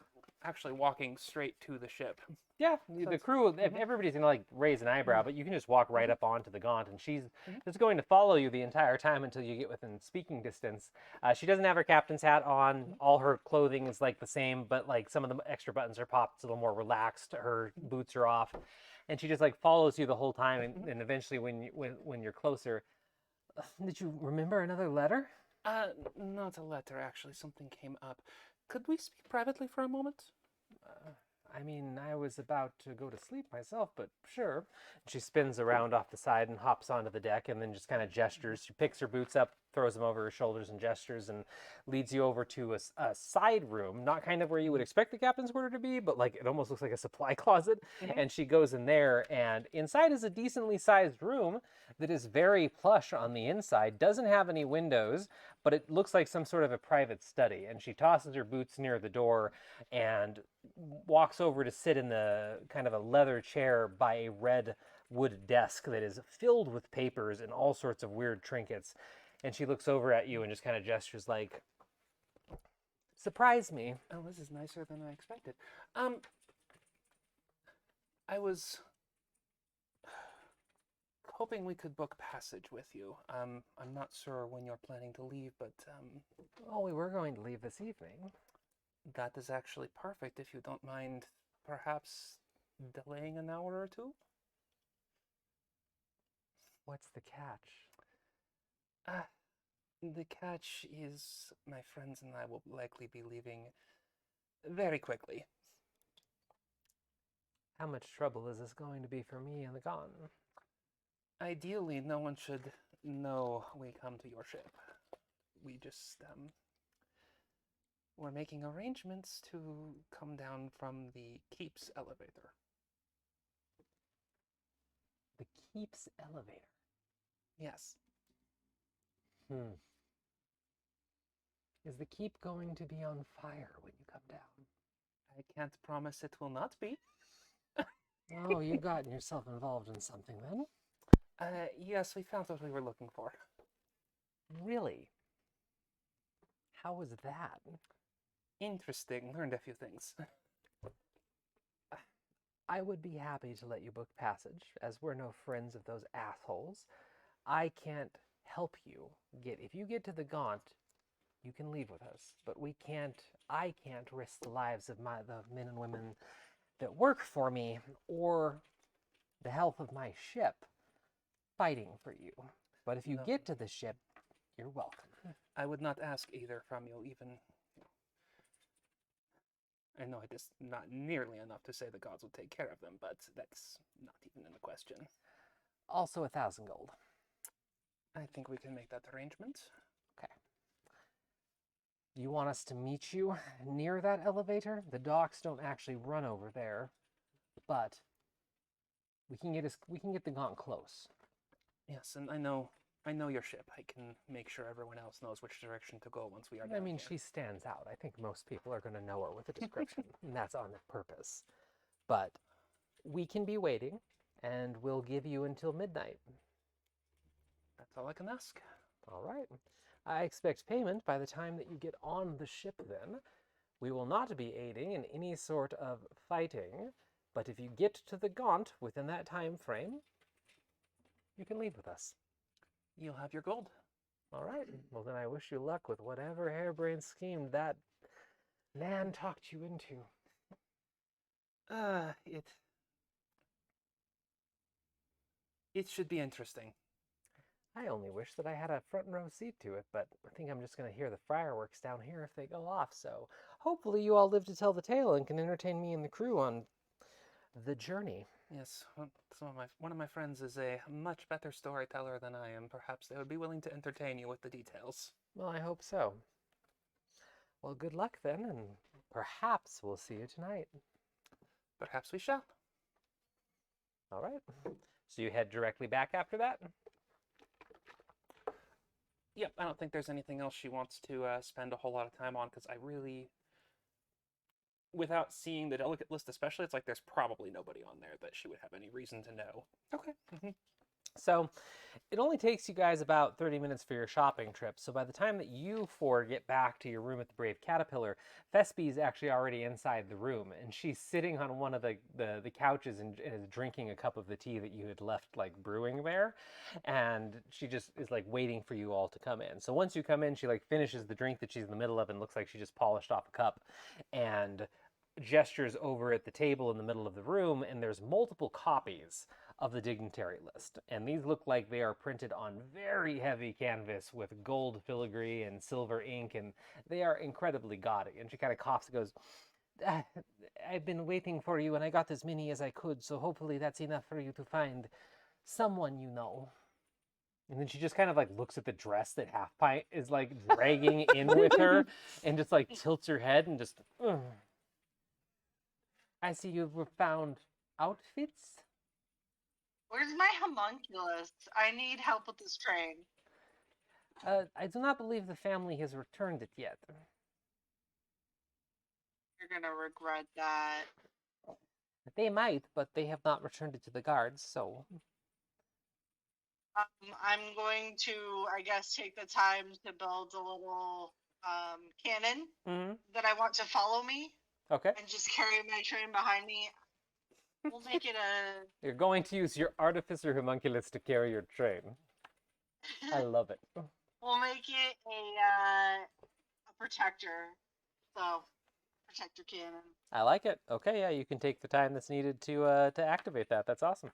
actually walking straight to the ship. Yeah, the crew, everybody's gonna like raise an eyebrow, but you can just walk right up onto the Gaunt, and she's just going to follow you the entire time until you get within speaking distance. She doesn't have her captain's hat on. All her clothing is like the same, but like some of the extra buttons are popped. It's a little more relaxed. Her boots are off, And she just like follows you the whole time, and eventually when you're closer, did you remember another letter? Not a letter, actually. Something came up. Could we speak privately for a moment? I mean, I was about to go to sleep myself, but sure. She spins around off the side and hops onto the deck and then just kind of gestures. She picks her boots up, throws them over her shoulders and gestures, and leads you over to a side room, not kind of where you would expect the captain's quarter to be, but like it almost looks like a supply closet. And she goes in there, and inside is a decently sized room that is very plush on the inside, doesn't have any windows, but it looks like some sort of a private study. And she tosses her boots near the door and walks over to sit in the kind of a leather chair by a red wood desk that is filled with papers and all sorts of weird trinkets. And she looks over at you and just kind of gestures like, surprise me. Oh, this is nicer than I expected. I was hoping we could book passage with you. I'm not sure when you're planning to leave, but Oh, we were going to leave this evening. that is actually perfect if you don't mind perhaps delaying an hour or two. What's the catch? The catch is my friends and I will likely be leaving very quickly. How much trouble is this going to be for me and the Gon? Ideally, no one should know we come to your ship. We just, we're making arrangements to come down from the Keep's elevator. The Keep's elevator. Yes. Is the Keep going to be on fire when you come down? I can't promise it will not be. Oh, you've gotten yourself involved in something then? Yes, we found what we were looking for. Really? How was that? Interesting. Learned a few things. I would be happy to let you book passage, as we're no friends of those assholes. I can't help you if you get to the Gaunt, you can leave with us, but I can't risk the lives of the men and women that work for me, or the health of my ship, fighting for you. But if you No. get to the ship, you're welcome. I would not ask either from you, even. I know it is not nearly enough to say the gods will take care of them, but that's not even in the question. Also 1,000 gold. I think we can make that arrangement. Okay. Do you want us to meet you near that elevator? The docks don't actually run over there, but we can get the Gaunt close. Yes, and I know your ship. I can make sure everyone else knows which direction to go once we are I down mean, here. she stands out. I think most people are going to know her with a description, and that's on purpose. But we can be waiting, and we'll give you until midnight. That's all I can ask. All right. I expect payment by the time that you get on the ship then. We will not be aiding in any sort of fighting, but if you get to the Gaunt within that time frame, you can leave with us. You'll have your gold. All right. Well, then I wish you luck with whatever harebrained scheme that man talked you into. It should be interesting. I only wish that I had a front row seat to it, but I think I'm just going to hear the fireworks down here if they go off, so hopefully you all live to tell the tale and can entertain me and the crew on the journey. Yes, one of my friends is a much better storyteller than I am. Perhaps they would be willing to entertain you with the details. Well, I hope so. Well, good luck then, and perhaps we'll see you tonight. Perhaps we shall. All right. So you head directly back after that? Yep, I don't think there's anything else she wants to spend a whole lot of time on, because I really, without seeing the delegate list especially, it's like there's probably nobody on there that she would have any reason to know. Okay. So it only takes you guys about 30 minutes for your shopping trip. So by the time that you four get back to your room at the Brave Caterpillar, Thespie's actually already inside the room, and she's sitting on one of the couches and is drinking a cup of the tea that you had left like brewing there. And she just is like waiting for you all to come in. So once you come in, she like finishes the drink that she's in the middle of and looks like she just polished off a cup. And gestures over at the table in the middle of the room, and there's multiple copies of the dignitary list. And these look like they are printed on very heavy canvas with gold filigree and silver ink, and they are incredibly gaudy. And she kind of coughs and goes, "Ah, I've been waiting for you, and I got as many as I could, so hopefully that's enough for you to find someone you know." And then she just kind of like looks at the dress that Half Pint is like dragging in with her and just like tilts her head and just, "Ugh. I see you've found outfits." Where's my homunculus? I need help with this train. I do not believe the family has returned it yet. You're gonna regret that. They might, but they have not returned it to the guards, so. I'm going to, I guess, take the time to build a little cannon Mm-hmm. that I want to follow me Okay. and just carry my train behind me. We'll make it a. You're going to use your artificer homunculus to carry your train. I love it. We'll make it a protector. So, protector cannon. I like it. Okay, yeah, you can take the time that's needed to activate that. That's awesome.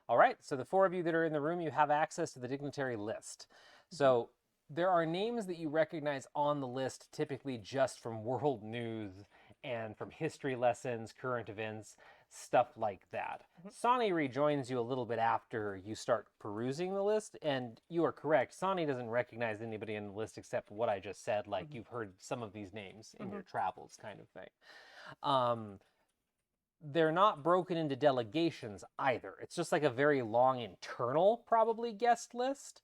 All right, so the four of you that are in the room, you have access to the dignitary list. So there are names that you recognize on the list, typically just from world news and from history lessons, current events, stuff like that. Sani rejoins you a little bit after you start perusing the list, and you are correct. Sani doesn't recognize anybody in the list except what I just said, like you've heard some of these names in your travels kind of thing. They're not broken into delegations either. It's just like a very long internal, probably, guest list.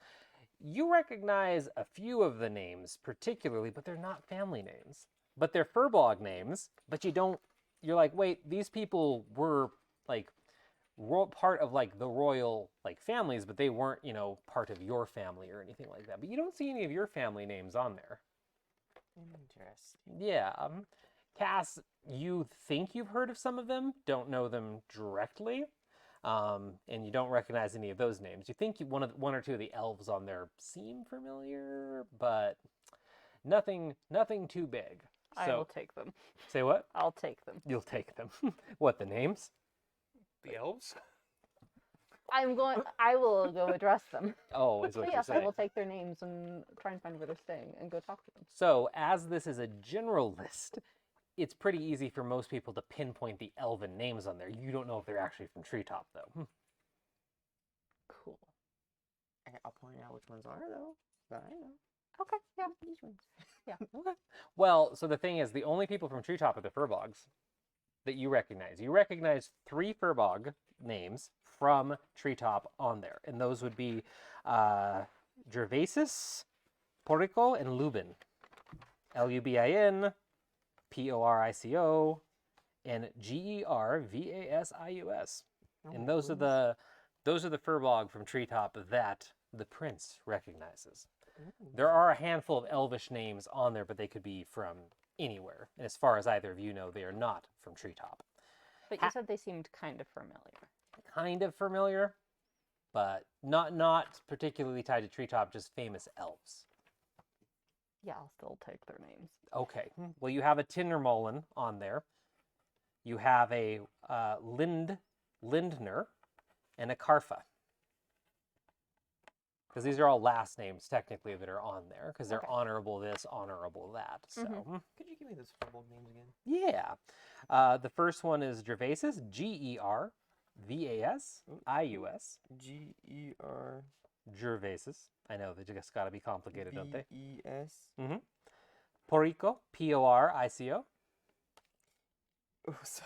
You recognize a few of the names particularly, but they're not family names. But they're Furbog names, but you're like, wait, these people were like part of like the royal like families, but they weren't, part of your family or anything like that. But you don't see any of your family names on there. Interesting. Yeah. Cass, you think you've heard of some of them, don't know them directly, and you don't recognize any of those names. You think one or two of the elves on there seem familiar, but nothing too big. I So, will take them. say what? I'll take them. You'll take them. What, the names? The elves? I will go address them. Oh, is what But you're yes, I saying. will take their names and try and find where they're staying and go talk to them. So, as this is a general list, it's pretty easy for most people to pinpoint the elven names on there. You don't know if they're actually from Treetop, though. Cool. I'll point out which ones are though. But I know. Okay, yeah. These ones. Okay. Well, so the thing is, the only people from Treetop are the Furbogs that you recognize. You recognize 3 Furbog names from Treetop on there, and those would be Gervasis, Porico, and Lubin. Lubin, Porico, and Gervasius. Oh And my those are goodness. the Furbog from Treetop that the prince recognizes. Ooh. There are a handful of elvish names on there, but they could be from anywhere. And as far as either of you know, they are not from Treetop. But you said they seemed kind of familiar. Kind of familiar, but not particularly tied to Treetop, just famous elves. Yeah, I'll still take their names. Okay. Well, you have a Tindermollen on there. You have a Lindner and a Karfa. Because these are all last names, technically, that are on there. Because they're Okay. honorable this, honorable that. So, Could you give me those football names again? yeah. The first one is Gervasis, Gervasius. G-E-R Gervasis. I know, they just got to be complicated, don't they? V-E-S. Porico, Porico. Oh, so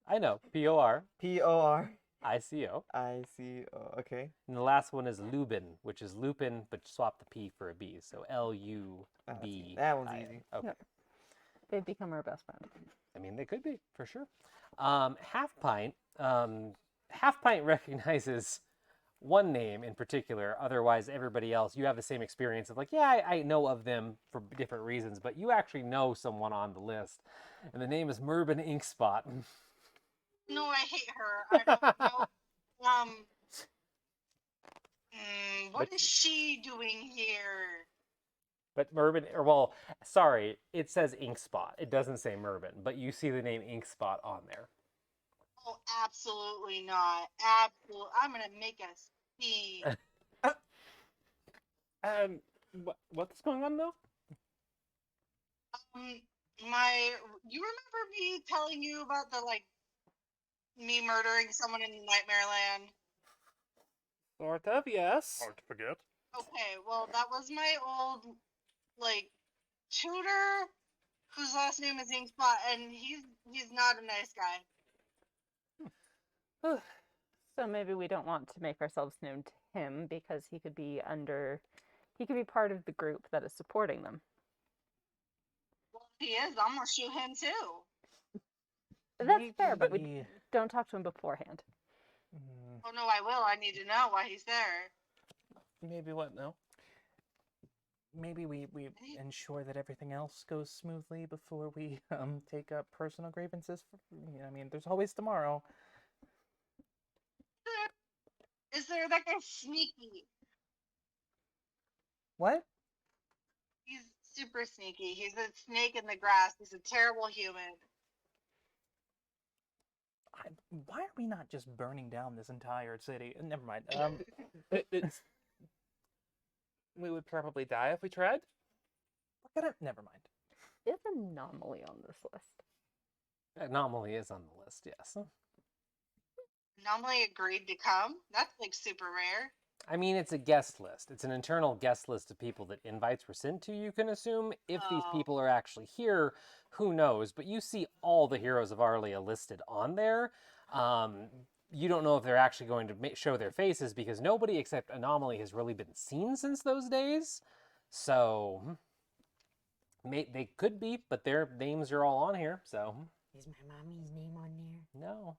I know, Porico. P-O-R-I-C-O. Okay. And the last one is Lubin, which is Lupin, but swap the P for a B. So Oh, that's easy. L-U-B. That one's easy. Okay. Yep. They've become our best friend. I mean, they could be, for sure. Half Pint recognizes one name in particular. Otherwise, everybody else, you have the same experience of like, yeah, I know of them for different reasons, but you actually know someone on the list. And the name is Mervyn Inkspot. No, I hate her. I don't know. What But- is she doing here? But Mervin, or well, sorry, it says Inkspot. It doesn't say Mervin, but you see the name Inkspot on there. Oh, absolutely not. Absolutely. I'm gonna make a scene. What's going on though? You remember me telling you about the me murdering someone in Nightmare Land? Sort of, yes. Hard to forget. Okay, well that was my old tutor, whose last name is Inkspot, and he's not a nice guy. So maybe we don't want to make ourselves known to him because he could be part of the group that is supporting them. Well, if he is, I'm gonna shoot him too. That's fair, but we don't talk to him beforehand. Oh no, I will. I need to know why he's there. Maybe what now? Maybe we ensure that everything else goes smoothly before we take up personal grievances. I mean, there's always tomorrow. Is there that guy's sneaky? What? He's super sneaky. He's a snake in the grass. He's a terrible human. Why are we not just burning down this entire city? Never mind. We would probably die if we tried. Never mind. Is Anomaly on this list? Anomaly is on the list, yes. Anomaly agreed to come. That's super rare. I mean, it's a guest list. It's an internal guest list of people that invites were sent to, you can assume. If these people are actually here, who knows? But you see all the heroes of Arlia listed on there. You don't know if they're actually going to show their faces because nobody except Anomaly has really been seen since those days. So, they could be, but their names are all on here, so. Is my mommy's name on there? No.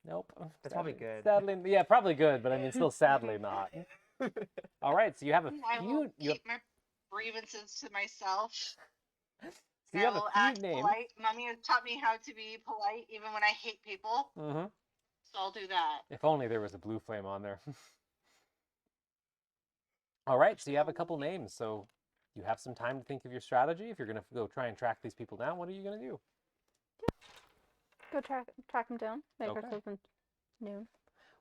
Nope. That's probably good. Sadly, yeah, probably good, but I mean, still sadly not. All right, so you have a I will few. keep my grievances to myself. So you have I will a few act names. polite. Mommy has taught me how to be polite even when I hate people. Mm-hmm. So I'll do that. If only there was a blue flame on there. All right, so you have a couple names, so you have some time to think of your strategy. If you're going to go try and track these people down, what are you going to do? Go track him down. Make Okay. ourselves known.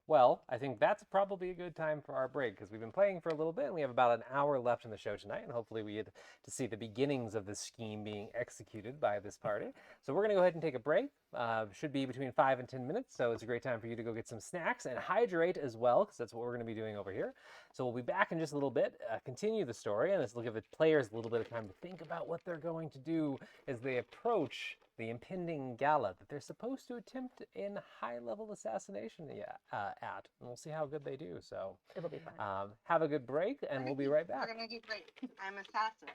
Well, I think that's probably a good time for our break because we've been playing for a little bit and we have about an hour left in the show tonight, and hopefully we get to see the beginnings of this scheme being executed by this party. So we're going to go ahead and take a break. Should be between 5 and 10 minutes, so it's a great time for you to go get some snacks and hydrate as well, because that's what we're going to be doing over here. So we'll be back in just a little bit, continue the story, and this will give the players a little bit of time to think about what they're going to do as they approach the impending gala that they're supposed to attempt in high-level assassination at, and we'll see how good they do. So It'll be fine. have a good break, and we'll be right back. We're gonna do great. I'm assassin.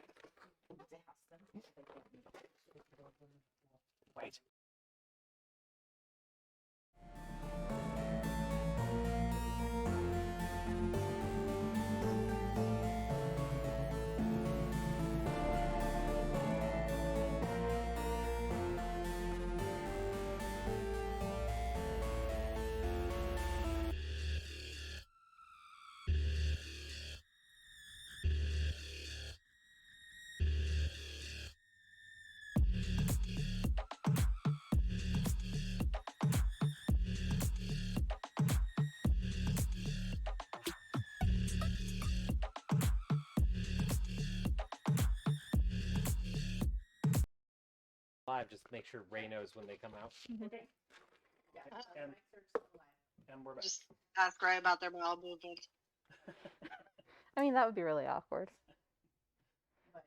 Wait. Live, just make sure Ray knows when they come out. Okay. And we're back. Just ask Ray about their bowel movement. I mean, that would be really awkward.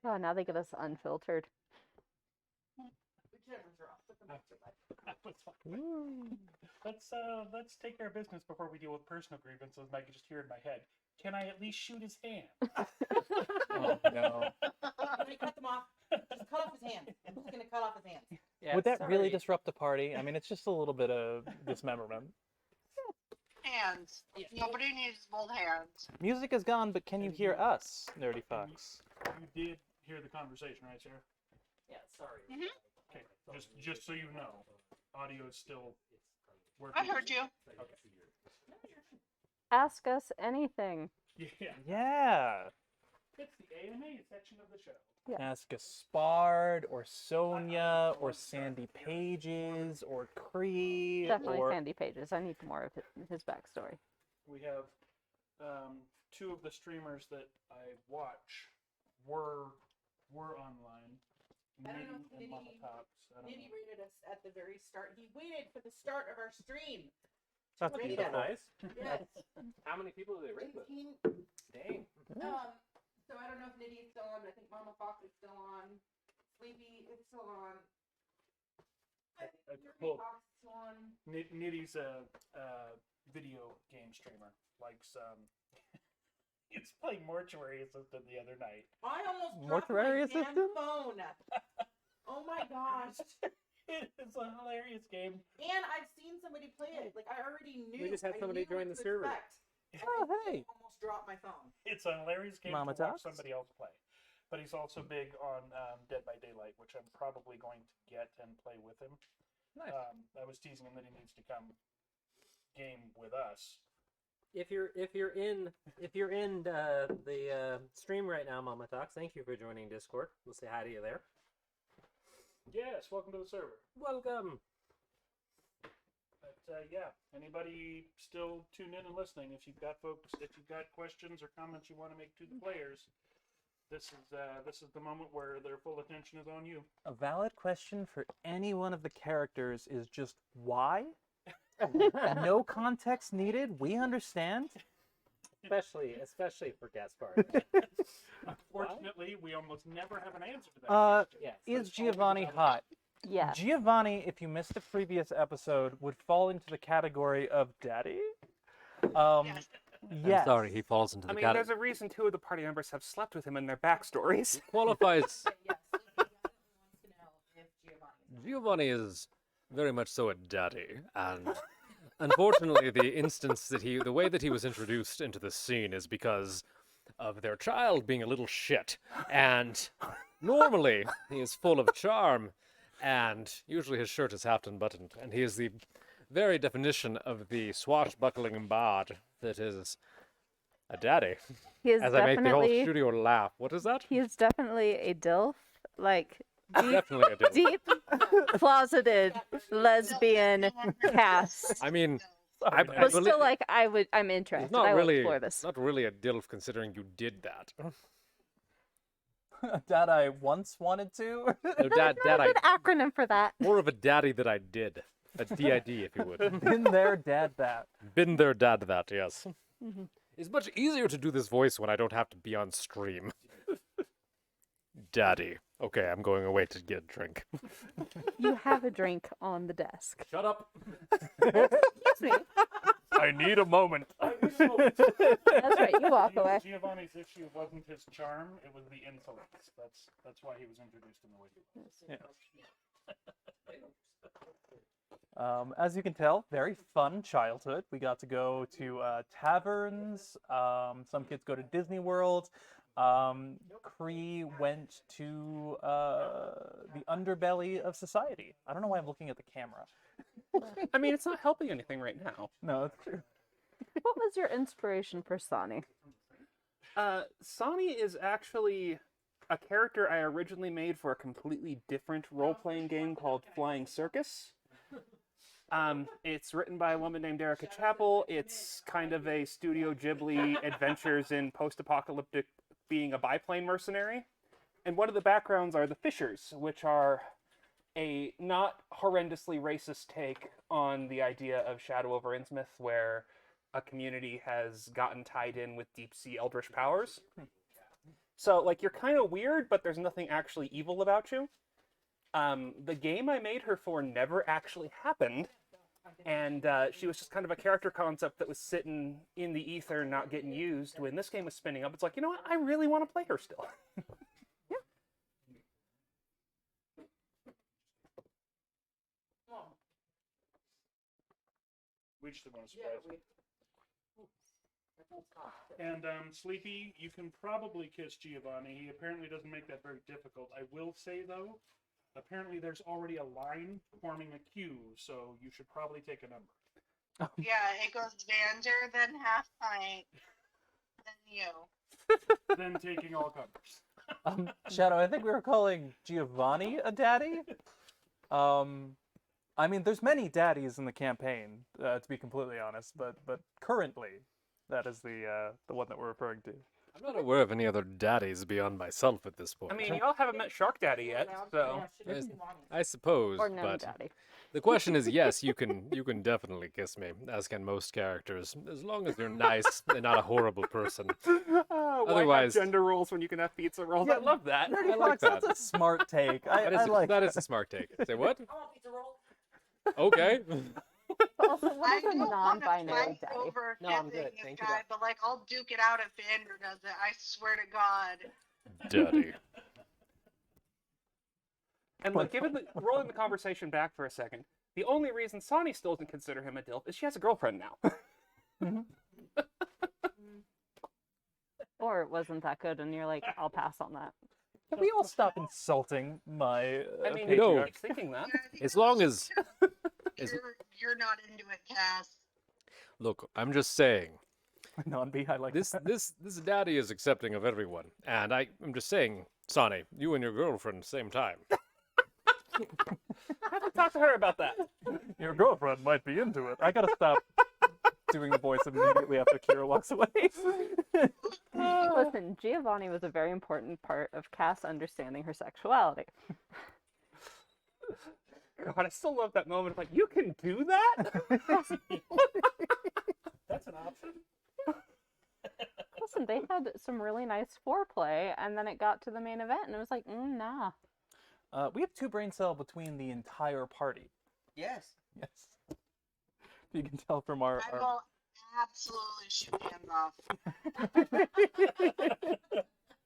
Oh, now they get us unfiltered. Let's take care of business before we deal with personal grievances. I can just hear in my head. Can I at least shoot his hand? Oh, no. Cut them off. Just cut off his hands. I'm just gonna cut off his hands. Yeah, Would that really sorry. disrupt the party? I mean, it's just a little bit of dismemberment. Hands. Nobody needs both hands. Music is gone, but can you hear us, nerdy fucks? You did hear the conversation, right, Sarah? Yeah, sorry. Okay, just so you know, audio is still working. I heard you. Ask us anything. Yeah. Yeah. It's the AMA section of the show. Ask Gaspard or Sonia or Sandy Pages or Cree Definitely or Sandy Pages. I need more of his backstory. We have two of the streamers that I watch were online. I don't know if Nitty and Mama Nitty- Tops. I don't Nitty know. rated us at the very start. He waited for the start of our stream. That's Rated beautiful. us. Nice. Yes. How many people do they rate with? 15. Dang. So I don't know if Nitty is still on, but I think Mama Fox is still on. Sleepy is still on. I think Well, Fox is still on. Nitty's a video game streamer. Likes he was playing Mortuary Assistant the other night. I almost dropped Mortuary my damn assistant? phone. Oh my gosh. It's a hilarious game. And I've seen somebody play it. Like I already knew. We just had I somebody knew what join the to server. expect. Oh, hey. Almost dropped my phone. It's a hilarious game Mama to watch Tots? somebody else play. But he's also big on Dead by Daylight, which I'm probably going to get and play with him. Nice. I was teasing him that he needs to come game with us. If you're in the stream right now, Mama Talks, thank you for joining Discord. We'll say hi to you there. Yes, welcome to the server. Welcome. But yeah, anybody still tune in and listening? If you've got questions or comments you want to make to the players, this is the moment where their full attention is on you. A valid question for any one of the characters is just why? No context needed. We understand. Especially for Gaspard. Unfortunately, we almost never have an answer to that. question. Yes. Is That's always Giovanni about- hot? Yeah. Giovanni, if you missed the previous episode, would fall into the category of daddy. Yes. I'm sorry, he falls into I the mean, category. there's a reason two of the party members have slept with him in their backstories. Qualifies. Yes, Sleepy definitely wants to know if Giovanni. Giovanni is very much so a daddy, and unfortunately, the way that he was introduced into the scene is because of their child being a little shit, and normally he is full of charm, and usually his shirt is half unbuttoned, and he is the very definition of the swashbuckling bard that is a daddy. He is As I make the whole definitely studio laugh. What is that? he is definitely a DILF, like deep, Definitely a dilf. deep closeted lesbian cast. I mean, But believe- still, like I'm It's interested. not I will really, explore this. not really a dilf considering you did that. Dad, I once wanted to. No, dad, Not a good acronym for that. more of a daddy that I did. A DID, if you would. Been there, dad, that. Been there, dad, that, yes. It's much easier to do this voice when I don't have to be on stream. Daddy. Okay, I'm going away to get a drink. You have a drink on the desk. Shut up. Excuse me. I need a moment. That's right. You walk away. Giovanni's issue wasn't his charm; it was the insolence. That's why he was introduced in the way he was. As you can tell, very fun childhood. We got to go to taverns. Some kids go to Disney World. Cree went to the underbelly of society. I don't know why I'm looking at the camera. I mean, it's not helping anything right now. No, that's true. What was your inspiration for Sonny? Sonny is actually a character I originally made for a completely different role-playing game called Flying Circus. It's written by a woman named Erica Chappell. It's kind of a Studio Ghibli adventures in post-apocalyptic being a biplane mercenary. And one of the backgrounds are the Fishers, which are a not horrendously racist take on the idea of Shadow over Innsmouth, where a community has gotten tied in with deep sea eldritch powers. So, like, you're kind of weird, but there's nothing actually evil about you. The game I made her for never actually happened, and she was just kind of a character concept that was sitting in the ether, not getting used. When this game was spinning up, it's like, you know what? I really want to play her still. We just didn't want to surprise you. And Sleepy, you can probably kiss Giovanni. He apparently doesn't make that very difficult. I will say though, apparently there's already a line forming a queue, so you should probably take a number. Yeah, it goes Vander, then Half Pint, then you. than taking all comers. Shadow, I think we were calling Giovanni a daddy. I mean, there's many daddies in the campaign, to be completely honest, but currently, that is the one that we're referring to. I'm not aware of any other daddies beyond myself at this point. I mean, y'all haven't met Shark Daddy yet, so. I suppose, Or no but daddy. the question is, yes, you can definitely kiss me, as can most characters, as long as you're nice and not a horrible person. Why Otherwise- have gender roles when you can have pizza rolls? I love that. Nerdy I like Fox, that. that's a smart take. That is, I like that is a smart take. Say what? I want pizza roll. Okay. Also, what I is a don't want to non-binary fight daddy? over No, I'm kissing good. this Thank you, guy, Doc. but like I'll duke it out if Vander does it. I swear to God. Daddy. And look, rolling the conversation back for a second, the only reason Sonny still doesn't consider him a dilf is she has a girlfriend now. Or it wasn't that good, and you're like, I'll pass on that. Can we all stop insulting my I mean, No. you keep thinking that. As long as You're not into it, Cass. look, I'm just saying. non-B? I like This that. this daddy is accepting of everyone, and I'm just saying, Sonny, you and your girlfriend at the same time. I have to talk to her about that. Your girlfriend might be into it. I gotta stop doing the voice immediately after Kira walks away. Listen, Giovanni was a very important part of Cass understanding her sexuality. God, I still love that moment of like, you can do that? That's an option. Listen, they had some really nice foreplay, and then it got to the main event, and it was like, nah. We have 2 brain cell between the entire party. Yes. Yes. You can tell from our I will absolutely shoot hands off.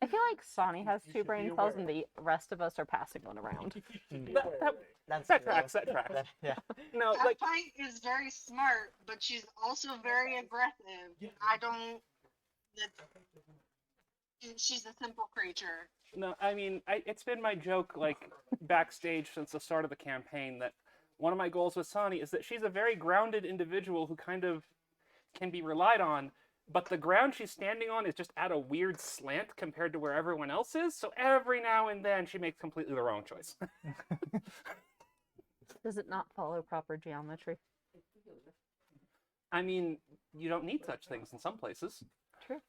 I feel like Sonny has You 2 should brain be cells, aware. and the rest of us are passing one around. That's That true. tracks, that tracks. Yeah. No, That like, fight is very smart, but she's also very aggressive. I don't. She's a simple creature. no, I mean, it's been my joke, like, backstage since the start of the campaign that one of my goals with Sonny is that she's a very grounded individual who kind of can be relied on, but the ground she's standing on is just at a weird slant compared to where everyone else is, so every now and then she makes completely the wrong choice. Does it not follow proper geometry? I mean, you don't need such things in some places. True.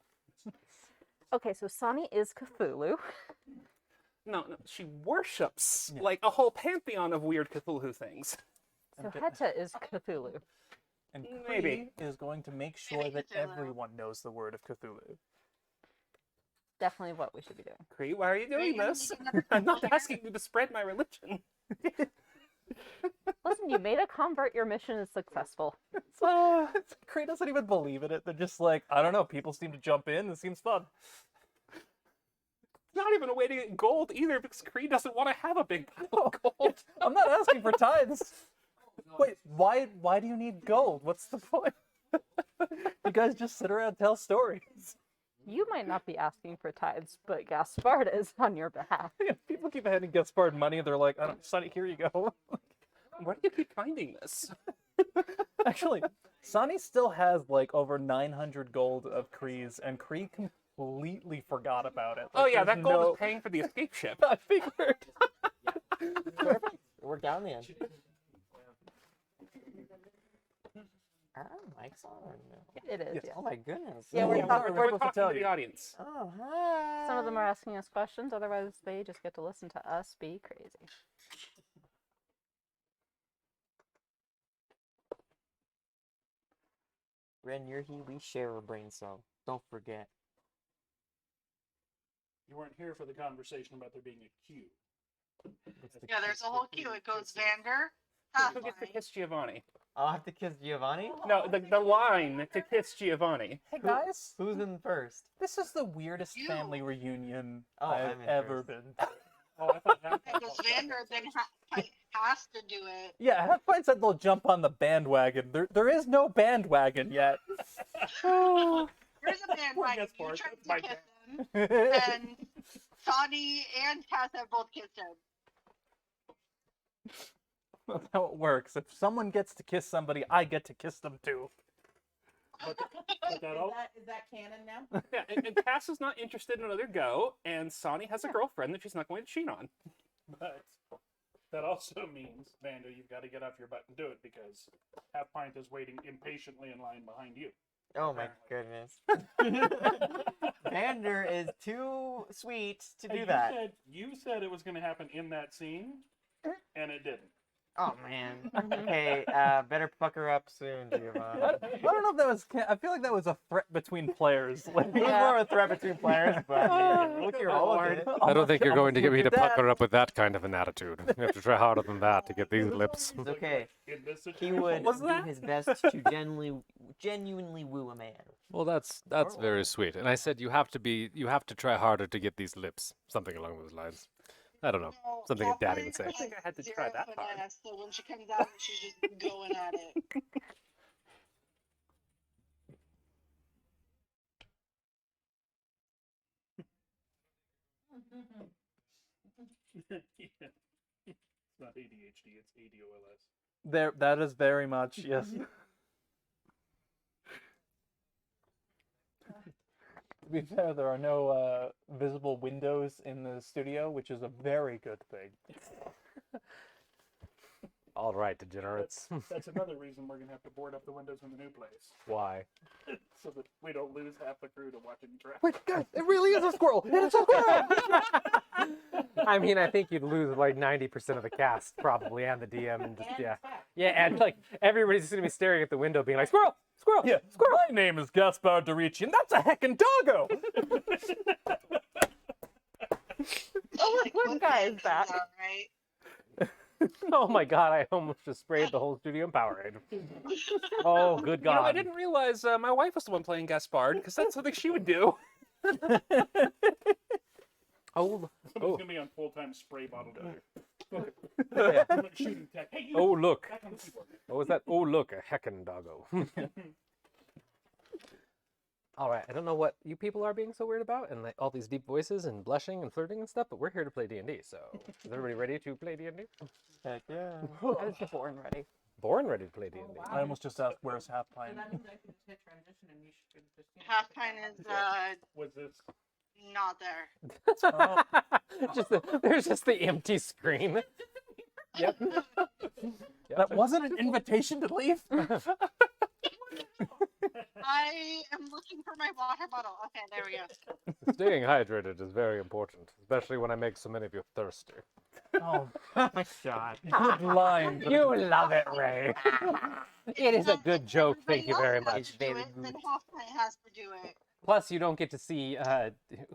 Okay, so Sonny is Cthulhu. No, she worships, Yeah. like, a whole pantheon of weird Cthulhu things. So Heta is Cthulhu. And Maybe. Kree is going to make sure Maybe that Cthulhu. everyone knows the word of Cthulhu. Definitely what we should be doing. Kree, why are you doing Are you this? making another I'm not people asking you to spread my religion. Listen, you made a convert, your mission is successful. Kree doesn't even believe in it. They're just like, I don't know, people seem to jump in. It seems fun. Not even a way to get gold either, because Kree doesn't want to have a big pile of gold. I'm not asking for tithes. Wait, why do you need gold? What's the point? You guys just sit around and tell stories. You might not be asking for tithes, but Gasparda is on your behalf. People keep handing Gaspard money. They're like, I don't, Sonny, here you go. Where do you keep finding this? Actually, Sonny still has like over 900 gold of Kree's, and Kree completely forgot about it. Oh Like, yeah, there's that gold no... is paying for the escape ship. I figured. Perfect. We're down the end. Are our mics on or no? It is, Yes. yeah. Oh my goodness. Yeah, we're Yeah, talking- we're We're supposed to talking tell to the you. audience. Oh, hi. Some of them are asking us questions, otherwise they just get to listen to us be crazy. Ren, you're he, we share a brain cell. Don't forget. You weren't here for the conversation about there being a queue. Yeah, there's a whole queue. It goes Vander, Who gets to Pathfinder, kiss Giovanni? I'll have to kiss Giovanni? No, the line to kiss Giovanni. Hey guys, Who's in first? this is the weirdest You. family reunion Oh, I've I'm in ever first. been. Oh, I thought that because Vander then has to do it. Yeah, Half-Pint said they'll jump on the bandwagon. There is no bandwagon yet. There's a bandwagon. You Gaspard, tried that's my to kiss him, and Sonny and Cass have both kissed him. That's how it works. If someone gets to kiss somebody, I get to kiss them too. But that all, Is that canon now? Yeah, and Cass is not interested in another go, and Sonny has a girlfriend that she's not going to cheat on. but that also means, Vando, you've got to get off your butt and do it because Half Pint is waiting impatiently in line behind you. Oh my goodness. Vander is too sweet to do that. You said it was going to happen in that scene, and it didn't. Oh man. Okay, better pucker up soon, Giovanni. I don't know if that was. I feel like that was a threat between players. Like, It was more of a threat between players, but look your reward. I don't think you're going to get me to pucker up with that kind of an attitude. You have to try harder than that to get these lips. It's okay. In this He situation, would was do that? his best to genuinely woo a man. Well, that's very sweet. And I said you have to try harder to get these lips. Something along those lines. I don't know. No, Something a Half daddy Pint would say. I think I had to has try zero that hard. finesse, so when she comes out, she's just going at it. it's not ADHD, it's ADOLS. that is very much yes. To be fair, there are no visible windows in the studio, which is a very good thing. All right, degenerates. That's another reason we're going to have to board up the windows in the new place. Why? So that we don't lose half the crew to watching traffic. Wait, guys, it really is a squirrel! It's a squirrel! I mean, I think you'd lose like 90% of the cast probably, and the DM, and just yeah, and like everybody's just gonna be staring at the window, being like, "Squirrel, squirrel, Yeah, squirrel." my name is Gaspar Dorici, and that's a heckin' doggo! Oh, Like, look, one guy thing is comes back. out, right? Oh my god, I almost just sprayed the whole studio in Powerade. Oh, good You know, I god. didn't realize my wife was the one playing Gaspard, because that's something she would do. Oh, Somebody's going to be on full-time spray bottle duty. yeah. I'm like shooting tech. Hey, you Oh, look. back on the keyboard. What was that? Oh, look, a heckin' doggo. All right, I don't know what you people are being so weird about, and like all these deep voices and blushing and flirting and stuff, but we're here to play D&D. So, is everybody ready to play D&D? Heck yeah. I was born ready. Born ready to play D&D. I almost just asked, where's Half So Pint? that means I can just hit transition and you should just. Half Pint is Was this... not there. There's just the empty screen. Yep. That wasn't an invitation to leave? I am looking for my water bottle. Okay, there we go. Staying hydrated is very important, especially when I make so many of you thirsty. Oh, My God. good line. You love it, Ray. It is a good joke. Thank you very Everybody much. else has to do it, then Half Pint has to do it. Plus, you don't get to see.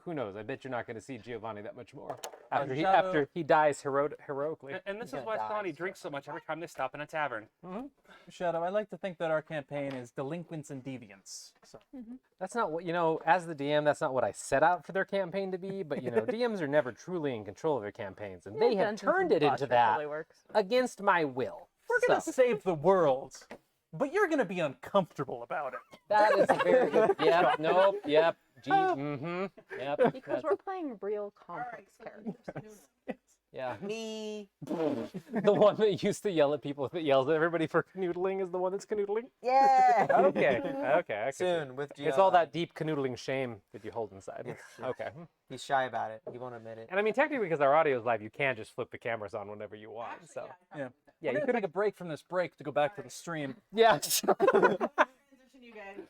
Who knows? I bet you're not going to see Giovanni that much more after Shadow- he dies heroically. And this is gonna why die, Sonny so- drinks so much every time they stop in a tavern. Shadow, I like to think that our campaign is delinquents and deviants. So. That's not what as the DM. That's not what I set out for their campaign to be. But DMs are never truly in control of their campaigns, and they have Dungeons turned and it into Foster that totally works. against my will. We're gonna So, save the world, but you're gonna be uncomfortable about it. that is a very good. Yep. Nope. Yep. Gee. Mm-hmm. Yep. Because that's- we're playing real Alright, complex so characters. yeah. Me. The one that used to yell at people that yells at everybody for canoodling is the one that's canoodling. Yeah. Okay. Okay. I can see. Soon with It's all that Giovanni. deep canoodling shame that you hold inside. Yes, yes. Okay. He's shy about it. He won't admit it. And I mean, technically, because our audio is live, you can just flip the cameras on whenever you want. Actually, So, yeah, yeah, We're you gonna take a break from this break to go back to the stream. yeah. transition you guys.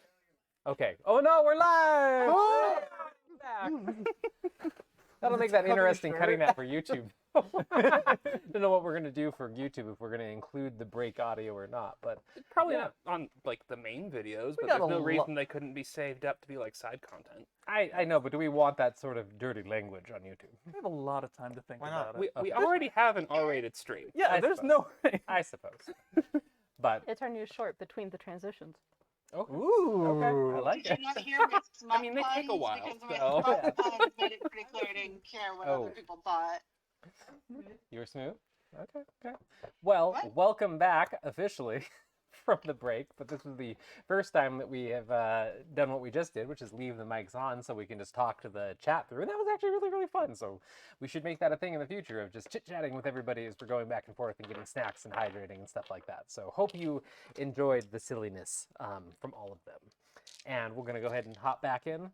Okay. Oh no, we're live. That'll make that interesting cutting that for YouTube. Don't know what we're gonna do for YouTube if we're gonna include the break audio or not, but Probably not on like the main videos, but got there's a no lo- reason they couldn't be saved up to be like side content. I know. But do we want that sort of dirty language on YouTube? We have a lot of time to think Why not? about it. We already have an R-rated stream. Yeah, I there's suppose. no way. I suppose. But It's our new short between the transitions. Ooh, okay, I like Did it. you not hear my smut I mean, they take a puns? while, Because my so- smut puns made it pretty clear I didn't care what Oh. other people thought. You were smooth. Okay. Okay. Well, What? welcome back officially from the break, but this is the first time that we have done what we just did, which is leave the mics on so we can just talk to the chat through. And that was actually really, really fun. So we should make that a thing in the future of just chit-chatting with everybody as we're going back and forth and getting snacks and hydrating and stuff like that. So hope you enjoyed the silliness from all of them. And we're going to go ahead and hop back in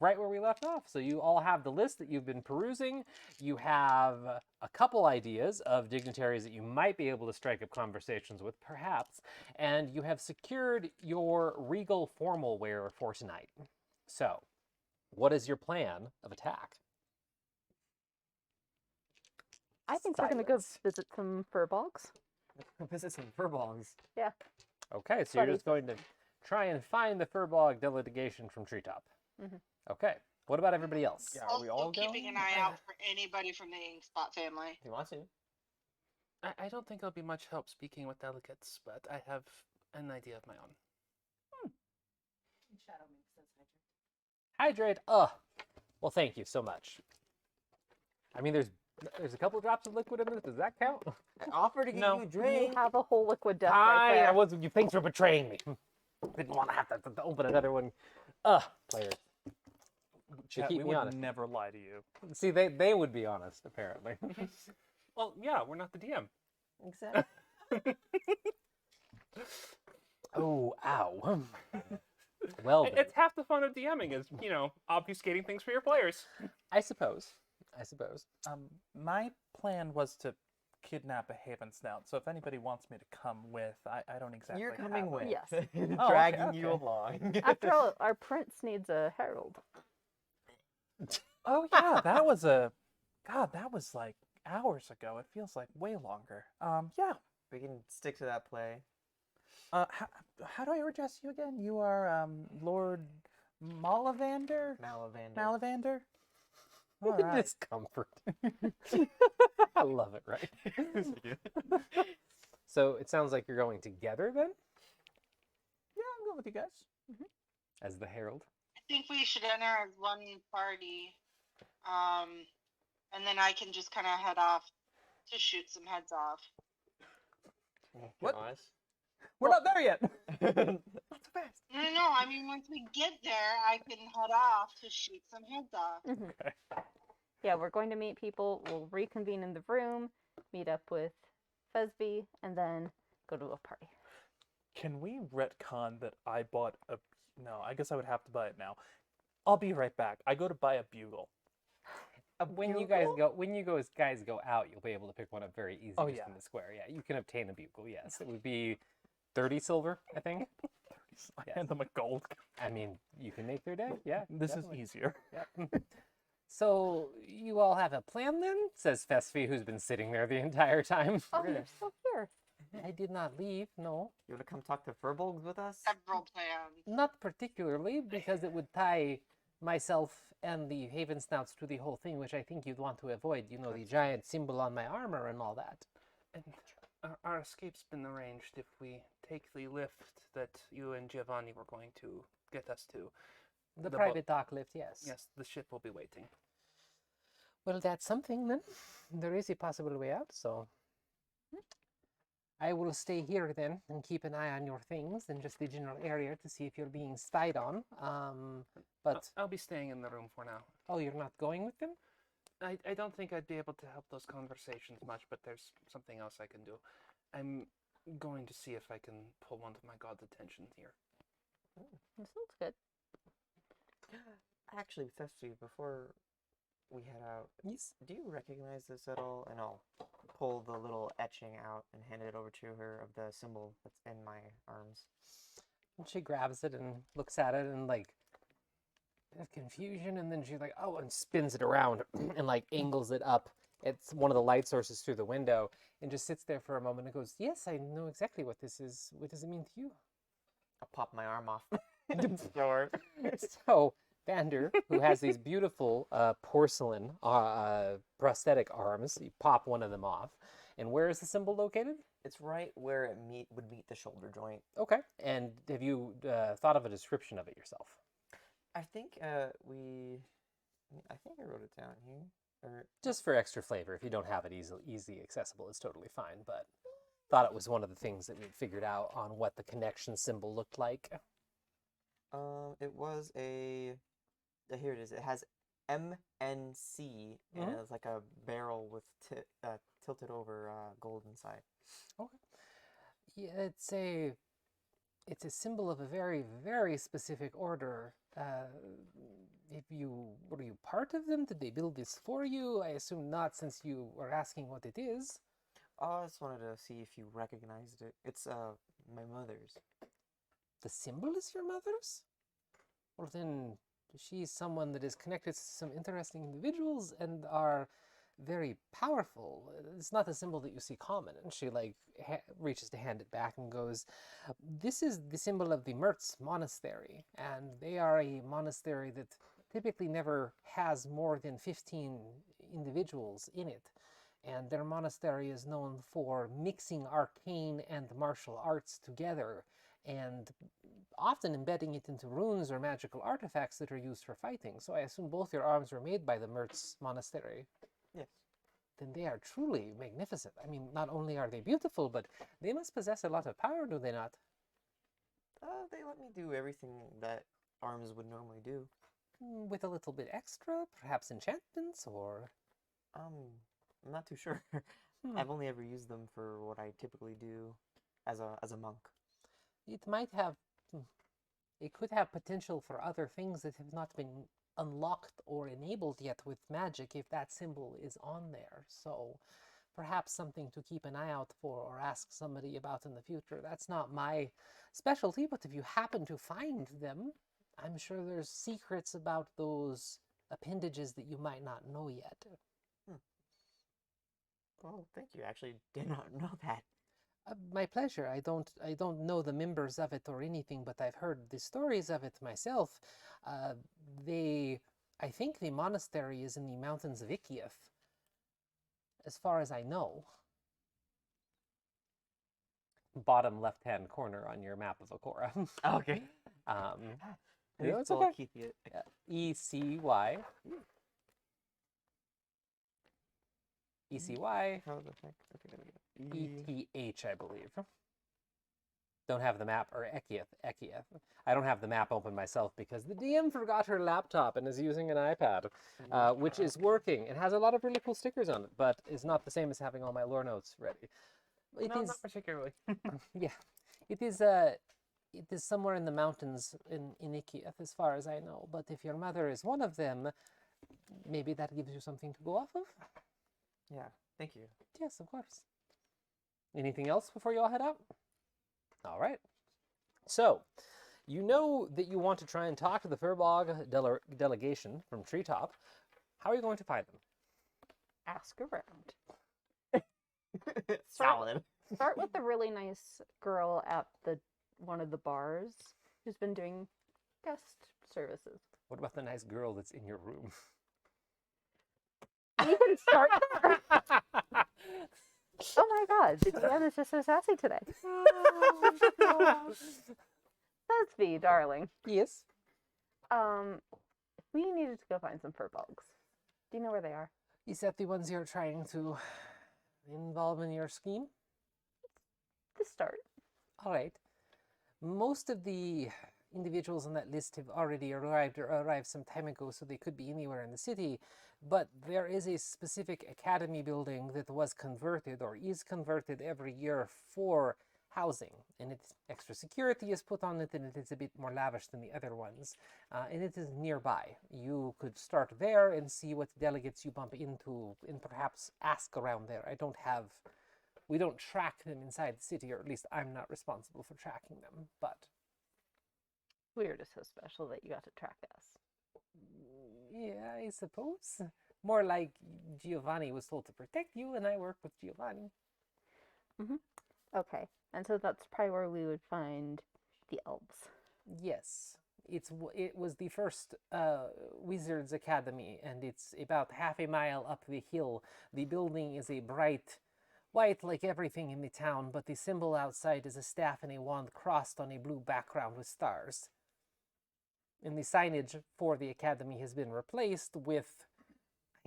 right where we left off. So you all have the list that you've been perusing. You have a couple ideas of dignitaries that you might be able to strike up conversations with, perhaps. And you have secured your regal formal wear for tonight. So, what is your plan of attack? I think we're going to go Silence. visit some furbolgs. Visit some furbolgs. Yeah. Okay, so you're Buddy. just going to try and find the Furbog delegation from Treetop. Mhm. Okay. What about everybody else? Yeah, are we all keeping going? an eye out for anybody from the Ink Spot family. If you want to. I don't think it'll be much help speaking with delegates, but I have an idea of my own. Shadow Mink says hydrate. Hydrate. Well, thank you so much. I mean, there's a couple drops of liquid in this. Does that count? I offered to give No. you a You drink. have a whole liquid death right there. I wasn't. You thanks for betraying me. Didn't want to have to open another one. Players. Should Chat, keep we me would honest. never lie to you. See, they would be honest, apparently. Well, yeah, we're not the DM. Exactly. Oh, ow. Well, then, It's half the fun of DMing is, obfuscating things for your players. I suppose. My plan was to kidnap a Haven Snout, so if anybody wants me to come with, I don't exactly You're have coming a- with. Yes. Oh, Dragging okay, you okay. along. After all, our prince needs a herald. Oh yeah, that was like hours ago. It feels like way longer. Yeah. We can stick to that play. How do I address you again? You are Lord Malavander? Malavander. Malavander? All right. Discomfort. I love it, right? So it sounds like you're going together then, Yeah, I'm going with you guys. as the herald. I think we should enter as one party. And then I can just kind of head off to shoot some heads off. What? Gosh. We're not there yet. Not so fast. No. I mean, once we get there, I can head off to shoot some heads off. Okay. Yeah, we're going to meet people. We'll reconvene in the room, meet up with Fesby, and then go to a party. Can we retcon that I bought a... No, I guess I would have to buy it now. I'll be right back. I go to buy a bugle. When you guys go out, you'll be able to pick one up very easily Oh, just yeah. in the square. Yeah, you can obtain a bugle. Yes, it would be 30 silver, I think. I Yes. hand them a gold. I mean, you can make their day. Yeah, This definitely. is easier. Yeah. So you all have a plan then? Says Fesfi, who's been sitting there the entire time. Oh, Really? you're still here. I did not leave. No, You want to come talk to furbolgs with us? Several plans. not particularly, because it would tie myself and the Haven Snouts to the whole thing, which I think you'd want to avoid. You know, the giant symbol on my armor and all that. And our escape's been arranged if we take the lift that you and Giovanni were going to get us to. The The private dock lift, yes. Yes, the ship will be waiting. Well, that's something then. There is a possible way out, so I will stay here then and keep an eye on your things and just the general area to see if you're being spied on. But I'll be staying in the room for now. oh, you're not going with them? I don't think I'd be able to help those conversations much, but there's something else I can do. I'm going to see if I can pull one of my god's attention here. This looks good. Actually, Festy, before we head out, Yes. do you recognize this at all? And I'll pull the little etching out and hand it over to her of the symbol that's in my arms. And she grabs it and looks at it and like there's confusion, and then she like and spins it around and like angles it up. It's one of the light sources through the window and just sits there for a moment and goes, "Yes, I know exactly what this is. What does it mean to you?" I'll pop my arm off. Sure. So Vander, who has these beautiful porcelain prosthetic arms, you pop one of them off. And where is the symbol located? It's right where it would meet the shoulder joint. Okay. And have you thought of a description of it yourself? I think I think I wrote it down here. Or Just for extra flavor. If you don't have it easy accessible, it's totally fine. But thought it was one of the things that we'd figured out on what the connection symbol looked like. It was a. Here it is. It has MNC, and it's like a barrel with tilted over gold inside. Okay. Yeah, it's a symbol of a very, very specific order. Were you part of them? Did they build this for you? I assume not, since you were asking what it is. I just wanted to see if you recognized it. It's my mother's. The symbol is your mother's? Well, then she's someone that is connected to some interesting individuals and are very powerful. It's not a symbol that you see common. And she reaches to hand it back and goes, "This is the symbol of the Mertz Monastery, and they are a monastery that typically never has more than 15 individuals in it. And their monastery is known for mixing arcane and martial arts together, and often embedding it into runes or magical artifacts that are used for fighting. So I assume both your arms were made by the Mertz Monastery." Yes. Then they are truly magnificent. I mean, not only are they beautiful, but they must possess a lot of power, do they not? They let me do everything that arms would normally do. With a little bit extra, perhaps enchantments, or... I'm not too sure. I've only ever used them for what I typically do as a monk. It might have... It could have potential for other things that have not been unlocked or enabled yet with magic if that symbol is on there. So perhaps something to keep an eye out for or ask somebody about in the future. That's not my specialty, but if you happen to find them, I'm sure there's secrets about those appendages that you might not know yet. Well, thank you. I actually did not know that. My pleasure. I don't know the members of it or anything, but I've heard the stories of it myself. I think the monastery is in the mountains of Ikiev, as far as I know. Bottom left-hand corner on your map of Akora. Okay. No, it's Well, okay. keep it. ECY. ECY. How the heck? Okay, there we go. ETH, I believe. Don't have the map, or Ekiev. I don't have the map open myself because the DM forgot her laptop and is using an iPad, which is working. It has a lot of really cool stickers on it, but is not the same as having all my lore notes ready. No, not particularly. Yeah, it is somewhere in the mountains in Ikiev, as far as I know. But if your mother is one of them, maybe that gives you something to go off of. Yeah, thank you. Yes, of course. Anything else before you all head out? All right. So, you know that you want to try and talk to the Furbog delegation from Treetop. How are you going to find them? Ask around. Solid. Start with the really nice girl at one of the bars who's been doing guest services. What about the nice girl that's in your room? You can start there. Oh my god, the DM is just so sassy today. That's me, darling. Yes. We needed to go find some furbolgs. Do you know where they are? Is that the ones you're trying to involve in your scheme? The start. All right. Most of the individuals on that list have already arrived some time ago, so they could be anywhere in the city. But there is a specific academy building that was converted or is converted every year for housing, and it's extra security is put on it, and it is a bit more lavish than the other ones, and it is nearby. You could start there and see what delegates you bump into, and perhaps ask around there. We don't track them inside the city, or at least I'm not responsible for tracking them, but... We're just so special that you got to track us. Yeah, I suppose. More like Giovanni was told to protect you, and I work with Giovanni. Okay, and so that's probably where we would find the elves. Yes. It was the first Wizards Academy, and it's about half a mile up the hill. The building is a bright white like everything in the town, but the symbol outside is a staff and a wand crossed on a blue background with stars. And the signage for the academy has been replaced with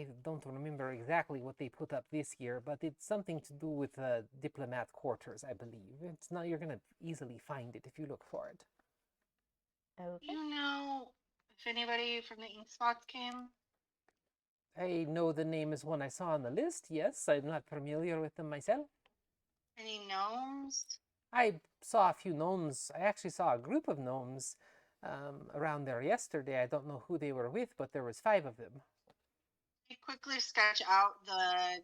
I don't remember exactly what they put up this year, but it's something to do with diplomat quarters, I believe. It's not, you're gonna easily find it if you look for it. Okay. You know if anybody from the ink spots came? I know the name is one I saw on the list, yes. I'm not familiar with them myself. Any gnomes? I saw a few gnomes. I actually saw a group of gnomes around there yesterday. I don't know who they were with, but there was 5 of them. I quickly sketch out the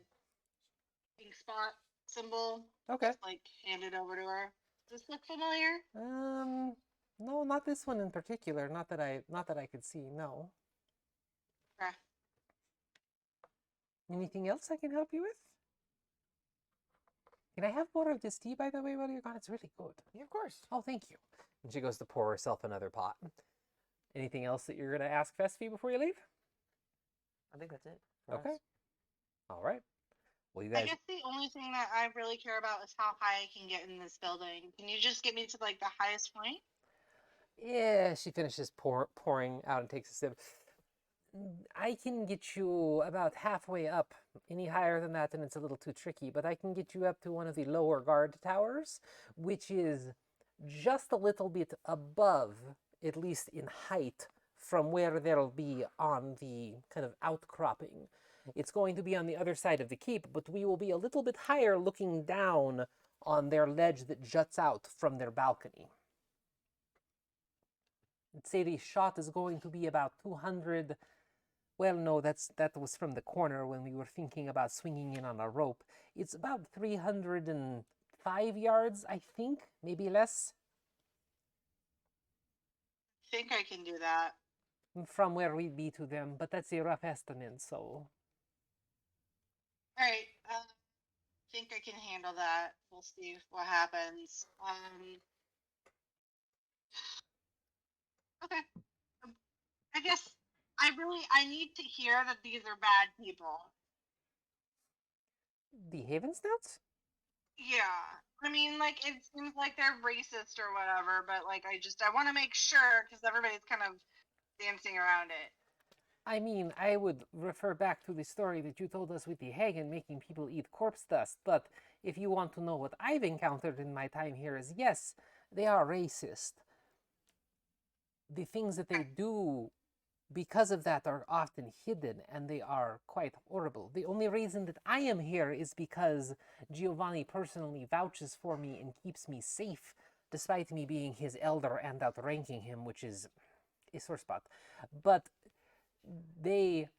ink spot symbol. Okay. Just, like, hand it over to her. Does this look familiar? No, not this one in particular. Not that I could see. No. Okay. Anything else I can help you with? Can I have more of this tea, by the way, while you're gone? It's really good. Yeah, of course. Oh, thank you. And she goes to pour herself another pot. Anything else that you're going to ask Festy before you leave? I think that's it. for Okay. us. All right. Well, you I guys... guess the only thing that I really care about is how high I can get in this building. Can you just get me to, like, the highest point? Yeah, she finishes pouring out and takes a sip. I can get you about halfway up. Any higher than that, and it's a little too tricky, but I can get you up to one of the lower guard towers, which is just a little bit above, at least in height, from where they'll be on the kind of outcropping. It's going to be on the other side of the keep, but we will be a little bit higher looking down on their ledge that juts out from their balcony. I'd say the shot is going to be about 200. Well, no, that was from the corner when we were thinking about swinging in on a rope. It's about 305 yards, I think, maybe less, I think I can do that. from where we'd be to them, but that's a rough estimate, so... Alright, I think I can handle that. We'll see what happens. Okay. I guess I need to hear that these are bad people. The Haven Snouts? Yeah. I mean, like, it seems like they're racist or whatever, but, like, I want to make sure, because everybody's kind of dancing around it. I mean, I would refer back to the story that you told us with the Hagen making people eat corpse dust, but if you want to know what I've encountered in my time here is, yes, they are racist. The things that they do because of that are often hidden, and they are quite horrible. The only reason that I am here is because Giovanni personally vouches for me and keeps me safe, despite me being his elder and outranking him, which is a sore spot. But if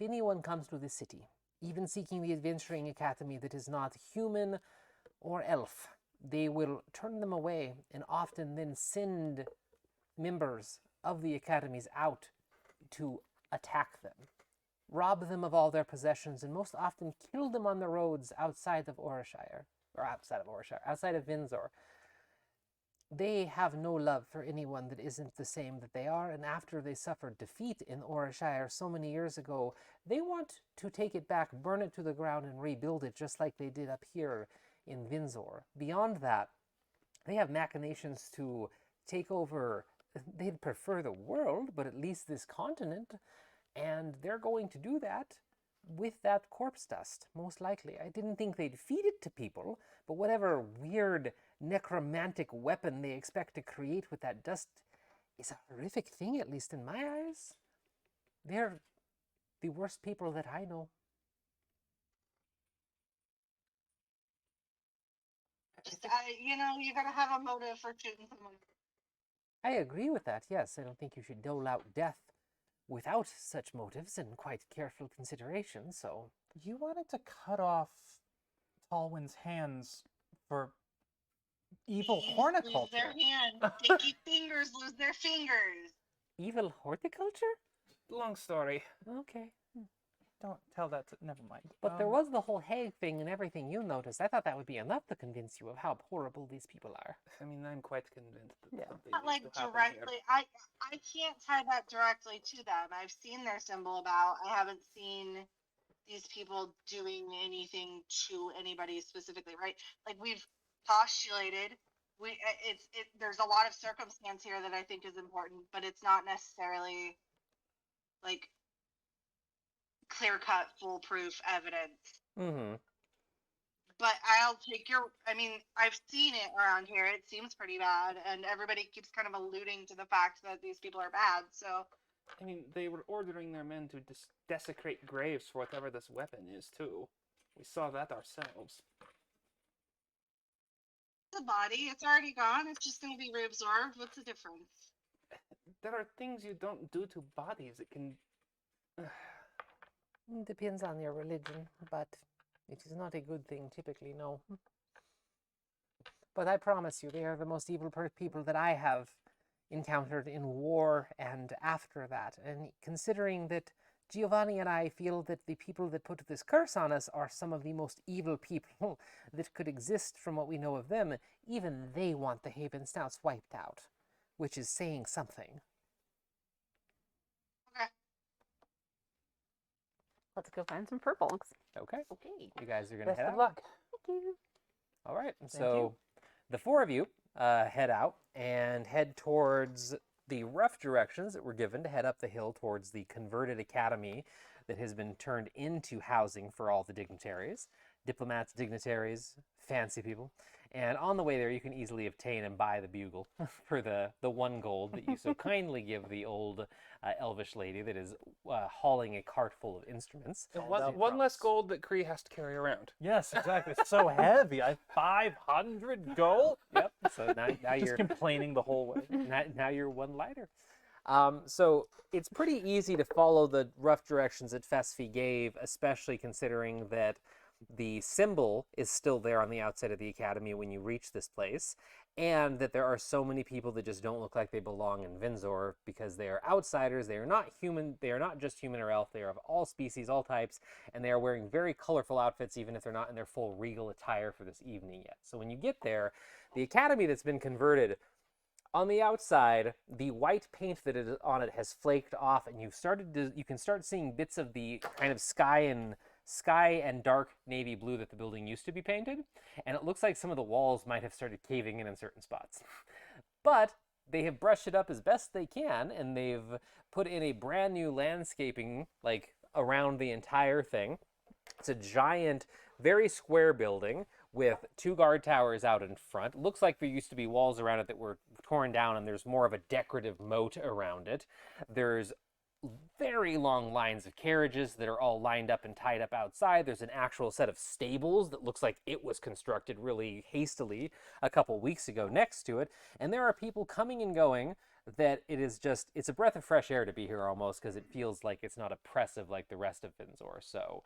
anyone comes to this city, even seeking the adventuring academy that is not human or elf, they will turn them away and often then send members of the academies out to attack them, rob them of all their possessions, and most often kill them on the roads outside of outside of Vinzor. They have no love for anyone that isn't the same that they are, and after they suffered defeat in Orishire so many years ago, they want to take it back, burn it to the ground, and rebuild it just like they did up here in Vinzor. Beyond that, they have machinations to take over. They'd prefer the world, but at least this continent, and they're going to do that with that corpse dust, most likely. I didn't think they'd feed it to people, but whatever weird necromantic weapon they expect to create with that dust is a horrific thing, at least in my eyes. They're the worst people that I know. Just, you gotta have a motive for shooting someone. I agree with that, yes. I don't think you should dole out death without such motives and quite careful consideration, so... You wanted to cut off Tallwind's hands for evil Lose horticulture. their hand. Sticky fingers lose their fingers. Evil horticulture? Long story. Okay. Don't tell that to... Never mind. But there was the whole Hague thing and everything you noticed. I thought that would be enough to convince you of how horrible these people are. I mean, I'm quite convinced that Yeah. something Not needs like to happen directly. here. I can't tie that directly to them. I've seen their symbol about. I haven't seen these people doing anything to anybody specifically, right? Like we've postulated. There's a lot of circumstance here that I think is important, but it's not necessarily like clear-cut, foolproof evidence. Mm-hmm. But I'll take your. I mean, I've seen it around here. It seems pretty bad, and everybody keeps kind of alluding to the fact that these people are bad. So I mean, they were ordering their men to desecrate graves for whatever this weapon is, too. We saw that ourselves. the body, it's already gone. It's just going to be reabsorbed. What's the difference? There are things you don't do to bodies. It can... Depends on your religion, but it is not a good thing typically, no. But I promise you, they are the most evil people that I have encountered in war and after that. And considering that Giovanni and I feel that the people that put this curse on us are some of the most evil people that could exist from what we know of them, even they want the Haven Snouts wiped out, which is saying something. Okay. Let's go find some furbolgs. Okay. Okay. You guys are going to Best head of out? luck. Thank you. All right. you. So the four of you head out and head towards the rough directions that were given to head up the hill towards the converted academy that has been turned into housing for all the dignitaries, diplomats, dignitaries, fancy people. And on the way there, you can easily obtain and buy the bugle for the 1 gold that you so kindly give the old elvish lady that is hauling a cart full of instruments. And All one, about one less props. gold that Kree has to carry around. Yes, exactly. It's so heavy. I have 500 gold. Yep. So now Just you're complaining the whole way. now you're 1 lighter. So it's pretty easy to follow the rough directions that Fesfi gave, especially considering that the symbol is still there on the outside of the academy when you reach this place, and that there are so many people that just don't look like they belong in Vinzor because they are outsiders. They are not human. They are not just human or elf. They are of all species, all types, and they are wearing very colorful outfits, even if they're not in their full regal attire for this evening yet. So when you get there, the academy that's been converted, on the outside, the white paint that is on it has flaked off, and you can start seeing bits of the kind of sky and dark navy blue that the building used to be painted, and it looks like some of the walls might have started caving in certain spots. But they have brushed it up as best they can, and they've put in a brand new landscaping like around the entire thing. It's a giant, very square building with 2 guard towers out in front. Looks like there used to be walls around it that were torn down, and there's more of a decorative moat around it. There's very long lines of carriages that are all lined up and tied up outside. There's an actual set of stables that looks like it was constructed really hastily a couple weeks ago next to it. And there are people coming and going that it's a breath of fresh air to be here almost, because it feels like it's not oppressive like the rest of Vinzor. So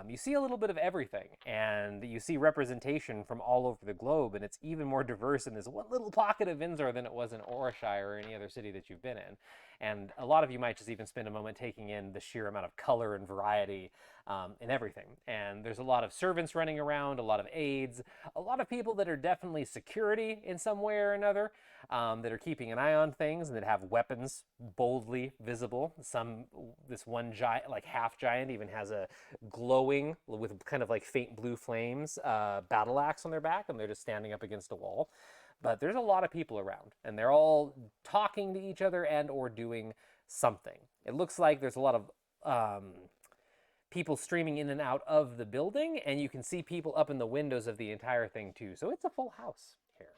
you see a little bit of everything, and you see representation from all over the globe, and it's even more diverse in this one little pocket of Vinzor than it was in Orishire or any other city that you've been in. And a lot of you might just even spend a moment taking in the sheer amount of color and variety in everything. And there's a lot of servants running around, a lot of aides, a lot of people that are definitely security in some way or another, that are keeping an eye on things and that have weapons boldly visible. This one giant, like half giant, even has a glowing with kind of like faint blue flames battle axe on their back, and they're just standing up against a wall. But there's a lot of people around, and they're all talking to each other and or doing something. It looks like there's a lot of people streaming in and out of the building, and you can see people up in the windows of the entire thing too. So it's a full house here.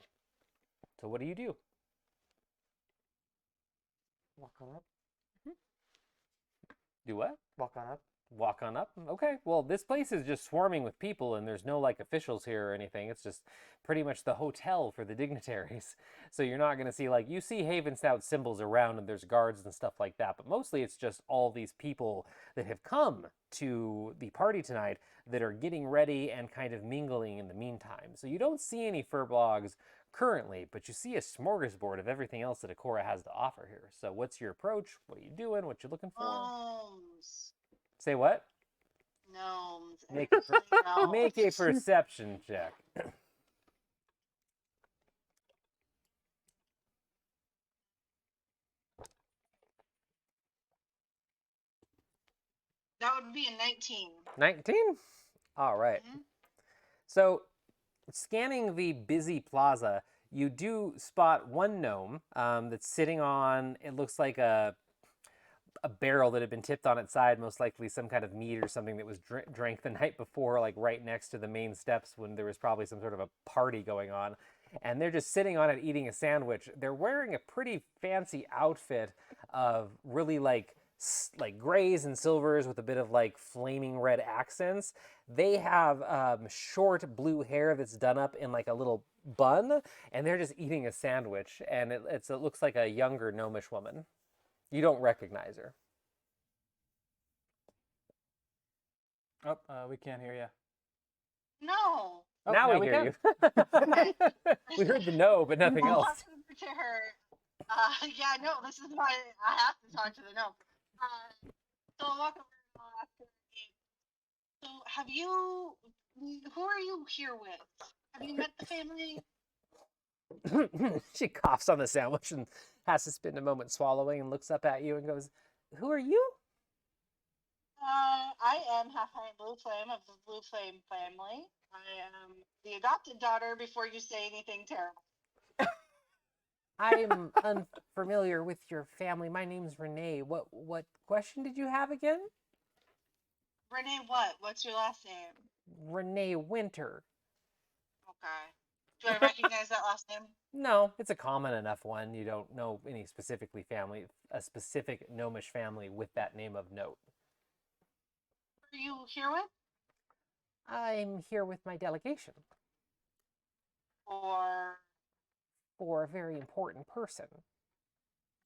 So what do you do? Walk on up. Do what? Walk on up. Walk on up? Okay. Well, this place is just swarming with people, and there's no like officials here or anything. It's just pretty much the hotel for the dignitaries. So you're not going to see you see Haven Snout symbols around, and there's guards and stuff like that. But mostly it's just all these people that have come to the party tonight that are getting ready and kind of mingling in the meantime. So you don't see any furbolgs currently, but you see a smorgasbord of everything else that Akora has to offer here. So what's your approach? What are you doing? What you looking for? Gnomes. Say what? Gnomes. Make Gnomes. Make a perception check. That would be a 19. 19? All right. Mhm. So, scanning the busy plaza, you do spot one gnome that's sitting on, it looks like a barrel that had been tipped on its side, most likely some kind of meat or something that was drank the night before, like right next to the main steps when there was probably some sort of a party going on. And they're just sitting on it eating a sandwich. They're wearing a pretty fancy outfit of really like grays and silvers with a bit of like flaming red accents. They have short blue hair that's done up in like a little bun, and they're just eating a sandwich. And it looks like a younger gnomish woman. You don't recognize her. Oh, we can't hear you. No. Oh, now we hear you. We heard the no, but nothing I'll else. walk over to her. Yeah, no, this is why I have to talk to the gnome. So I'll walk over and I'll ask her, so who are you here with? Have you met the family? She coughs on the sandwich and has to spend a moment swallowing and looks up at you and goes, "Who are you?" I am Half-Pint Blue Flame of the Blue Flame family. I am the adopted daughter before you say anything terrible. I'm unfamiliar with your family. My name's Renee. What question did you have again? Renee what? What's your last name? Renee Winter. Okay. Do I recognize that last name? No, it's a common enough one. You don't know any a specific gnomish family with that name of note. Who are you here with? I'm here with my delegation Or for a very important person.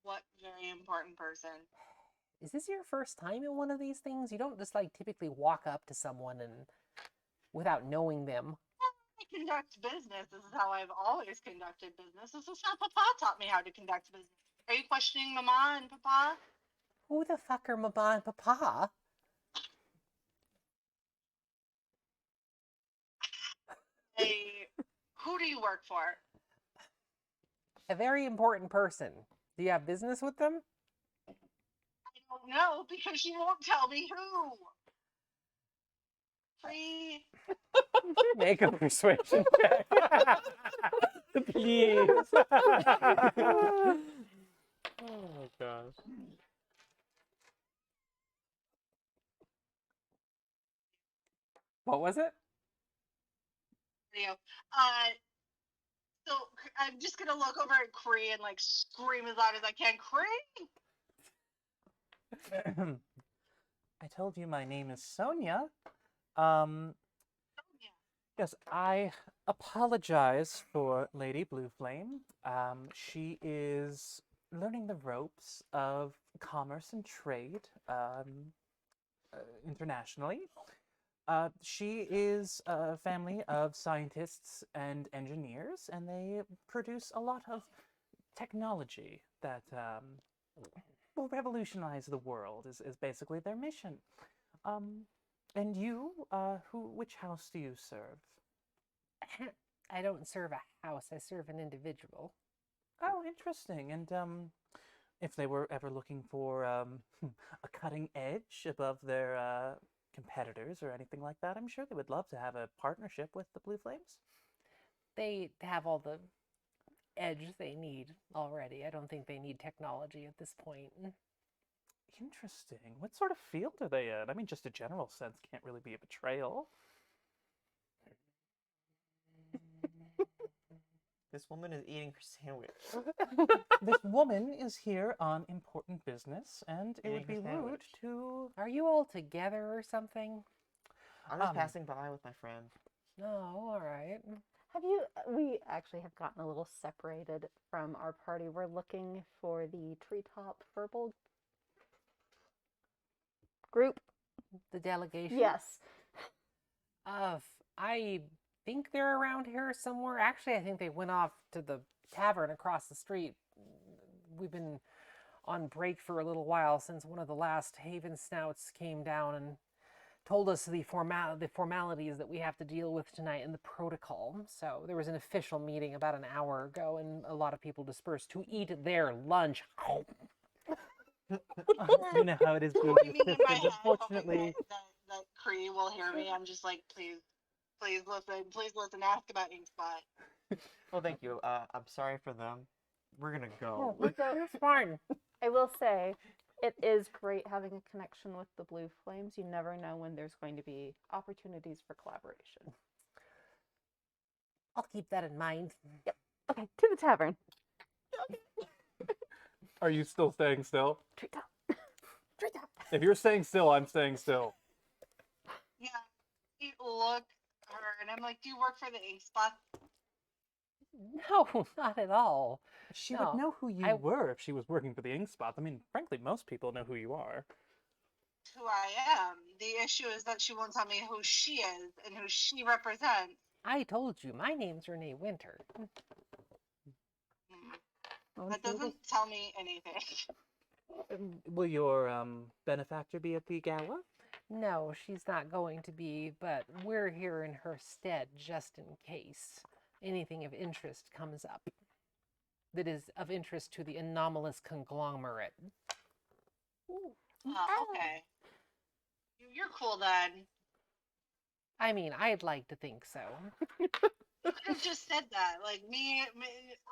what very important person? Is this your first time in one of these things? You don't just like typically walk up to someone and without knowing them. I conduct business. This is how I've always conducted business. This is how Papa taught me how to conduct business. Are you questioning Mama and Papa? Who the fuck are Mama and Papa? Hey, who do you work for? A very important person. Do you have business with them? I don't know because she won't tell me who. Free. Make a persuasion check. Please. Oh gosh. What was it? Video. So I'm just gonna look over at Cree and like scream as loud as I can. Cree! I told you my name is Sonia. Yes, I apologize for Lady Blue Flame. She is learning the ropes of commerce and trade internationally. She is a family of scientists and engineers, and they produce a lot of technology that will revolutionize the world, is basically their mission. And you, which house do you serve? I don't serve a house, I serve an individual. Oh, interesting. And if they were ever looking for a cutting edge above their competitors or anything like that, I'm sure they would love to have a partnership with the Blue Flames. They have all the edge they need already. I don't think they need technology at this point. Interesting. What sort of field are they in? I mean, just a general sense can't really be a betrayal. This woman is eating her sandwich. This woman is here on important business, and it would be Eating her rude sandwich. to... Are you all together or something? I'm just passing by with my friend. No, all right. We actually have gotten a little separated from our party. We're looking for the treetop verbal group. The delegation? Yes. I think they're around here somewhere. Actually, I think they went off to the tavern across the street. We've been on break for a little while since one of the last Haven Snouts came down and told us the formalities that we have to deal with tonight and the protocol. So there was an official meeting about an hour ago, and a lot of people dispersed to eat their lunch. You know how it is being Pointing in my assisted. head, hoping Unfortunately, that Cree will hear me. I'm just like, please listen, ask about Inkspot. Well, thank you. I'm sorry for them. We're gonna Oh, go. it's fine. I will say, It is great having a connection with the Blue Flames. You never know when there's going to be opportunities for collaboration. I'll keep that in mind. Okay, to the tavern. Are you still staying still? Treat up. Straight up. If you're staying still, I'm staying still. Yeah. I look at her and I'm like, do you work for the ink spot? No, not at all. She No, would know who you I- were if she was working for the ink spot. I mean, frankly, most people know who you are. Who I am. The issue is that she won't tell me who she is and who she represents. I told you, my name's Renee Winter. That doesn't tell me anything. Will your benefactor be at the gala? No, she's not going to be, but we're here in her stead just in case anything of interest comes up that is of interest to the anomalous conglomerate. Oh, okay. You're cool then. I mean, I'd like to think so. You could have just said that. Like me,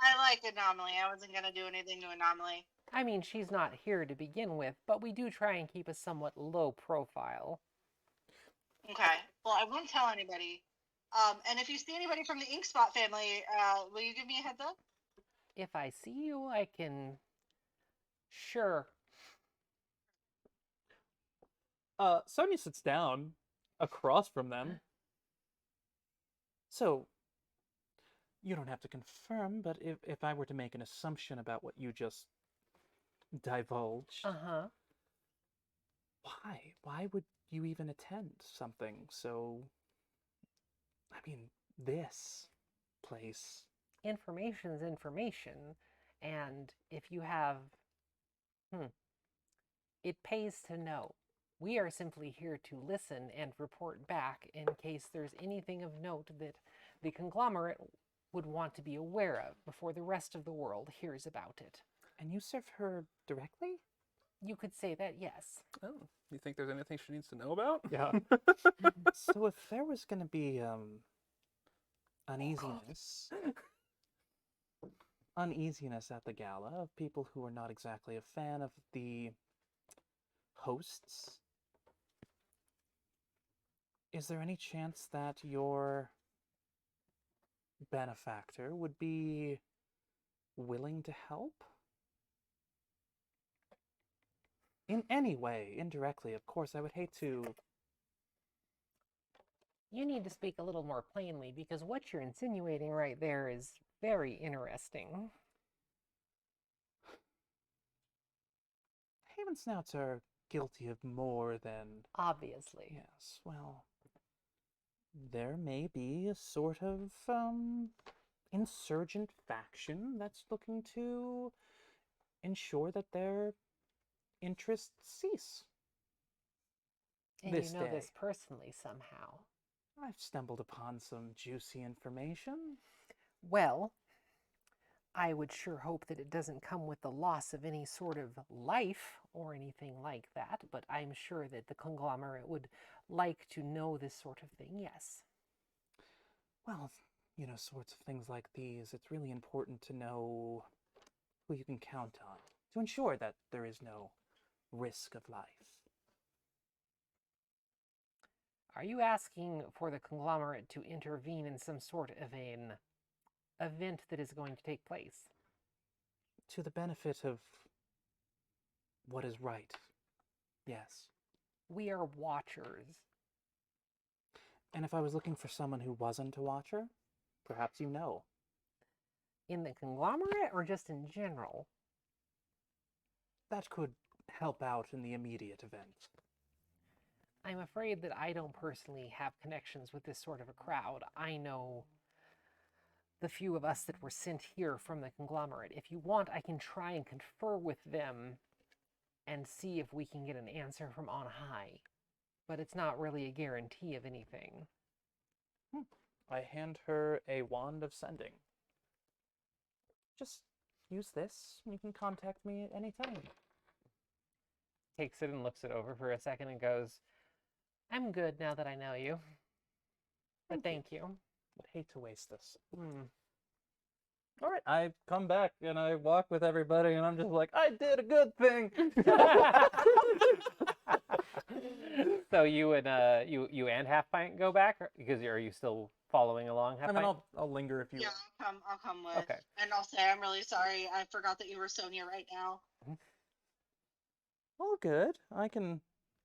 I like Anomaly. I wasn't gonna do anything to Anomaly. I mean, she's not here to begin with, but we do try and keep a somewhat low profile. Okay. Well, I won't tell anybody. And if you see anybody from the Ink Spot family, will you give me a heads up? If I see you, I can. Sure. Sonia sits down across from them. So, you don't have to confirm, but if I were to make an assumption about what you just divulged, Uh-huh. why would you even attend something so, I mean, this place? Information's information, and if you have, it pays to know. We are simply here to listen and report back in case there's anything of note that the conglomerate would want to be aware of before the rest of the world hears about it. And you serve her directly? You could say that, yes. Oh, you think there's anything she needs to know about? Yeah. So if there was going to be uneasiness at the gala of people who are not exactly a fan of the hosts, is there any chance that your benefactor would be willing to help? In any way, indirectly, of course. I would hate to. You need to speak a little more plainly because what you're insinuating right there is very interesting. Haven Snouts are guilty of more than. Obviously. Yes, well, there may be a sort of insurgent faction that's looking to ensure that their interests cease. And This you know day. this personally somehow. I've stumbled upon some juicy information. Well, I would sure hope that it doesn't come with the loss of any sort of life or anything like that, but I'm sure that the conglomerate would like to know this sort of thing, yes. Well, you know, sorts of things like these, it's really important to know who you can count on to ensure that there is no risk of life. Are you asking for the conglomerate to intervene in some sort of an event that is going to take place? To the benefit of what is right, yes. We are watchers. And if I was looking for someone who wasn't a watcher, perhaps you know. In the conglomerate or just in general? That could help out in the immediate event. I'm afraid that I don't personally have connections with this sort of a crowd. I know the few of us that were sent here from the conglomerate. If you want, I can try and confer with them and see if we can get an answer from on high. But it's not really a guarantee of anything. I hand her a wand of sending. Just use this. You can contact me at any time. Takes it and looks it over for a second and goes, I'm good now that I know you. But thank you. Would hate to waste this. All right, I come back and I walk with everybody, and I'm just like, I did a good thing. So you and you and Half Pint go back, because are you still following along, Half I mean, Pint? I'll linger if you. Yeah, I'll come with. Okay. And I'll say I'm really sorry. I forgot that you were Sonia right now. All good. I can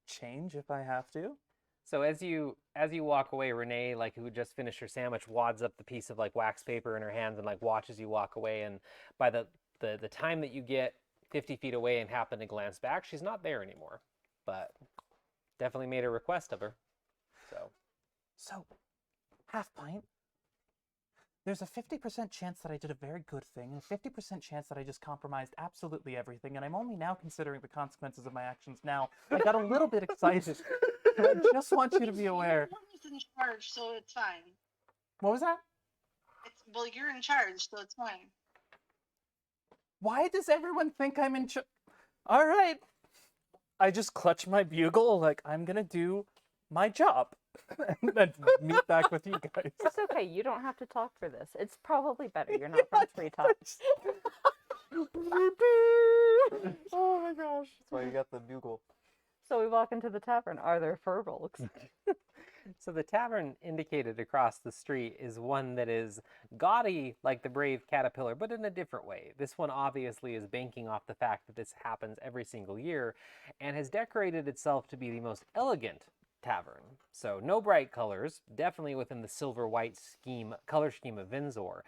change if I have to. So as you walk away, Renee, like who just finished her sandwich, wads up the piece of like wax paper in her hands and like watches you walk away. And by the time that you get 50 feet away and happen to glance back, she's not there anymore. But definitely made a request of her. So, Half Pint, there's a 50% chance that I did a very good thing, and a 50% chance that I just compromised absolutely everything, and I'm only now considering the consequences of my actions now. I got a little bit excited. I just want you to be aware. You're in charge, so it's fine. What was that? Well, you're in charge, so it's fine. Why does everyone think I'm in charge? All right. I just clutch my bugle like I'm gonna do my job and then meet back with you guys. It's okay. You don't have to talk for this. It's probably better. You're not from treetops. Oh my gosh. That's why you got the bugle. So we walk into the tavern. Are there furbolgs? So the tavern indicated across the street is one that is gaudy like the Brave Caterpillar, but in a different way. This one obviously is banking off the fact that this happens every single year and has decorated itself to be the most elegant tavern. So no bright colors, definitely within the silver-white color scheme of Vinzor,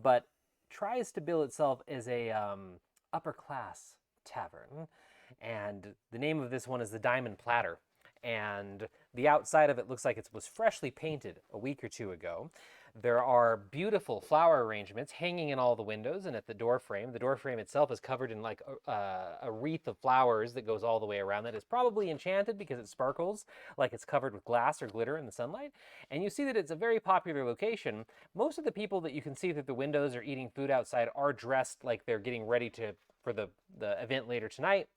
but tries to bill itself as a upper-class tavern. And the name of this one is the Diamond Platter. And the outside of it looks like it was freshly painted a week or two ago. There are beautiful flower arrangements hanging in all the windows and at the door frame. The door frame itself is covered in like a wreath of flowers that goes all the way around that is probably enchanted because it sparkles like it's covered with glass or glitter in the sunlight. And you see that it's a very popular location. Most of the people that you can see through the windows or eating food outside are dressed like they're getting ready for the event later tonight.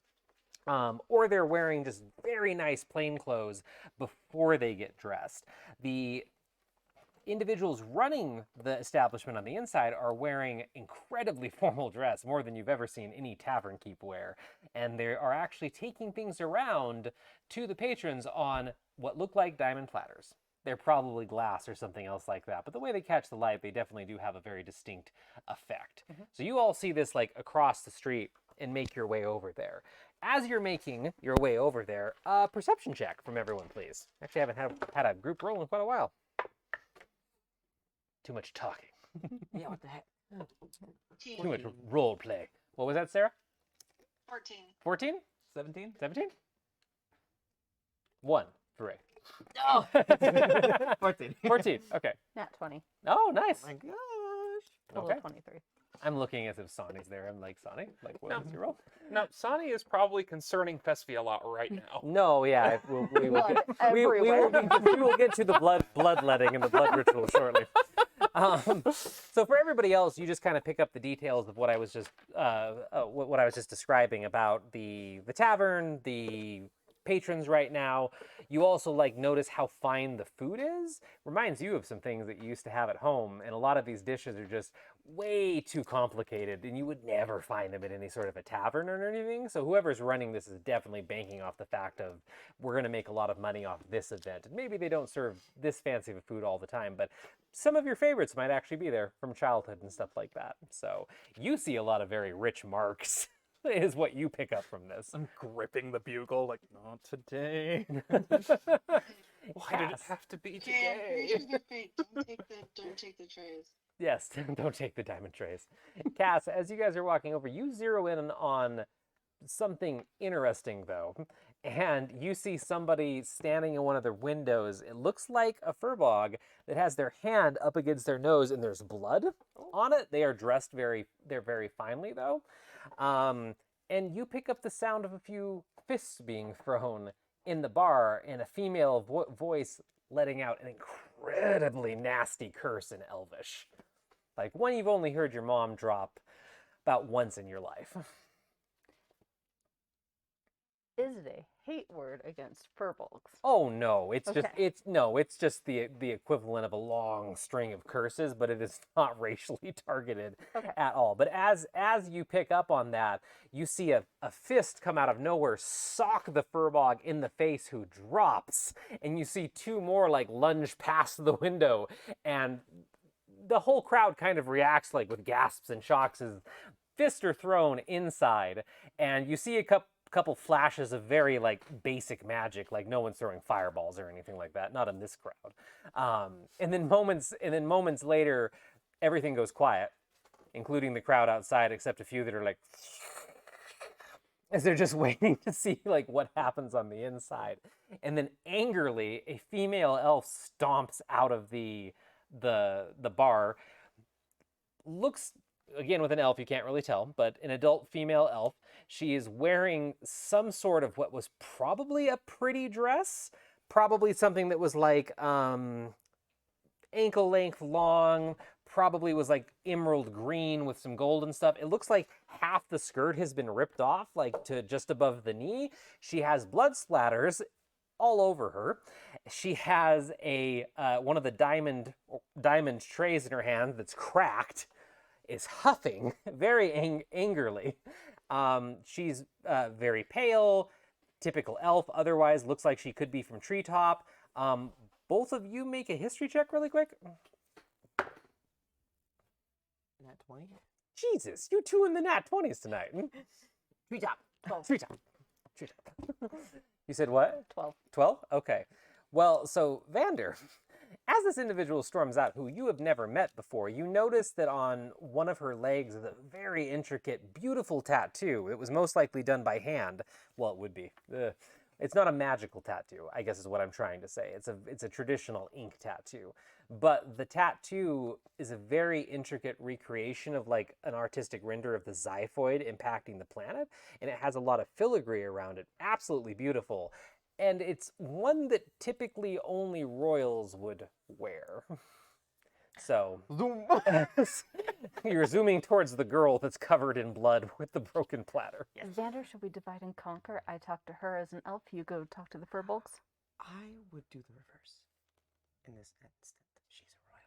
Or they're wearing just very nice plain clothes before they get dressed. The individuals running the establishment on the inside are wearing incredibly formal dress, more than you've ever seen any tavern keep wear. And they are actually taking things around to the patrons on what look like diamond platters. They're probably glass or something else like that. But the way they catch the light, they definitely do have a very distinct effect. So you all see this like across the street and make your way over there. As you're making your way over there, perception check from everyone, please. Actually, I haven't had a group roll in quite a while. Too much talking. Yeah, what the heck? Too much role play. What was that, Sarah? 14. 14? 17? 17? 1 for Ray. No! 14. 14, okay. Nat 20. Oh, nice. Oh my gosh. Total Okay. 23. I'm looking as if Sonny's there. I'm like, Sonny? Like, what was your roll? Now, Sonny is probably concerning Fespi a lot right now. No, yeah, we will Blood get, we everywhere. will get to the bloodletting and the blood ritual shortly. So for everybody else, you just kind of pick up the details of what I was just what I was just describing about the tavern, the patrons right now. You also like notice how fine the food is. Reminds you of some things that you used to have at home, and a lot of these dishes are just way too complicated, and you would never find them at any sort of a tavern or anything. So whoever's running this is definitely banking off the fact of we're going to make a lot of money off this event. And maybe they don't serve this fancy of food all the time, but some of your favorites might actually be there from childhood and stuff like that. So you see a lot of very rich marks is what you pick up from this. I'm gripping the bugle like, not today. Why did it have to be today? Don't take the trays. Yes, don't take the diamond trays. Cass, as you guys are walking over, you zero in on something interesting, though. And you see somebody standing in one of the windows. It looks like a furbog that has their hand up against their nose and there's blood on it. They are dressed very finely, though. And you pick up the sound of a few fists being thrown in the bar and a female voice letting out an incredibly nasty curse in Elvish. Like one you've only heard your mom drop about once in your life. Is it a hate word against furbolgs? Oh no, it's just Okay. it's just the equivalent of a long string of curses, but it is not racially targeted Okay. at all. But as you pick up on that, you see a fist come out of nowhere, sock the furbog in the face, who drops, and you see two more like lunge past the window, and the whole crowd kind of reacts like with gasps and shocks as fists are thrown inside, and you see a couple flashes of very like basic magic, like no one's throwing fireballs or anything like that, not in this crowd. And then moments later, everything goes quiet, including the crowd outside, except a few that are like, as they're just waiting to see like what happens on the inside. And then angrily, a female elf stomps out of the bar, looks, again with an elf you can't really tell, but an adult female elf. She is wearing some sort of what was probably a pretty dress, probably something that was like ankle length long, probably was like emerald green with some gold and stuff. It looks like half the skirt has been ripped off, like to just above the knee. She has blood splatters all over her. She has a one of the diamond trays in her hand that's cracked, is huffing very angrily. She's very pale, typical elf. Otherwise, looks like she could be from Treetop. Both of you make a history check really quick. Nat 20? Jesus, you two in the nat 20s tonight. Treetop. 12. Treetop. You said what? 12. 12? Okay. Well, so Vander, as this individual storms out, who you have never met before, you notice that on one of her legs is a very intricate, beautiful tattoo. It was most likely done by hand. Well, it would be. It's not a magical tattoo, I guess is what I'm trying to say. It's a traditional ink tattoo. But the tattoo is a very intricate recreation of like an artistic render of the xiphoid impacting the planet, and it has a lot of filigree around it. Absolutely beautiful. And it's one that typically only royals would wear. So, Zoom. you're zooming towards the girl that's covered in blood with the broken platter. Xander, should we divide and conquer? I talk to her as an elf, you go talk to the furbolgs. I would do the reverse in this instant. She's a royal.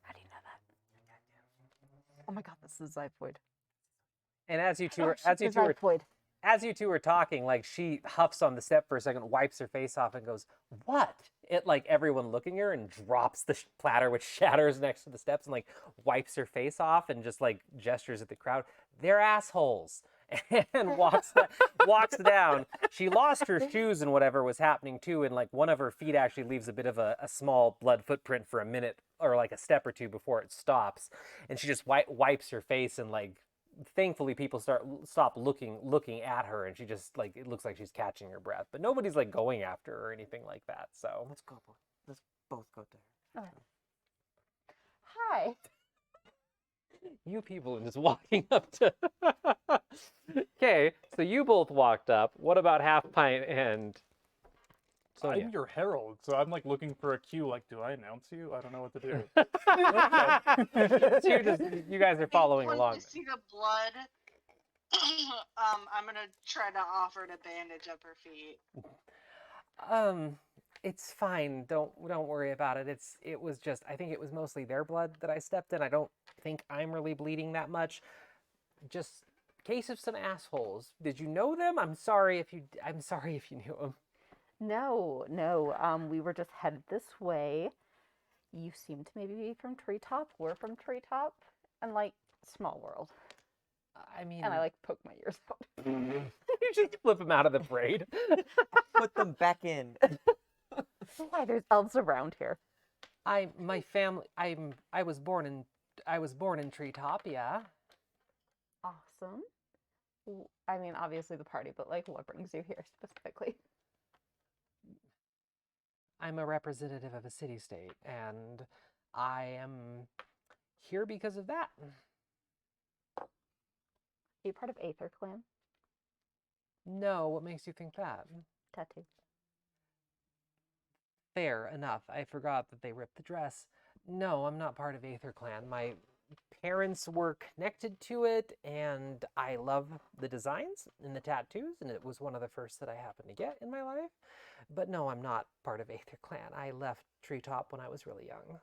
How do you know that? Oh my god, this is Xiphoid. And as you two Oh, are, she's a Xiphoid. as you two are talking, like she huffs on the step for a second, wipes her face off, and goes, "What?" It like everyone looking at her, and drops the platter, which shatters next to the steps, and like wipes her face off, and just like gestures at the crowd. "They're assholes," and walks down. She lost her shoes and whatever was happening too, and like one of her feet actually leaves a bit of a small blood footprint for a minute or like a step or two before it stops, and she just wipes her face, and like thankfully people stop looking at her, and she just like, it looks like she's catching her breath, but nobody's like going after her or anything like that. So Let's go. Let's both go to her. Okay. Hi. you people are just walking up to okay, so you both walked up. What about Half Pint and Sonia? I'm your herald, so I'm like looking for a cue. Like, do I announce you? I don't know what to do. So you guys are following When along you see the blood, I'm gonna try to offer to bandage up her feet. It's fine. Don't worry about it. It was just, I think it was mostly their blood that I stepped in. I don't think I'm really bleeding that much. Just case of some assholes. Did you know them? I'm sorry if you knew them. No, we were just headed this way. You seem to maybe be from Treetop. We're from Treetop. And like, small world. I mean, And I like poke my ears out. you just flip them out of the braid. Put them back in. Why, there's elves around here. My family. I was born in Treetop. Yeah. Awesome. I mean, obviously the party, but like, what brings you here specifically? I'm a representative of a city-state, and I am here because of that. Are you part of Aether Clan? No, what makes you think that? Tattoo. Fair enough. I forgot that they ripped the dress. No, I'm not part of Aether Clan. parents were connected to it, and I love the designs and the tattoos, and it was one of the first that I happened to get in my life. But no, I'm not part of Aether Clan. I left Treetop when I was really young.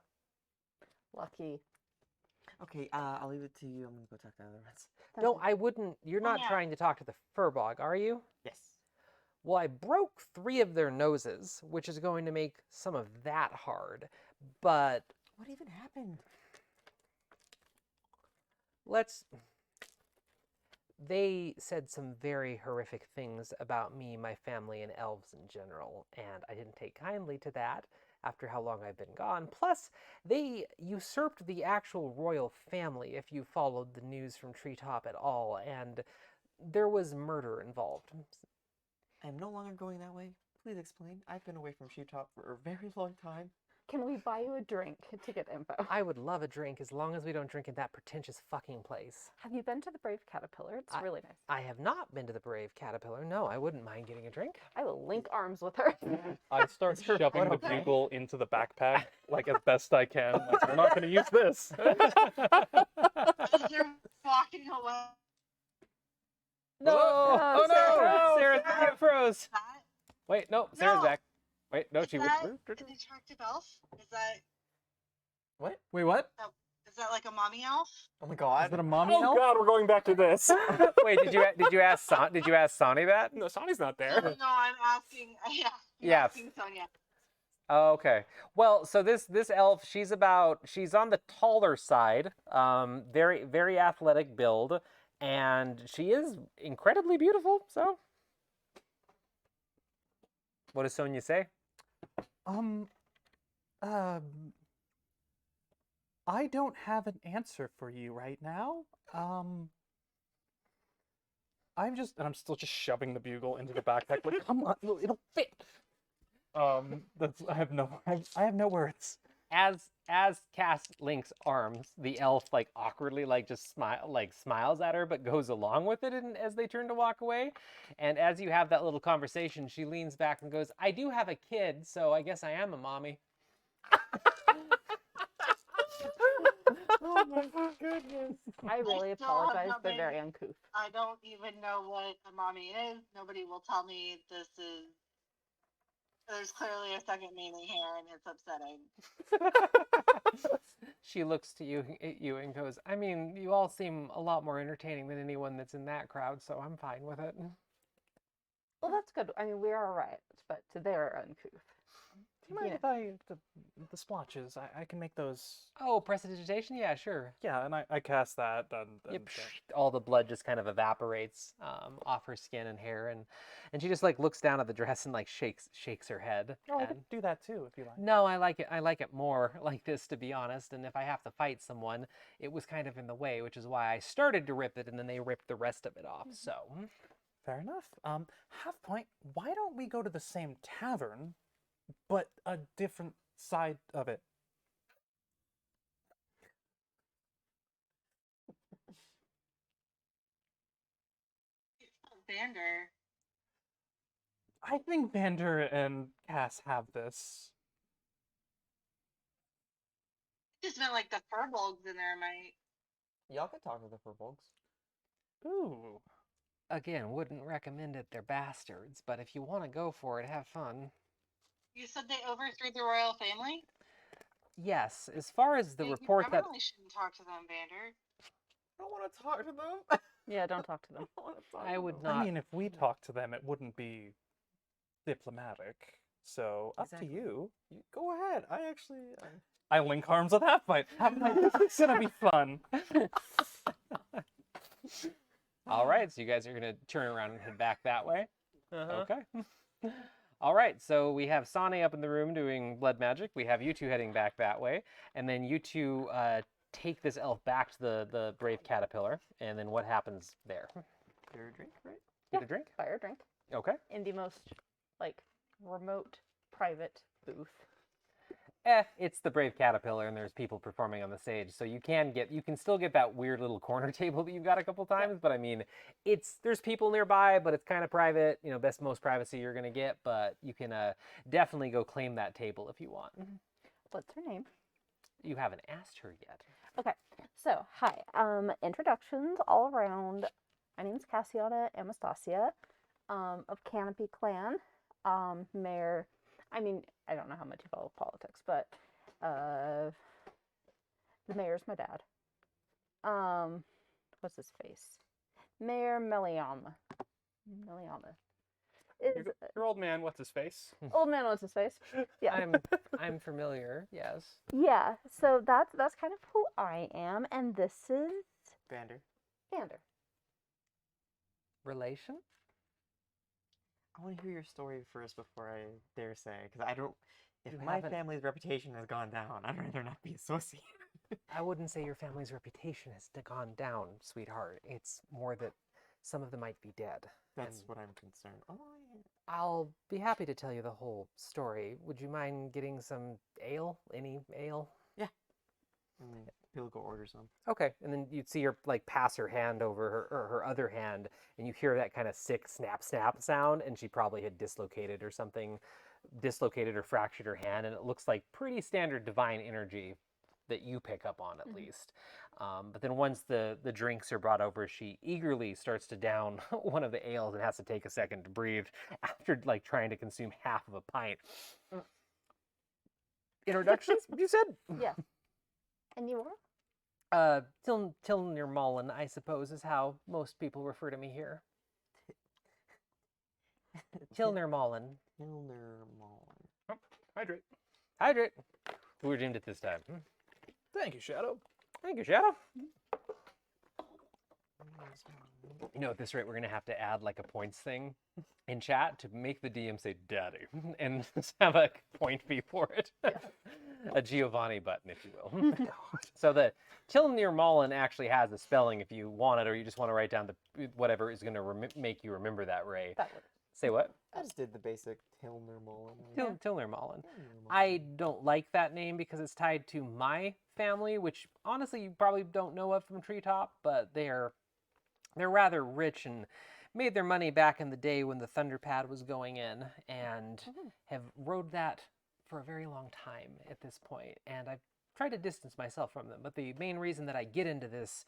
Lucky. Okay, I'll leave it to you. I'm gonna go talk to the other ones. No, I wouldn't. You're not yeah. trying to talk to the Furbog, are you? Yes. Well, I broke 3 of their noses, which is going to make some of that hard. But What even happened? they said some very horrific things about me, my family, and elves in general, and I didn't take kindly to that after how long I've been gone. Plus, they usurped the actual royal family, if you followed the news from Treetop at all, and there was murder involved. I am no longer going that way. Please explain. I've been away from Treetop for a very long time. Can we buy you a drink to get info? I would love a drink as long as we don't drink in that pretentious fucking place. Have you been to the Brave Caterpillar? It's really nice. I have not been to the Brave Caterpillar. No, I wouldn't mind getting a drink. I will link arms with her. I start shoving the Okay. bugle into the backpack like as best I can. Like, we're not going to use this. As they're walking away. No! Oh, no! Sarah. Sarah froze. That, Wait, no, Sarah's No. back. Wait, no, is she that would. an attractive elf? What? Wait, what? Is that like a mommy elf? Oh my Is god. that a mommy Oh elf? God, we're going back to this. Wait, did you ask Sonny that? No, Sonny's not No, there. no, I'm asking. Yeah. I'm Yes. asking Sonia. Oh, okay. Well, so this elf, she's on the taller side, very very athletic build, and she is incredibly beautiful. So, what does Sonia say? I don't have an answer for you right now. And I'm still just shoving the bugle into the backpack. Like, come on, it'll fit. I have no words. As Cass links arms, the elf like awkwardly just smiles at her, but goes along with it as they turn to walk away. And as you have that little conversation, she leans back and goes, "I do have a kid, so I guess I am a mommy." Oh my goodness. I really still have apologize. not They're been- very uncouth. I don't even know what a mommy is. Nobody will tell me this is. There's clearly a second meaning here, and it's upsetting. She looks to you and goes, "I mean, you all seem a lot more entertaining than anyone that's in that crowd, so I'm fine with it." Well, that's good. I mean, we are right, but they're uncouth. Do you mind if the splotches? I can make those. Oh, prestidigitation? Yeah, sure. Yeah, and I cast that. And Yep. All the blood just kind of evaporates off her skin and hair, and she just looks down at the dress and shakes her head. Oh, I and- could do that too if you like. No, I like it more like this, to be honest. And if I have to fight someone, it was kind of in the way, which is why I started to rip it, and then they ripped the rest of it off. So, Fair enough. Half point. Why don't we go to the same tavern, but a different side of it? Vander. I think Vander and Cass have this. Just meant like the furbolgs in there might. Y'all could talk to the Furbolgs. Ooh. again, wouldn't recommend it. They're bastards, but if you want to go for it, have fun. You said they overthrew the royal family? Yes, as far as the You report that probably shouldn't talk to them, Vander. I don't want to talk to them. Yeah, don't talk to them. I don't wanna talk I to would them. not. I mean, if we talk to them, it wouldn't be diplomatic. So up Exactly. to you. Go ahead. I actually. I link arms with Half Fight. Half Fight, this is gonna be fun. All right, so you guys are gonna turn around and head back that way. Uh-huh. Okay. All right, so we have Sani up in the room doing blood magic. We have you two heading back that way, and then you two take this elf back to the brave caterpillar. And then what happens there? Get her a drink, right? Get a drink. Fire a drink Okay. in the most remote private booth. It's the brave caterpillar, and there's people performing on the stage, so you can still get that weird little corner table that you've got a couple times. But I mean, there's people nearby, but it's kind of private. You know, most privacy you're gonna get, but you can definitely go claim that table if you want. What's her name? You haven't asked her yet. Okay, so hi. Introductions all around. My name's Cassiana Anastasia, of Canopy Clan. Mayor. I mean, I don't know how much you follow politics, but the mayor's my dad. What's his face? Mayor Meliama. Meliama. Your old man, what's his face? Old man, what's his face? Yeah. I'm familiar. Yes. Yeah. So that's kind of who I am, and this is Vander. Vander. Relation? I want to hear your story first before I dare say, because I don't. If You my haven't- family's reputation has gone down, I'd rather not be associated. I wouldn't say your family's reputation has gone down, sweetheart. It's more that some of them might be dead. That's And what I'm concerned. Oh, yeah. I'll be happy to tell you the whole story. Would you mind getting some ale? Any ale? He'll go order some. Okay, and then you'd see her like pass her hand over her other hand, and you hear that kind of sick snap sound, and she probably had dislocated or something, dislocated or fractured her hand, and it looks like pretty standard divine energy that you pick up on at least. But then once the drinks are brought over, she eagerly starts to down one of the ales and has to take a second to breathe after like trying to consume half of a pint. Introductions, you said? Yeah. And you are? Tilnir Mullen, I suppose, is how most people refer to me here. Tilnir Mullen. Hilner Mullen. Oh, hydrate. Hydrate. We redeemed it this time. Thank you, Shadow. Thank you, Shadow. You know, at this rate, we're going to have to add like a points thing in chat to make the DM say daddy and have a point fee for it. A Giovanni button, if you will. So the Tilnir Mullen actually has a spelling if you want it, or you just want to write down the whatever is going to make you remember that, Ray. That works. Say what? I just did the basic Hilner Mullen. Tilnir Mullen. I don't like that name because it's tied to my family, which honestly you probably don't know of from Treetop, but they're rather rich and made their money back in the day when the Thunderpad was going in, and have rode that for a very long time at this point. And I've tried to distance myself from them, but the main reason that I get into this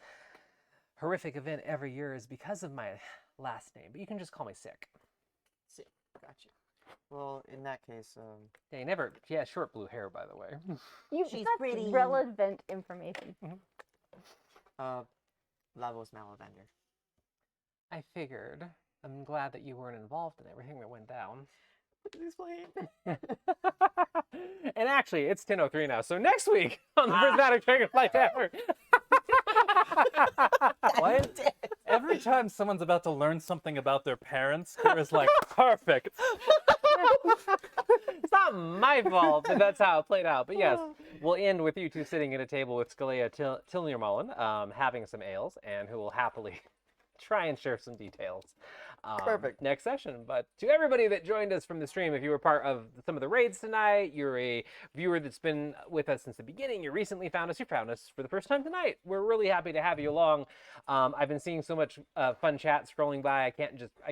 horrific event every year is because of my last name. But you can just call me Sick. Sick. Gotcha. Well, in that case, Yeah, she has short blue hair, by the way. She's that's pretty. relevant information. Lavos Malavender. I figured. I'm glad that you weren't involved in everything that went down. Explain. And actually, it's 10:03 now, so next week on the Prismatic Dragonfly Tavern. What? Every time someone's about to learn something about their parents, Kira's like, perfect. It's not my fault, but that's how it played out. But yes, we'll end with you two sitting at a table with Scalia Tilnir Mullen, having some ales, and who will happily try and share some details Perfect. next session. But to everybody that joined us from the stream, if you were part of some of the raids tonight, you're a viewer that's been with us since the beginning, you recently found us, you found us for the first time tonight, we're really happy to have you along. I've been seeing so much fun chat scrolling by. I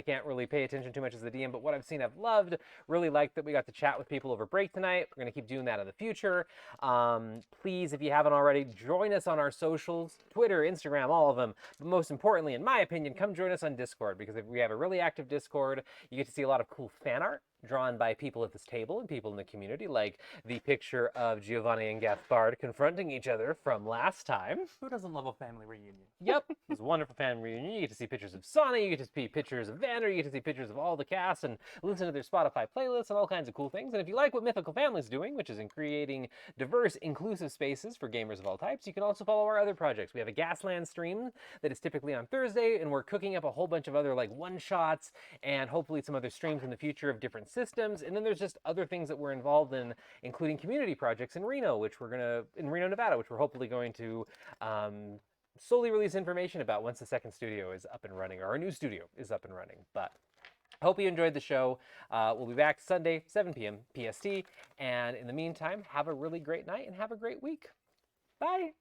can't really pay attention too much as the DM, but what I've seen I've loved. Really liked that we got to chat with people over break tonight. We're going to keep doing that in the future. Please, if you haven't already, join us on our socials, Twitter, Instagram, all of them. But most importantly, in my opinion, come join us on Discord, because if we have a really active Discord, you get to see a lot of cool fan art drawn by people at this table and people in the community, like the picture of Giovanni and Gaspard confronting each other from last time. Who doesn't love a family reunion? Yep, it was a wonderful family reunion. You get to see pictures of Sonny, you get to see pictures of Vander, you get to see pictures of all the cast and listen to their Spotify playlists and all kinds of cool things. And if you like what Mythical Family is doing, which is in creating diverse, inclusive spaces for gamers of all types, you can also follow our other projects. We have a Gasland stream that is typically on Thursday, and we're cooking up a whole bunch of other like one-shots and hopefully some other streams in the future of different systems. And then there's just other things that we're involved in, including community projects in Reno, Nevada, which we're hopefully going to slowly release information about once the second studio is up and running, or our new studio is up and running. But I hope you enjoyed the show. We'll be back Sunday, 7 p.m. PST. And in the meantime, have a really great night and have a great week. Bye.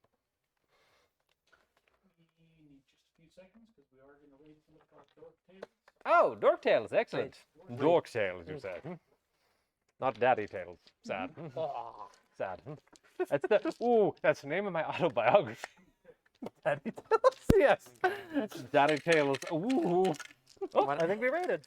We need just a few seconds because we are going to raid something called Dork Tales. Oh, Dork Tales, excellent. Wait. Dork Tales, you said. Not Daddy Tales. Sad. Sad. That's the name of my autobiography. Daddy Tales, yes. Daddy Tales. Ooh. Oh, I think we rated.